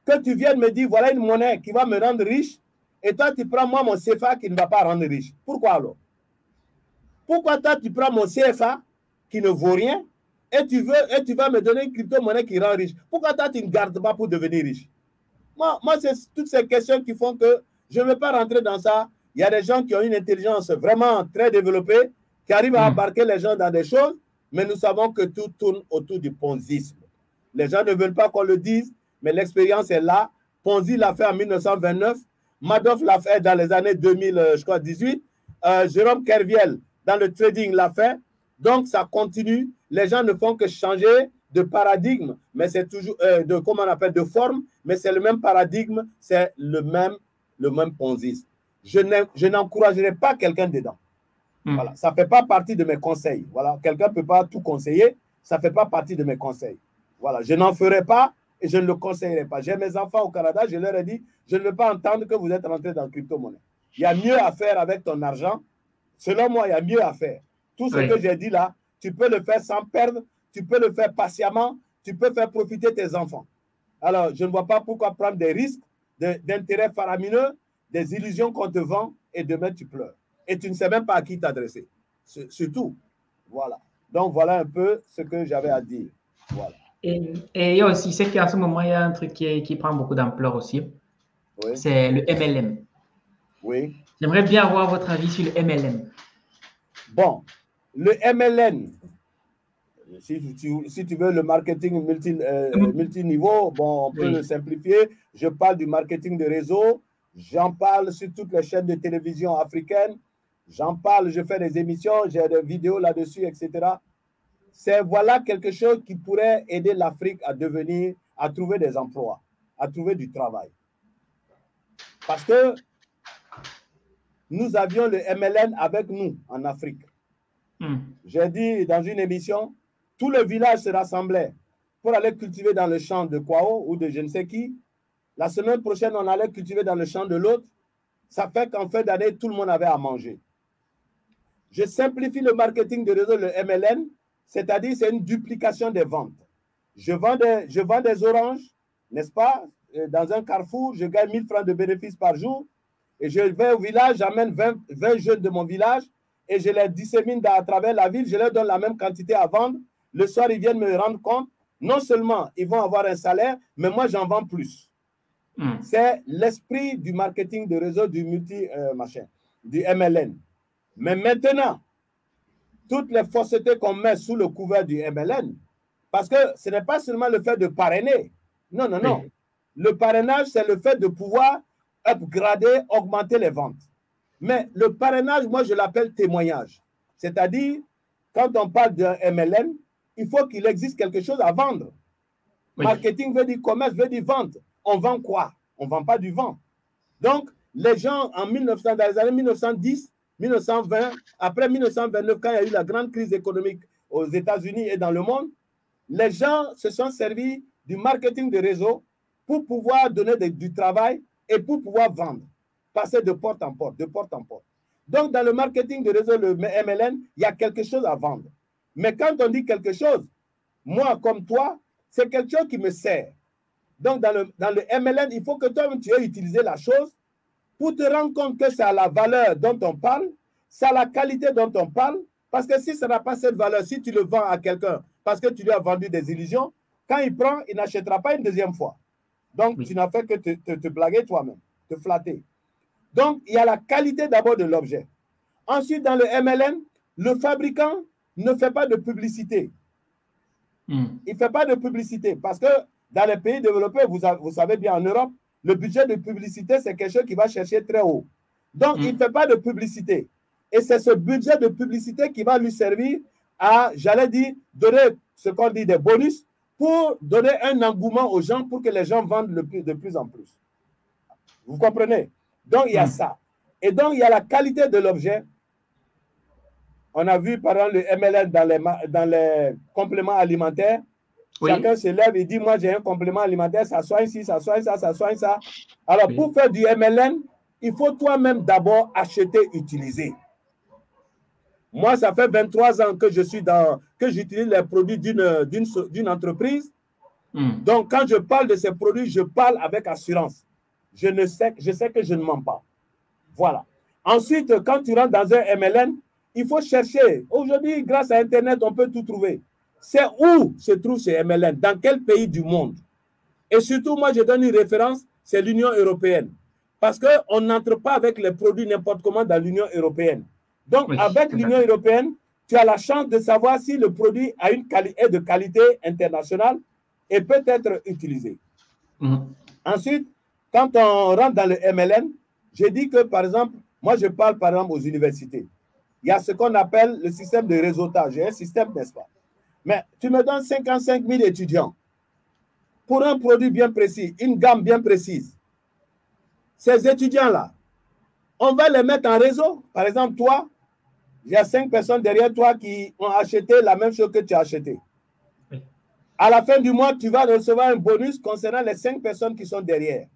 que tu viennes me dire, voilà une monnaie qui va me rendre riche, et toi, tu prends moi mon CFA qui ne va pas rendre riche. Pourquoi alors? Pourquoi toi, tu prends mon CFA qui ne vaut rien, et tu vas me donner une crypto-monnaie qui rend riche? Pourquoi toi, tu ne gardes pas pour devenir riche? Moi c'est toutes ces questions qui font que je ne veux pas rentrer dans ça. Il y a des gens qui ont une intelligence vraiment très développée, qui arrivent à embarquer les gens dans des choses, mais nous savons que tout tourne autour du ponzisme. Les gens ne veulent pas qu'on le dise, mais l'expérience est là. Ponzi l'a fait en 1929, Madoff l'a fait dans les années 2018, Jérôme Kerviel dans le trading l'a fait. Donc, ça continue. Les gens ne font que changer de paradigme, mais c'est toujours, comment on appelle, de forme, mais c'est le même paradigme, c'est le même ponzisme. Je n'encouragerai pas quelqu'un dedans. Voilà, ça ne fait pas partie de mes conseils. Voilà, quelqu'un ne peut pas tout conseiller, ça ne fait pas partie de mes conseils. Voilà, je n'en ferai pas et je ne le conseillerai pas. J'ai mes enfants au Canada, je leur ai dit, je ne veux pas entendre que vous êtes rentré dans la crypto-monnaie. Il y a mieux à faire avec ton argent. Selon moi, il y a mieux à faire. Tout ce que j'ai dit là, tu peux le faire sans perdre, tu peux le faire patiemment, tu peux faire profiter tes enfants. Alors, je ne vois pas pourquoi prendre des risques, d'intérêts faramineux, des illusions qu'on te vend et demain tu pleures. Et tu ne sais même pas à qui t'adresser. C'est tout. Voilà. Donc, voilà un peu ce que j'avais à dire. Voilà. Et il y a aussi, c'est qu'en ce moment, il y a un truc qui prend beaucoup d'ampleur aussi. Oui. C'est le MLM. Oui. J'aimerais bien avoir votre avis sur le MLM. Bon, le MLM, si tu veux le marketing multiniveau, bon, on peut le simplifier. Je parle du marketing de réseau. J'en parle sur toutes les chaînes de télévision africaines. J'en parle, je fais des émissions, j'ai des vidéos là-dessus, etc. Voilà quelque chose qui pourrait aider l'Afrique à trouver des emplois, à trouver du travail. Parce que nous avions le MLM avec nous en Afrique. J'ai dit dans une émission, tout le village se rassemblait pour aller cultiver dans le champ de Kwao ou de je ne sais qui. La semaine prochaine, on allait cultiver dans le champ de l'autre. Ça fait qu'en fin d'année, tout le monde avait à manger. Je simplifie le marketing de réseau, le MLM, c'est-à-dire c'est une duplication des ventes. Je vends des oranges, n'est-ce pas? Dans un carrefour, je gagne 1000 francs de bénéfices par jour. Et je vais au village, j'amène 20 jeunes de mon village et je les dissémine à travers la ville, je leur donne la même quantité à vendre. Le soir, ils viennent me rendre compte. Non seulement ils vont avoir un salaire, mais moi, j'en vends plus. C'est l'esprit du marketing de réseau, du du MLN. Mais maintenant, toutes les faussetés qu'on met sous le couvert du MLN, parce que ce n'est pas seulement le fait de parrainer. Non, non, non. Le parrainage, c'est le fait de pouvoir upgrader, augmenter les ventes. Mais le parrainage, moi, je l'appelle témoignage. C'est-à-dire, quand on parle d'un MLN, il faut qu'il existe quelque chose à vendre. Oui. Marketing veut dire commerce, veut dire vente. On vend quoi? On ne vend pas du vent. Donc, les gens, dans les années 1910, 1920, après 1929, quand il y a eu la grande crise économique aux États-Unis et dans le monde, les gens se sont servis du marketing de réseau pour pouvoir donner du travail et pour pouvoir vendre, passer de porte en porte, de porte en porte. Donc, dans le marketing de réseau, le MLN, il y a quelque chose à vendre. Mais quand on dit quelque chose, moi comme toi, c'est quelque chose qui me sert. Donc, dans le MLN, il faut que toi, tu aies utilisé la chose pour te rendre compte que ça a la valeur dont on parle, ça a la qualité dont on parle, parce que si ça n'a pas cette valeur, si tu le vends à quelqu'un parce que tu lui as vendu des illusions, quand il prend, il n'achètera pas une deuxième fois. Donc, tu n'as fait que te blaguer toi-même, te flatter. Donc, il y a la qualité d'abord de l'objet. Ensuite, dans le MLN, le fabricant ne fait pas de publicité. Il ne fait pas de publicité parce que dans les pays développés, vous savez bien, en Europe, le budget de publicité, c'est quelque chose qui va chercher très haut. Donc, il ne fait pas de publicité. Et c'est ce budget de publicité qui va lui servir à, j'allais dire, donner ce qu'on dit des bonus pour donner un engouement aux gens pour que les gens vendent de plus en plus. Vous comprenez? Donc, il y a ça. Et donc, il y a la qualité de l'objet. On a vu, par exemple, le MLN dans les compléments alimentaires. Oui. Chacun se lève et dit, moi, j'ai un complément alimentaire, ça soigne ci, ça soigne ça, ça soigne ça. Alors, pour faire du MLN, il faut toi-même d'abord acheter, utiliser. Moi, ça fait 23 ans que j'utilise les produits d'une entreprise. Donc, quand je parle de ces produits, je parle avec assurance. Je sais que je ne mens pas. Voilà. Ensuite, quand tu rentres dans un MLN, il faut chercher. Aujourd'hui, grâce à Internet, on peut tout trouver. C'est où se trouve ce MLN, dans quel pays du monde. Et surtout, moi, je donne une référence, c'est l'Union européenne. Parce qu'on n'entre pas avec les produits n'importe comment dans l'Union européenne. Donc, oui, avec l'Union européenne, tu as la chance de savoir si le produit est de qualité internationale et peut être utilisé. Ensuite, quand on rentre dans le MLN, je dis que, par exemple, moi, je parle, par exemple, aux universités. Il y a ce qu'on appelle le système de réseautage. Il y a un système, n'est-ce pas? Mais tu me donnes 55 000 étudiants pour un produit bien précis, une gamme bien précise. Ces étudiants-là, on va les mettre en réseau. Par exemple, toi, il y a 5 personnes derrière toi qui ont acheté la même chose que tu as acheté. Oui. À la fin du mois, tu vas recevoir un bonus concernant les 5 personnes qui sont derrière.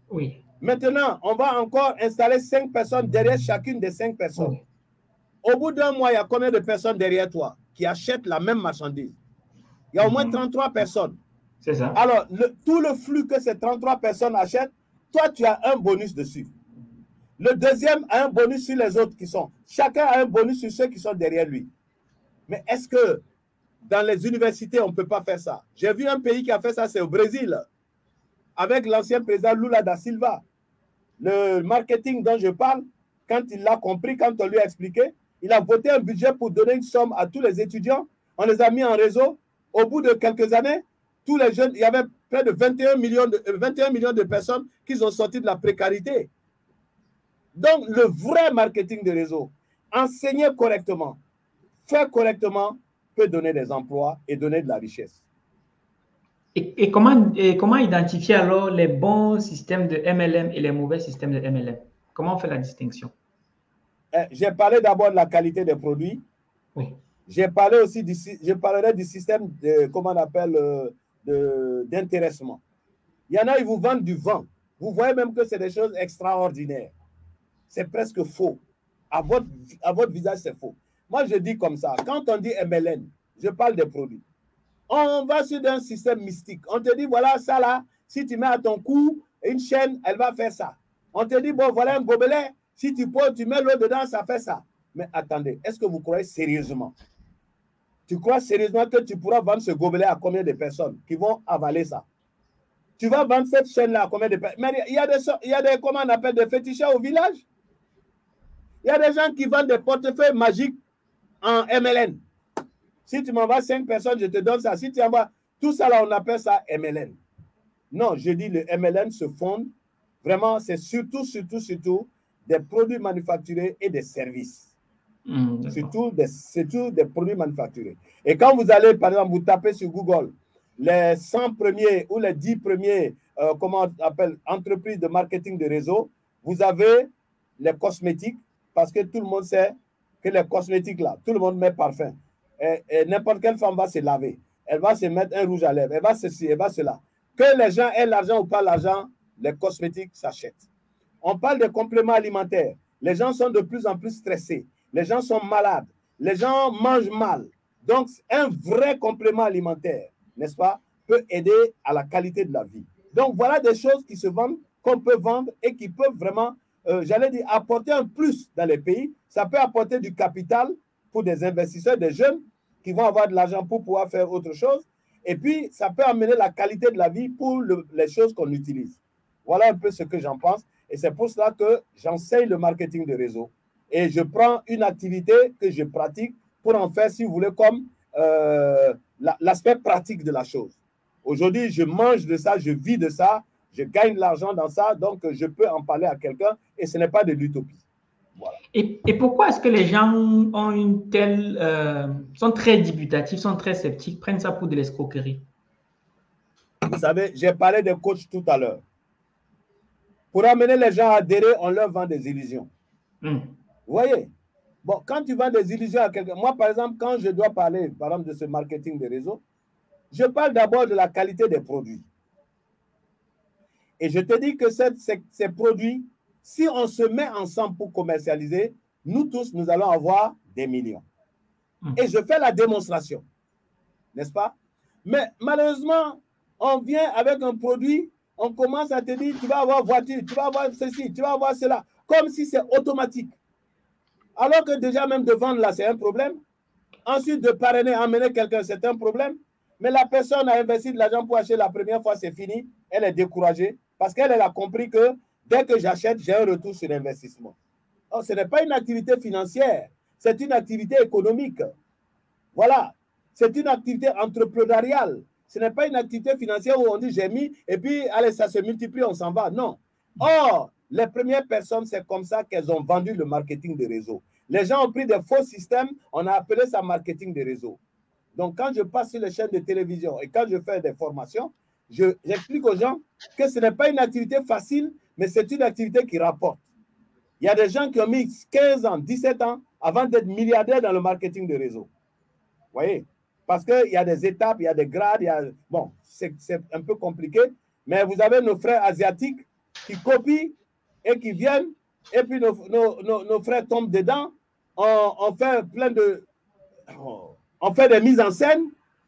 Oui. Maintenant, on va encore installer 5 personnes derrière chacune des 5 personnes. Oui. Au bout d'un mois, il y a combien de personnes derrière toi qui achètent la même marchandise? Il y a au moins 33 personnes. C'est ça. Alors, tout le flux que ces 33 personnes achètent, toi, tu as un bonus dessus. Le deuxième a un bonus sur les autres qui sont. Chacun a un bonus sur ceux qui sont derrière lui. Mais est-ce que dans les universités, on ne peut pas faire ça? J'ai vu un pays qui a fait ça, c'est au Brésil, avec l'ancien président Lula da Silva. Le marketing dont je parle, quand il l'a compris, quand on lui a expliqué, il a voté un budget pour donner une somme à tous les étudiants. On les a mis en réseau. Au bout de quelques années, tous les jeunes, il y avait près de 21 millions de personnes qui sont sorties de la précarité. Donc, le vrai marketing de réseau, enseigner correctement, faire correctement, peut donner des emplois et donner de la richesse. Et comment identifier alors les bons systèmes de MLM et les mauvais systèmes de MLM? Comment on fait la distinction? J'ai parlé d'abord de la qualité des produits. Oui. J'ai parlé aussi je parlerai du système de, comment on appelle, d'intéressement. Il y en a, ils vous vendent du vent. Vous voyez même que c'est des choses extraordinaires. C'est presque faux. À votre visage, c'est faux. Moi, je dis comme ça. Quand on dit MLN, je parle des produits. On va sur un système mystique. On te dit, voilà, ça là, si tu mets à ton cou une chaîne, elle va faire ça. On te dit, bon, voilà un gobelet. Si tu mets l'eau dedans, ça fait ça. Mais attendez, est-ce que vous croyez sérieusement? Tu crois sérieusement que tu pourras vendre ce gobelet à combien de personnes qui vont avaler ça? Tu vas vendre cette chaîne-là à combien de personnes? Mais il y a des, comment on appelle, des féticheurs au village. Il y a des gens qui vendent des portefeuilles magiques en MLN. Si tu m'envoies 5 personnes, je te donne ça. Si tu envoies tout ça, là, on appelle ça MLN. Non, je dis le MLN se fonde. Vraiment, c'est surtout des produits manufacturés et des services. Surtout des produits manufacturés. Et quand vous allez, par exemple, vous tapez sur Google les 100 premiers ou les 10 premiers, comment on appelle, entreprises de marketing de réseau, vous avez les cosmétiques, parce que tout le monde sait que les cosmétiques là, tout le monde met parfum. Et n'importe quelle femme va se laver. Elle va se mettre un rouge à lèvres. Elle va ceci, elle va cela. Que les gens aient l'argent ou pas l'argent, les cosmétiques s'achètent. On parle de compléments alimentaires. Les gens sont de plus en plus stressés. Les gens sont malades. Les gens mangent mal. Donc, un vrai complément alimentaire, n'est-ce pas, peut aider à la qualité de la vie. Donc, voilà des choses qui se vendent, qu'on peut vendre et qui peuvent vraiment, j'allais dire, apporter un plus dans les pays. Ça peut apporter du capital pour des investisseurs, des jeunes qui vont avoir de l'argent pour pouvoir faire autre chose. Et puis, ça peut amener la qualité de la vie pour les choses qu'on utilise. Voilà un peu ce que j'en pense. Et c'est pour cela que j'enseigne le marketing de réseau. Et je prends une activité que je pratique pour en faire, si vous voulez, comme l'aspect pratique de la chose. Aujourd'hui, je mange de ça, je vis de ça, je gagne de l'argent dans ça, donc je peux en parler à quelqu'un et ce n'est pas de l'utopie. Voilà. Et pourquoi est-ce que les gens ont une telle, sont très dubitatifs, sont très sceptiques, prennent ça pour de l'escroquerie? Vous savez, j'ai parlé de coach tout à l'heure. Pour amener les gens à adhérer, on leur vend des illusions. Vous voyez? Bon, quand tu vends des illusions à quelqu'un, moi, par exemple, quand je dois parler, par exemple, de ce marketing de réseau, je parle d'abord de la qualité des produits. Et je te dis que ces produits, si on se met ensemble pour commercialiser, nous tous, nous allons avoir des millions. Et je fais la démonstration, n'est-ce pas? Mais malheureusement, on vient avec un produit, on commence à te dire, tu vas avoir voiture, tu vas avoir ceci, tu vas avoir cela, comme si c'est automatique. Alors que déjà même de vendre là, c'est un problème. Ensuite, de parrainer, emmener quelqu'un, c'est un problème. Mais la personne a investi de l'argent pour acheter la première fois, c'est fini. Elle est découragée parce qu'elle a compris que dès que j'achète, j'ai un retour sur l'investissement. Ce n'est pas une activité financière, c'est une activité économique. Voilà, c'est une activité entrepreneuriale. Ce n'est pas une activité financière où on dit j'ai mis et puis allez, ça se multiplie, on s'en va. Non. Or, les premières personnes, c'est comme ça qu'elles ont vendu le marketing de réseau. Les gens ont pris des faux systèmes, on a appelé ça marketing de réseau. Donc, quand je passe sur les chaînes de télévision et quand je fais des formations, j'explique aux gens que ce n'est pas une activité facile, mais c'est une activité qui rapporte. Il y a des gens qui ont mis 15 ans, 17 ans avant d'être milliardaires dans le marketing de réseau. Vous voyez? Parce qu'il y a des étapes, il y a des grades, bon, c'est un peu compliqué, mais vous avez nos frères asiatiques qui copient et qui viennent, et puis nos frères tombent dedans, on fait plein de... On fait des mises en scène,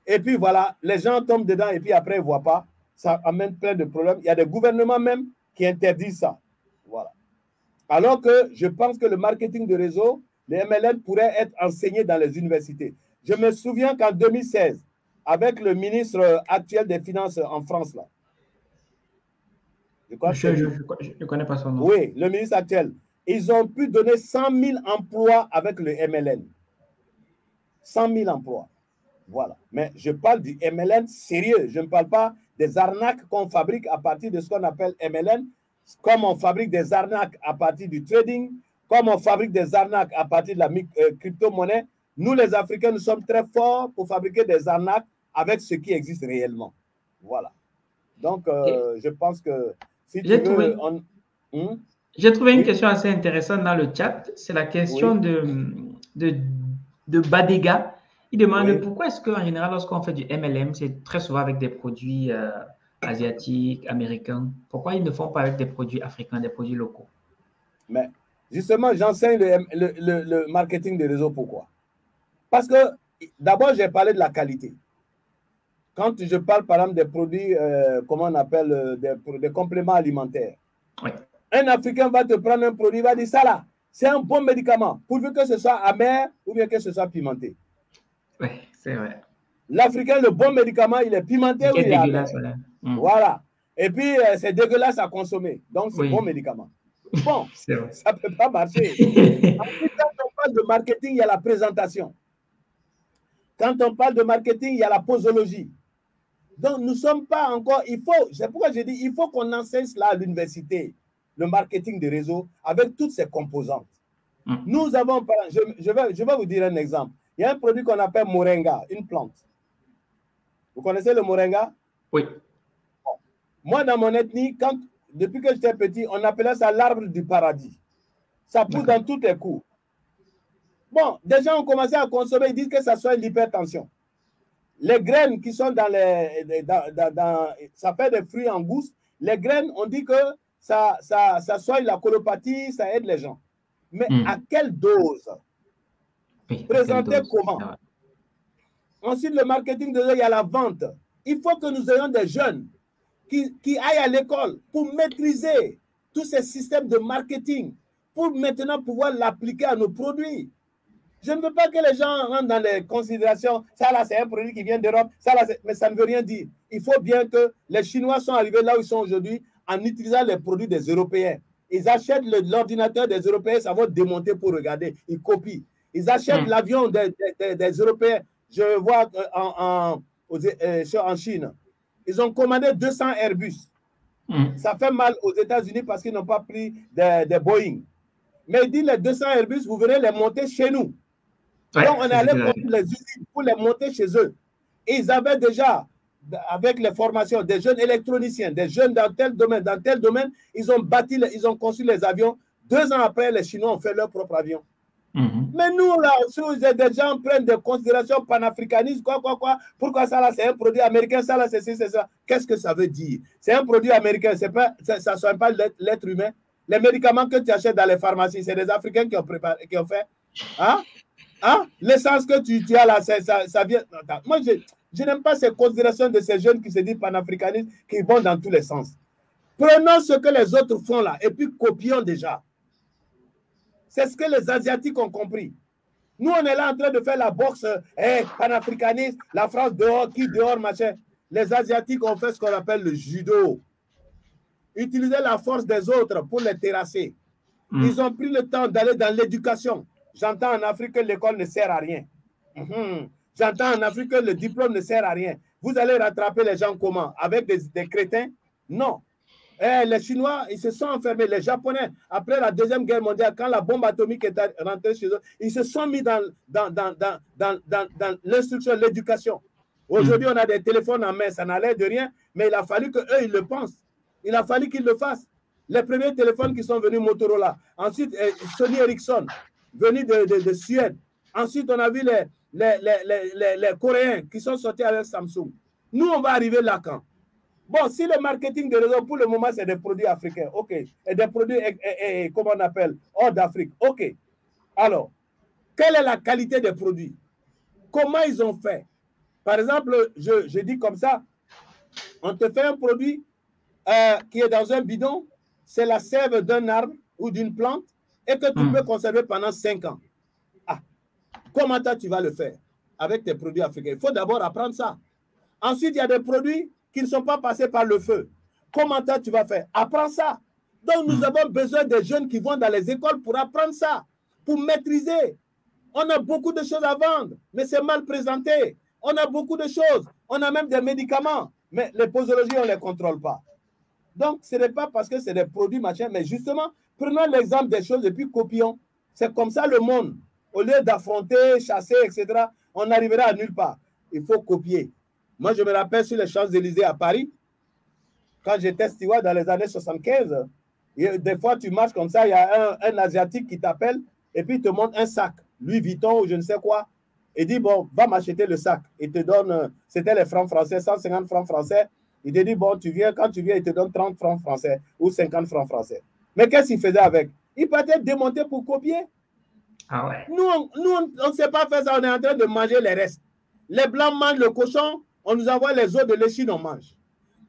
et puis voilà, les gens tombent dedans, et puis après, ils ne voient pas. Ça amène plein de problèmes. Il y a des gouvernements même qui interdisent ça. Voilà. Alors que je pense que le marketing de réseau, les MLN pourraient être enseignés dans les universités. Je me souviens qu'en 2016, avec le ministre actuel des Finances en France, là, je ne connais pas son nom. Oui, le ministre actuel. Ils ont pu donner 100 000 emplois avec le MLN. 100 000 emplois. Voilà. Mais je parle du MLN sérieux. Je ne parle pas des arnaques qu'on fabrique à partir de ce qu'on appelle MLN, comme on fabrique des arnaques à partir du trading, comme on fabrique des arnaques à partir de la crypto-monnaie. Nous, les Africains, nous sommes très forts pour fabriquer des arnaques avec ce qui existe réellement. Voilà. Donc, je pense que si tu veux... J'ai trouvé une question assez intéressante dans le chat. C'est la question de Badega. Il demande pourquoi est-ce qu'en général, lorsqu'on fait du MLM, c'est très souvent avec des produits asiatiques, américains. Pourquoi ils ne font pas avec des produits africains, des produits locaux? Mais justement, j'enseigne le marketing de réseau. Pourquoi? Parce que d'abord, j'ai parlé de la qualité. Quand je parle, par exemple, des produits, comment on appelle, des compléments alimentaires. Oui. Un Africain va te prendre un produit, il va dire ça là, C'est un bon médicament, pourvu que ce soit amer ou bien que ce soit pimenté. Oui, c'est vrai. L'Africain, le bon médicament, il est pimenté ou il est amer. Voilà. Et puis, c'est dégueulasse à consommer. Donc, c'est bon médicament. Bon, ça ne peut pas marcher. Ensuite, quand on parle de marketing, il y a la présentation. Quand on parle de marketing, il y a la posologie. Donc, nous ne sommes pas encore... C'est pourquoi j'ai dit, il faut qu'on enseigne cela à l'université, le marketing de réseau, avec toutes ses composantes. Nous avons... Je vais vous dire un exemple. Il y a un produit qu'on appelle moringa, une plante. Vous connaissez le moringa? Oui. Bon. Moi, dans mon ethnie, depuis que j'étais petit, on appelait ça l'arbre du paradis. Ça pousse dans toutes les cours. Bon, des gens ont commencé à consommer, ils disent que ça soigne l'hypertension. Les graines qui sont dans ça fait des fruits en gousse. Les graines, on dit que ça soigne la colopathie, ça aide les gens. Mais à quelle dose? Présenter comment? Ensuite, le marketing, il y a la vente. Il faut que nous ayons des jeunes qui aillent à l'école pour maîtriser tous ces systèmes de marketing, pour maintenant pouvoir l'appliquer à nos produits. Je ne veux pas que les gens rentrent dans les considérations. Ça, là, c'est un produit qui vient d'Europe. Mais ça ne veut rien dire. Il faut bien que les Chinois sont arrivés là où ils sont aujourd'hui en utilisant les produits des Européens. Ils achètent l'ordinateur des Européens, ça va démonter pour regarder. Ils copient. Ils achètent l'avion des Européens. Je vois en Chine. Ils ont commandé 200 Airbus. Ça fait mal aux États-Unis parce qu'ils n'ont pas pris des Boeing. Mais ils disent les 200 Airbus, vous venez les monter chez nous. Donc, on est allé construire les usines pour les monter chez eux. Et ils avaient déjà, avec les formations, des jeunes électroniciens, des jeunes dans tel domaine, ils ont construit les avions. 2 ans après, les Chinois ont fait leur propre avion. Mais nous, là, des gens prennent des considérations panafricanistes, pourquoi ça, là, c'est un produit américain, ça, là, c'est ça. Qu'est-ce que ça veut dire? C'est un produit américain, ça ne soigne pas l'être humain. Les médicaments que tu achètes dans les pharmacies, c'est des Africains qui ont préparé, qui ont fait. L'essence que tu as là, ça vient. Moi, je n'aime pas ces considérations de ces jeunes qui se disent panafricanistes, qui vont dans tous les sens. Prenons ce que les autres font là, et puis copions déjà. C'est ce que les Asiatiques ont compris. Nous, on est là en train de faire la boxe panafricaniste, la France dehors, qui dehors, machin. Les Asiatiques ont fait ce qu'on appelle le judo. Utiliser la force des autres pour les terrasser. Ils ont pris le temps d'aller dans l'éducation. J'entends en Afrique que l'école ne sert à rien. J'entends en Afrique que le diplôme ne sert à rien. Vous allez rattraper les gens comment? Avec des crétins? Non. Les Chinois, ils se sont enfermés. Les Japonais, après la Deuxième Guerre mondiale, quand la bombe atomique est rentrée chez eux, ils se sont mis dans l'instruction, l'éducation. Aujourd'hui, on a des téléphones en main, ça n'allait de rien, mais il a fallu qu'eux, ils le pensent. Il a fallu qu'ils le fassent. Les premiers téléphones qui sont venus, Motorola. Ensuite, Sony Ericsson, venu de Suède. Ensuite, on a vu les Coréens qui sont sortis avec Samsung. Nous, on va arriver là quand? Bon, si le marketing de réseau, pour le moment, c'est des produits africains, ok. Et des produits, comment on appelle, hors d'Afrique, ok. Alors, quelle est la qualité des produits? Comment ils ont fait? Par exemple, je dis comme ça, on te fait un produit qui est dans un bidon, c'est la sève d'un arbre ou d'une plante et que tu peux conserver pendant 5 ans. Comment tu vas le faire avec tes produits africains? Il faut d'abord apprendre ça. Ensuite, il y a des produits qui ne sont pas passés par le feu. Comment tu vas faire? Apprends ça. Donc, nous avons besoin des jeunes qui vont dans les écoles pour apprendre ça, pour maîtriser. On a beaucoup de choses à vendre, mais c'est mal présenté. On a beaucoup de choses. On a même des médicaments, mais les posologies, on ne les contrôle pas. Donc, ce n'est pas parce que c'est des produits, machin, mais justement, prenons l'exemple des choses et puis copions. C'est comme ça le monde. Au lieu d'affronter, chasser, etc., on n'arrivera à nulle part. Il faut copier. Moi, je me rappelle sur les Champs-Élysées à Paris, quand j'étais steward dans les années 75, des fois, tu marches comme ça, il y a un Asiatique qui t'appelle et puis il te montre un sac, Louis Vuitton ou je ne sais quoi, et dit, bon, va m'acheter le sac. Il te donne, c'était les francs français, 150 francs français. Il te dit, bon, quand tu viens, il te donne 30 francs français ou 50 francs français. Mais qu'est-ce qu'il faisait avec? Il partait démonter pour copier. Ah ouais. Nous, on ne sait pas faire ça, on est en train de manger les restes. Les Blancs mangent le cochon, on nous envoie les os de l'échine, on mange.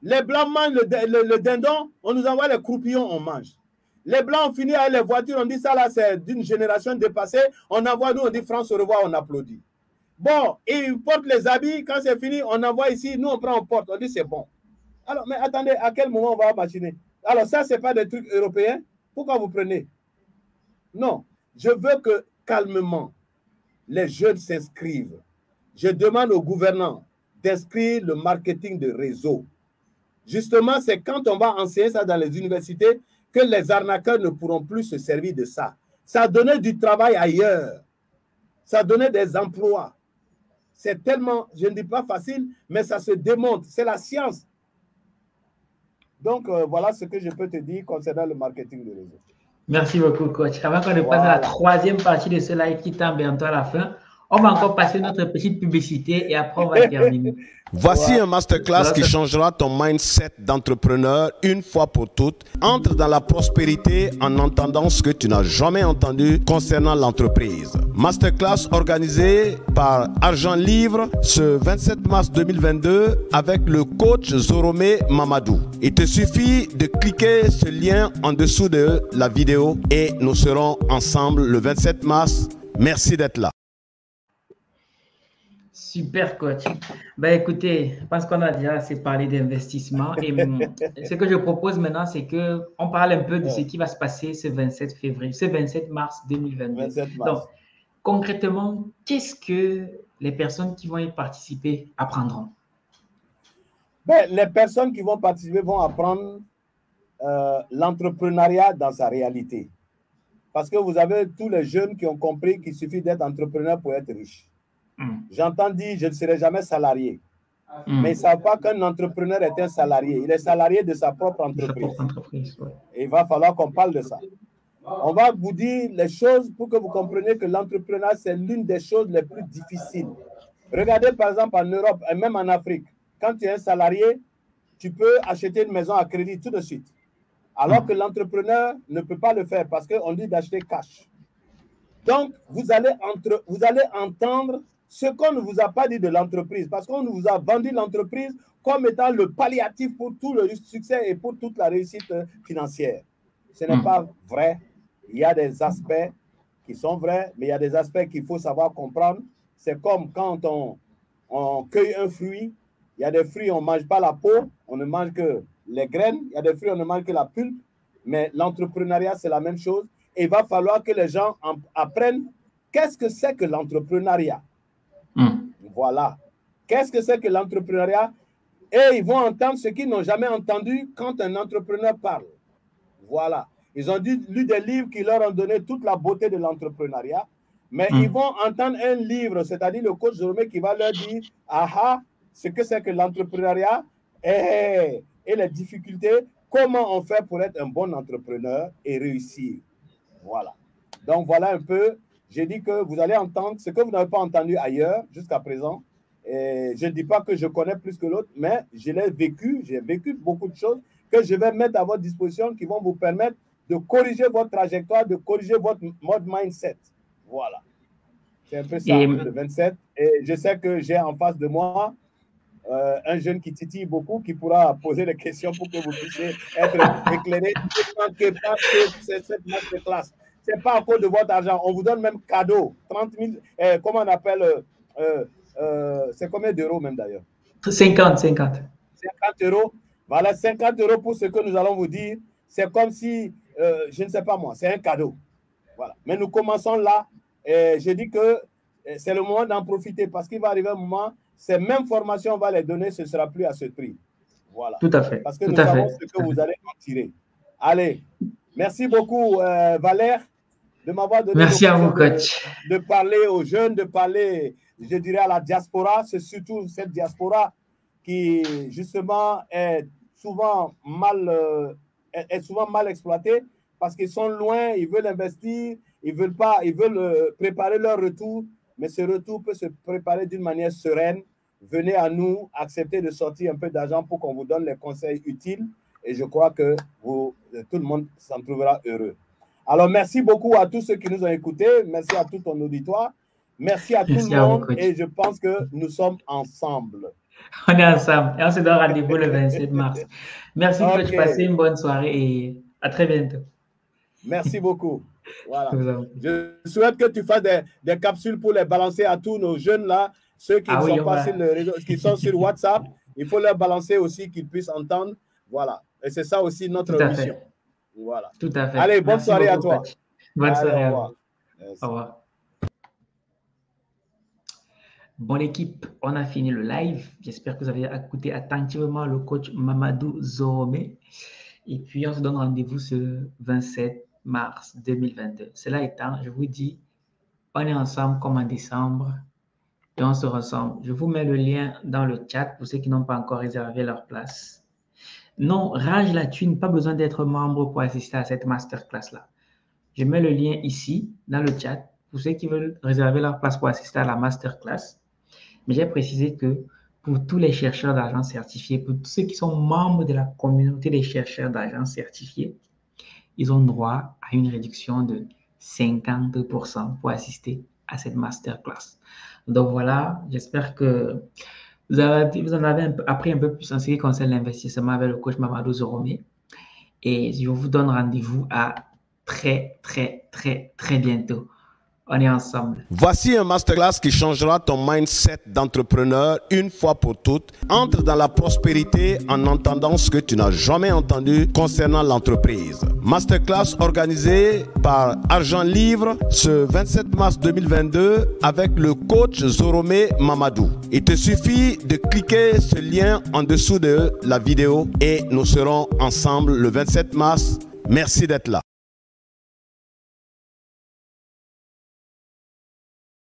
Les Blancs mangent le dindon, on nous envoie les croupillons, on mange. Les Blancs ont fini avec les voitures, on dit ça là, c'est d'une génération dépassée. On envoie, nous, on dit France au revoir, on applaudit. Bon, ils portent les habits, quand c'est fini, on envoie ici, nous on prend, on porte, on dit c'est bon. Alors, mais attendez, à quel moment on va machiner? Alors ça, c'est pas des trucs européens. Pourquoi vous prenez? Non, je veux que calmement, les jeunes s'inscrivent. Je demande aux gouvernants d'inscrire le marketing de réseau. Justement, c'est quand on va enseigner ça dans les universités que les arnaqueurs ne pourront plus se servir de ça. Ça a donné du travail ailleurs. Ça a donné des emplois. C'est tellement, je ne dis pas facile, mais ça se démontre. C'est la science. Donc, voilà ce que je peux te dire concernant le marketing de réseau. Merci beaucoup, coach. Avant qu'on ne passe à la troisième partie de ce live qui tend bientôt à la fin, on va encore passer notre petite publicité et après on va terminer. Voici un masterclass qui changera ton mindset d'entrepreneur une fois pour toutes. Entre dans la prospérité en entendant ce que tu n'as jamais entendu concernant l'entreprise. Masterclass organisé par Argent Livre ce 27 mars 2022 avec le coach Zoromé Mamadou. Il te suffit de cliquer ce lien en dessous de la vidéo et nous serons ensemble le 27 mars. Merci d'être là. Super, coach. Ben, écoutez, je pense qu'on a déjà assez parlé d'investissement. Et ce que je propose maintenant, c'est qu'on parle un peu de ce qui va se passer ce 27 février, ce 27 mars 2022. 27 mars. Donc, concrètement, qu'est-ce que les personnes qui vont y participer apprendront? Ben, les personnes qui vont participer vont apprendre l'entrepreneuriat dans sa réalité. Parce que vous avez tous les jeunes qui ont compris qu'il suffit d'être entrepreneur pour être riche. J'entends dire, je ne serai jamais salarié. Mais ils ne savent pas qu'un entrepreneur est un salarié. Il est salarié de sa propre entreprise. Et il va falloir qu'on parle de ça. On va vous dire les choses pour que vous compreniez que l'entrepreneuriat, c'est l'une des choses les plus difficiles. Regardez par exemple en Europe et même en Afrique. Quand tu es un salarié, tu peux acheter une maison à crédit tout de suite. Alors que l'entrepreneur ne peut pas le faire parce qu'on dit d'acheter cash. Donc, vous allez entendre ce qu'on ne vous a pas dit de l'entreprise, parce qu'on vous a vendu l'entreprise comme étant le palliatif pour tout le succès et pour toute la réussite financière. Ce n'est pas vrai. Il y a des aspects qui sont vrais, mais il y a des aspects qu'il faut savoir comprendre. C'est comme quand on cueille un fruit. Il y a des fruits, on ne mange pas la peau, on ne mange que les graines. Il y a des fruits, on ne mange que la pulpe. Mais l'entrepreneuriat, c'est la même chose. Et il va falloir que les gens apprennent qu'est-ce que c'est que l'entrepreneuriat. Voilà. Qu'est-ce que c'est que l'entrepreneuriat? Et ils vont entendre ce qu'ils n'ont jamais entendu quand un entrepreneur parle. Voilà. Ils ont lu des livres qui leur ont donné toute la beauté de l'entrepreneuriat, mais ils vont entendre un livre, c'est-à-dire le coach Zoromé qui va leur dire ce que c'est que l'entrepreneuriat et les difficultés, comment on fait pour être un bon entrepreneur et réussir. Voilà. Donc, voilà un peu. J'ai dit que vous allez entendre ce que vous n'avez pas entendu ailleurs jusqu'à présent. Et je ne dis pas que je connais plus que l'autre, mais je l'ai vécu. J'ai vécu beaucoup de choses que je vais mettre à votre disposition qui vont vous permettre de corriger votre trajectoire, de corriger votre mode mindset. Voilà. C'est un peu ça, le 27. Et je sais que j'ai en face de moi un jeune qui titille beaucoup, qui pourra poser des questions pour que vous puissiez être éclairé. Ne manquez pas cette masterclass. Ce n'est pas à cause de votre argent. On vous donne même cadeau. 30 000, comment on appelle, c'est combien d'euros même d'ailleurs? 50. 50 euros. Voilà, 50 euros pour ce que nous allons vous dire. C'est comme si, je ne sais pas moi, c'est un cadeau. Voilà. Mais nous commençons là. Et je dis que c'est le moment d'en profiter parce qu'il va arriver un moment, ces mêmes formations, on va les donner, ce ne sera plus à ce prix. Voilà. Tout à fait. Parce que nous savons ce que vous allez en tirer. Allez. Merci beaucoup, Valère, de m'avoir donné l'occasion de parler aux jeunes, de parler, je dirais, à la diaspora. C'est surtout cette diaspora qui, justement, est souvent mal exploitée parce qu'ils sont loin, ils veulent investir, ils veulent préparer leur retour, mais ce retour peut se préparer d'une manière sereine. Venez à nous, acceptez de sortir un peu d'argent pour qu'on vous donne les conseils utiles. Et je crois que tout le monde s'en trouvera heureux. Alors, merci beaucoup à tous ceux qui nous ont écoutés. Merci à tout ton auditoire. Merci à tout le monde. Et je pense que nous sommes ensemble. On est ensemble. Et on se donne rendez-vous le 27 mars. Merci, coach. Passez une bonne soirée et à très bientôt. Merci beaucoup. Voilà. Je souhaite que tu fasses des capsules pour les balancer à tous nos jeunes là, ceux qui ne sont pas sur le réseau, qui sont sur WhatsApp. Il faut leur balancer aussi qu'ils puissent entendre. Voilà. Et c'est ça aussi notre mission. Voilà. Tout à fait. Allez, bonne soirée à toi. Bonne soirée à vous. Au revoir. Bon, l'équipe, on a fini le live. J'espère que vous avez écouté attentivement le coach Mamadou Zoromé. Et puis, on se donne rendez-vous ce 27 mars 2022. Cela étant, je vous dis, on est ensemble comme en décembre et on se ressemble. Je vous mets le lien dans le chat pour ceux qui n'ont pas encore réservé leur place. Non, Rage la Thune, pas besoin d'être membre pour assister à cette masterclass-là. Je mets le lien ici dans le chat pour ceux qui veulent réserver leur place pour assister à la masterclass. Mais j'ai précisé que pour tous les chercheurs d'argent certifiés, pour tous ceux qui sont membres de la communauté des chercheurs d'argent certifiés, ils ont droit à une réduction de 50% pour assister à cette masterclass. Donc voilà, j'espère que vous en avez appris un peu plus en ce qui concerne l'investissement avec le coach Mamadou Zoromé. Et je vous donne rendez-vous à très bientôt. On est ensemble. Voici un masterclass qui changera ton mindset d'entrepreneur une fois pour toutes. Entre dans la prospérité en entendant ce que tu n'as jamais entendu concernant l'entreprise. Masterclass organisé par Argent Livre ce 27 mars 2022 avec le coach Zoromé Mamadou. Il te suffit de cliquer ce lien en dessous de la vidéo et nous serons ensemble le 27 mars. Merci d'être là.